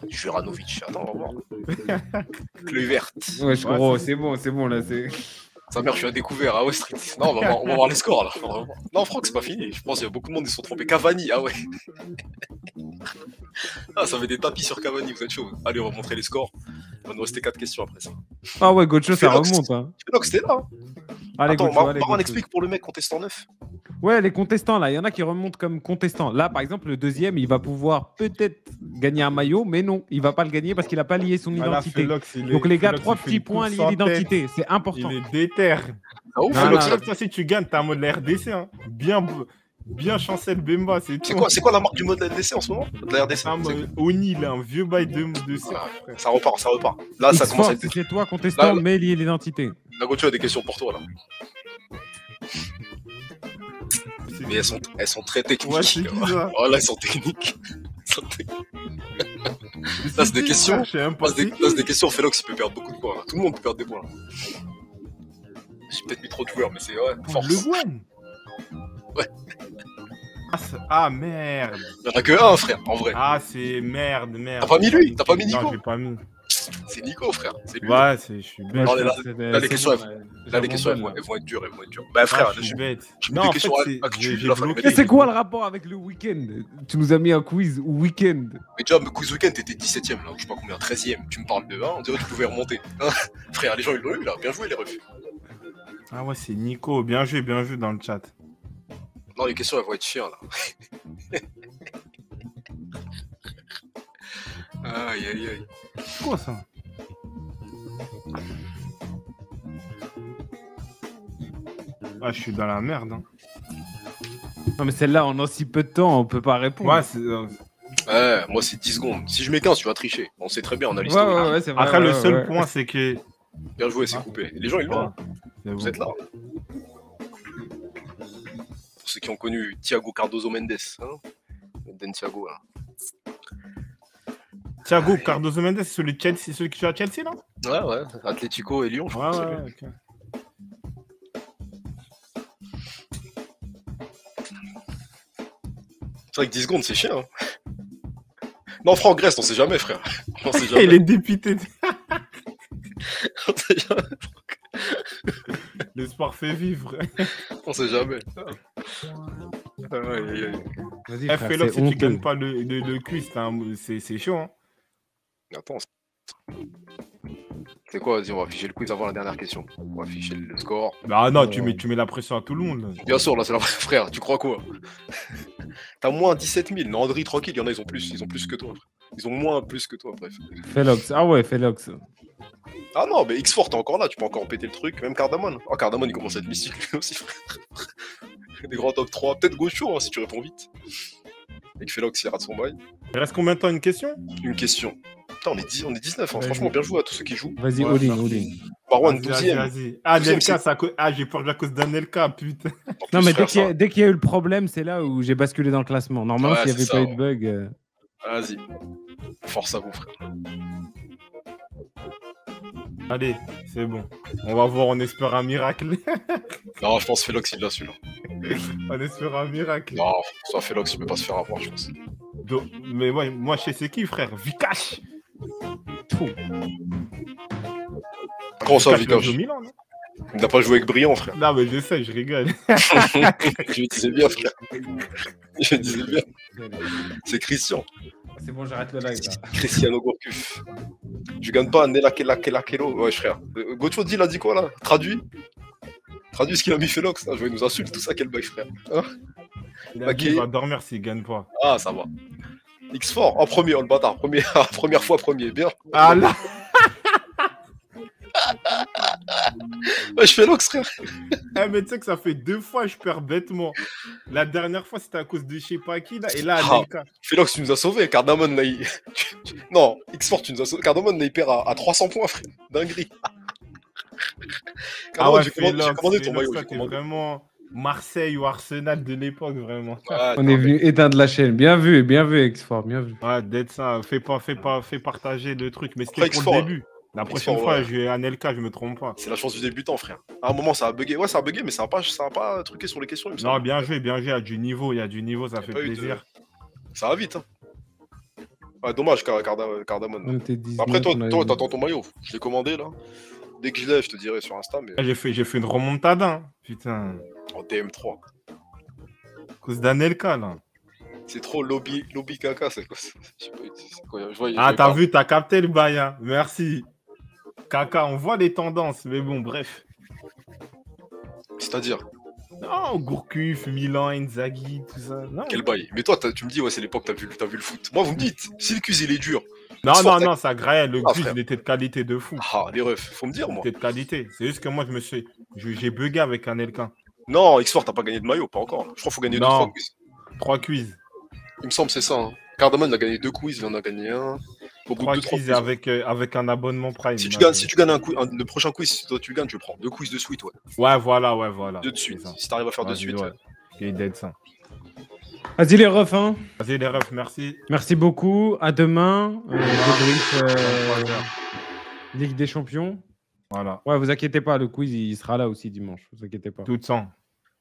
Juranovic, attends, on va voir. Clé verte. Wesh, Ouais, gros, c'est- c'est bon, là, c'est. Sa mère, je suis à découvert. Ah ouais, Street. Non, on va voir les scores là. On va voir. Non, Franck, c'est pas fini. Je pense qu'il y a beaucoup de monde qui se sont trompés. Cavani, ah ouais. Ah, ça fait des tapis sur Cavani, vous êtes chaud. Allez, on va montrer les scores. Il va nous rester 4 questions après ça. Ah ouais, Gocho, ça Félox. remonte, hein. Félox, c'était là. Hein. Allez, Attends, Gocho, allez, Marwan Gocho. explique pour le mec contestant 9. Ouais, les contestants, là, il y en a qui remontent comme contestants. Là, par exemple, le deuxième, il va pouvoir peut-être gagner un maillot, mais non, il va pas le gagner parce qu'il a pas lié son Ah, là, identité. Félox, il est- Donc les gars, Félox, 3 il fait petits une points course liés en l'identité, c'est tête. important. Il est déter. Ah ouf, Non, Félox. non. Toi, si tu gagnes, t'as un mode de la RDC. Hein. Bien chancel Bemba, c'est tout. C'est quoi la marque du mode de la RDC en ce moment? De la RDC C'est un mode Oni, là, un vieux bail de cercle, Ah, frère. ça repart, ça repart. Là, ça commence à X-Force, être. si c'est toi contestant, Là, mais lié l'identité. La Gauthier a des questions pour toi là. C'est- Mais elles sont très techniques. Ouais, c'est qui ça? Oh là, elles sont techniques. Elles sont techniques. Mais c'est des questions. Je sais même pas Là, c'est c'est des, là, c'est des questions, Félox, il peut perdre beaucoup de points. Là. Tout le monde peut perdre des points. Là. J'ai peut-être mis trop de joueurs, mais c'est ouais, qui. force. Le Gwen. Ouais. Ah, merde. Il y en a que un, frère, en vrai. Ah, c'est merde. T'as pas mis lui? T'as pas mis Nico? Non, j'ai pas mis. C'est Nico, frère. C'est lui. Ouais, je suis bête. Non, là, Là, les questions, Là, les questions, elles vont être dures, elles vont être dures. Bah, Ah, frère, je suis bête. je mets Non, des en questions fait, actuelles, j'ai là, fallait bloqué. Et c'est quoi le rapport avec le week-end? Tu nous as mis un quiz week-end. Mais déjà, quiz week-end, t'étais 17ème, là, ou je sais pas combien, 13ème. Tu me parles de 1, on dirait que tu pouvais remonter. Hein frère, les gens, ils l'ont eu, là. Bien joué, les refs. Ah ouais, c'est Nico. Bien joué dans le chat. Non, les questions, elles vont être chiens, là. Aïe, aïe, aïe. C'est quoi ça? Ah, je suis dans la merde. Hein. Non, mais celle-là, en aussi peu de temps, on peut pas répondre. Ouais, c'est. Ouais, moi, c'est 10 secondes. Si je mets 15, tu vas tricher. On sait très bien, on a Ouais, l'histoire. ouais, ouais, c'est vrai. Après, ouais, le seul ouais. point, c'est que. Bien joué, c'est coupé. Les gens, ils l'ont. hein. C'est Vous bon. êtes là. Pour ceux qui ont connu Thiago Cardozo Mendes. Hein Den Thiago, là. Thiago Cardozo Mendes, c'est celui de Chelsea, celui qui joue à Chelsea, là? Ouais, ouais. Atlético et Lyon, je Ouais, crois. que c'est ouais, lui. ok. C'est vrai que 10 secondes, c'est chiant. Hein. Non, Franck Grèce, on sait jamais, frère. On sait Il jamais. est dépité. On sait jamais. L'espoir fait vivre. On sait jamais. Aïe, aïe, aïe. Vas-y, Eh, frère, Félox, c'est si tu honteux. gagnes pas le quiz, c'est chaud. Hein. Attends. C'est quoi, vas-y, on va afficher le quiz avant la dernière question. On va afficher le score. Bah non, tu mets la pression à tout le monde. Là. Bien sûr, là, c'est la frère, tu crois quoi? T'as moins 17 000. Non, André, tranquille, il y en a, ils ont plus que toi. Frère. Ils ont moins plus que toi, bref. Félox. Ah ouais, Félox. Ah non, mais X-Fort, t'es encore là, tu peux encore péter le truc. Même Cardamone. Oh, Cardamone, il commence à être mystique lui aussi, frère. Des grands top 3. Peut-être Gaucho, hein, si tu réponds vite. Et que Felox, il rate son bail. Il reste combien de temps une question? Une question. Putain, on est 19, hein. Vas-y. Franchement, bien joué à tous ceux qui jouent. Vas-y, Ouais, all-in, merci. all-in. Marwan, Vas-y, 12e. vas-y. Ah, 12e, Nelka, j'ai perdu à cause d'Anelka, putain. Non, mais frère, dès qu'il y a eu le problème, c'est là où j'ai basculé dans le classement. Normalement, Ouais, s'il n'y c'est avait ça, pas eu de bug. Vas-y. Force à vous, frère. Allez, c'est bon. On va voir, on espère un miracle. Non, je pense Felox, il l'a celui-là. On espère un miracle. Non, ça Felox, il peut pas se faire avoir, je pense. Mais ouais, moi, je sais c'est qui, frère? Vikash. Comment ça, Vikash, il a Vikash joué au Milan, non? Il n'a pas joué avec Brillant, frère. Non, mais je sais, je rigole. Je me disais bien, frère. Je me disais bien. C'est Christian. C'est bon, j'arrête le live. Là. Cristiano Gourcuff. Tu gagnes pas Nela Kelo. Ouais, frère. Gocho dit, il a dit quoi, là? Traduit ce qu'il a mis Felox. Je vais nous insulter, tout ça, quel bail, frère. Hein? Il a dit, il va dormir s'il gagne pas. Ah, ça va. X4, en premier, le bâtard. Première fois, premier. Bien. Ah là. Ouais, je fais Felox, frère. Eh, mais tu sais que ça fait 2 fois que je perds bêtement. La dernière fois, c'était à cause de je sais pas qui, là. Et là, Anelka. Felox, tu nous as sauvés. Cardamone, là, il... Non, X4, tu nous as sauvés. Cardamone, là, il perd à 300 points, frère. Dinguerie. Ah ouais, j'ai commandé ton maillot. C'était vraiment Marseille ou Arsenal de l'époque, vraiment. Ouais, On est venu éteindre la chaîne. Bien vu, X4, bien vu. Ouais, d'être ça. Fais partager le truc. Mais c'était Après, pour le X4, début. La prochaine X4, fois, ouais. je vais à Anelka, je me trompe pas. C'est la chance du débutant, frère. À un moment, ça a bugué. Ouais, ça a bugué, mais ça a pas truqué sur les questions, il me Non, semble. bien joué. Il y a du niveau, ça fait pas eu de- plaisir. Ça va vite, hein. Ouais, dommage, Cardamone. On était 19, Après, toi, on avait- t'attends ton maillot. Je l'ai commandé, là. Dès que je l'ai, je te dirai sur Insta, mais Ah, j'ai fait une remontada, hein. Putain. en DM3. À cause d'Anelka, là. C'est trop lobby caca, c'est quoi ça? Je sais pas, c'est quoi, je vois, Ah, je t'as vois vu, t'as capté le bail, hein. Merci. Kaka, on voit les tendances, mais bon, bref. pas. C'est-à-dire, Non, Gourcuff, Milan, Inzaghi, tout ça. Non, quel bail. Mais toi, tu me dis, ouais, c'est l'époque, t'as vu le foot. Moi, vous me dites, si le quiz, il est dur. non, ça graille. Le Ah, quiz, frère. il était de qualité de fou. Ah, les refs, faut me dire, Il moi. était de qualité. C'est juste que moi, j'ai bugué avec Anelka. Non, X4, t'as pas gagné de maillot, pas encore. Je crois qu'il faut gagner Non. 2-3 quiz. 3 quiz. Il me semble, c'est ça. Hein. Cardamone a gagné 2 quiz, il en a gagné un. Au bout 3 de 2-3 quiz quiz. avec un abonnement Prime. Si tu là, gagnes le prochain quiz, si toi tu gagnes, je prends 2 quiz de suite, ouais. Ouais, voilà. 2 de suite. C'est ça. Si t'arrives à faire de Vas-y, suite. ouais. Il est dead, ça. Vas-y, les refs, hein. Vas-y, les refs, merci. Merci beaucoup. À demain. Débrief Voilà. Ligue des Champions. Voilà. Ouais, vous inquiétez pas, le quiz, il sera là aussi dimanche. Vous inquiétez pas. Tout sang.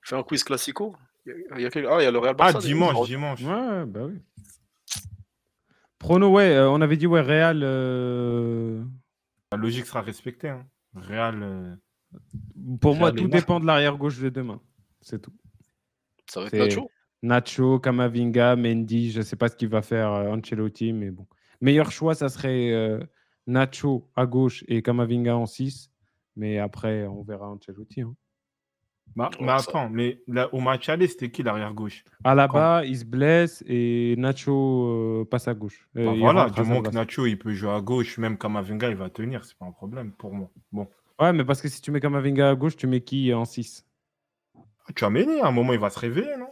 Fais un quiz classico. Il y a le Real Ah, Barça. dimanche. Ouais, bah oui. Prono, ouais, on avait dit, ouais, Real. La logique sera respectée. Hein. Real. Pour moi, Real tout est mort. dépend de l'arrière-gauche de demain. C'est tout. Ça va être C'est- Nacho. Nacho, Camavinga, Mendy, je ne sais pas ce qu'il va faire Ancelotti, mais bon. Meilleur choix, ça serait Nacho à gauche et Camavinga en 6. Mais après, on verra Ancelotti. Hein. Mais attends, mais là, au match aller, c'était qui l'arrière-gauche? Alaba, il se blesse et Nacho passe à gauche. Bah Il voilà, rentre à du sa moment que place. Nacho il peut jouer à gauche, même Kamavinga il va tenir, c'est pas un problème pour moi. Bon, Ouais, mais parce que si tu mets Camavinga à gauche, tu mets qui en 6? tu as mené, à un moment il va se réveiller, non?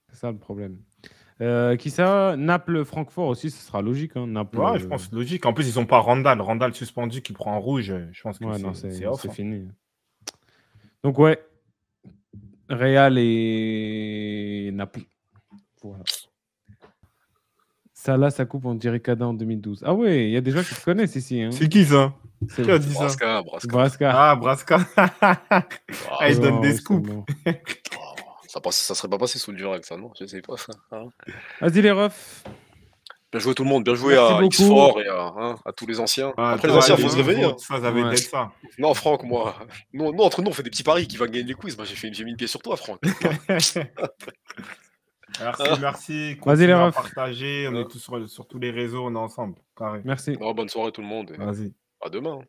C'est ça le problème. Qui ça? Naples, Francfort aussi, ce sera logique. Hein. Naples, Ouais, je pense logique. En plus, ils ont pas Randall. Randall suspendu qui prend un rouge. Je pense que Ouais, non, c'est c'est off. Hein. fini. Donc, ouais. Real et Naples. Voilà. Ça, ça coupe, on dirait Kada en 2012. Ah ouais, il y a des gens qui se connaissent ici. Hein. C'est qui ça? C'est Qui a dit ça? Brasca. Brasca. Ah, Brasca. Ah, il donne Non, des c'est scoops. bon. Ça serait pas passé sous le direct, ça, non? Je sais pas ça. Hein. Vas-y, les refs. Bien joué tout le monde, bien joué Merci à beaucoup. X4 et à tous les anciens. Ah, Après les toi, anciens, les faut se réveiller. Hein. autres, ça avait Ouais. d'être ça. Non, Franck, moi. Nous, entre nous, on fait des petits paris qui va gagner les quiz. Moi, j'ai mis une pied sur toi, Franck. Merci. Vas-y, Continuez les à refs. partager. On est tous sur tous les réseaux, on est ensemble. Carré. Merci. Bonne soirée tout le monde. Et Vas-y. à demain. Hein.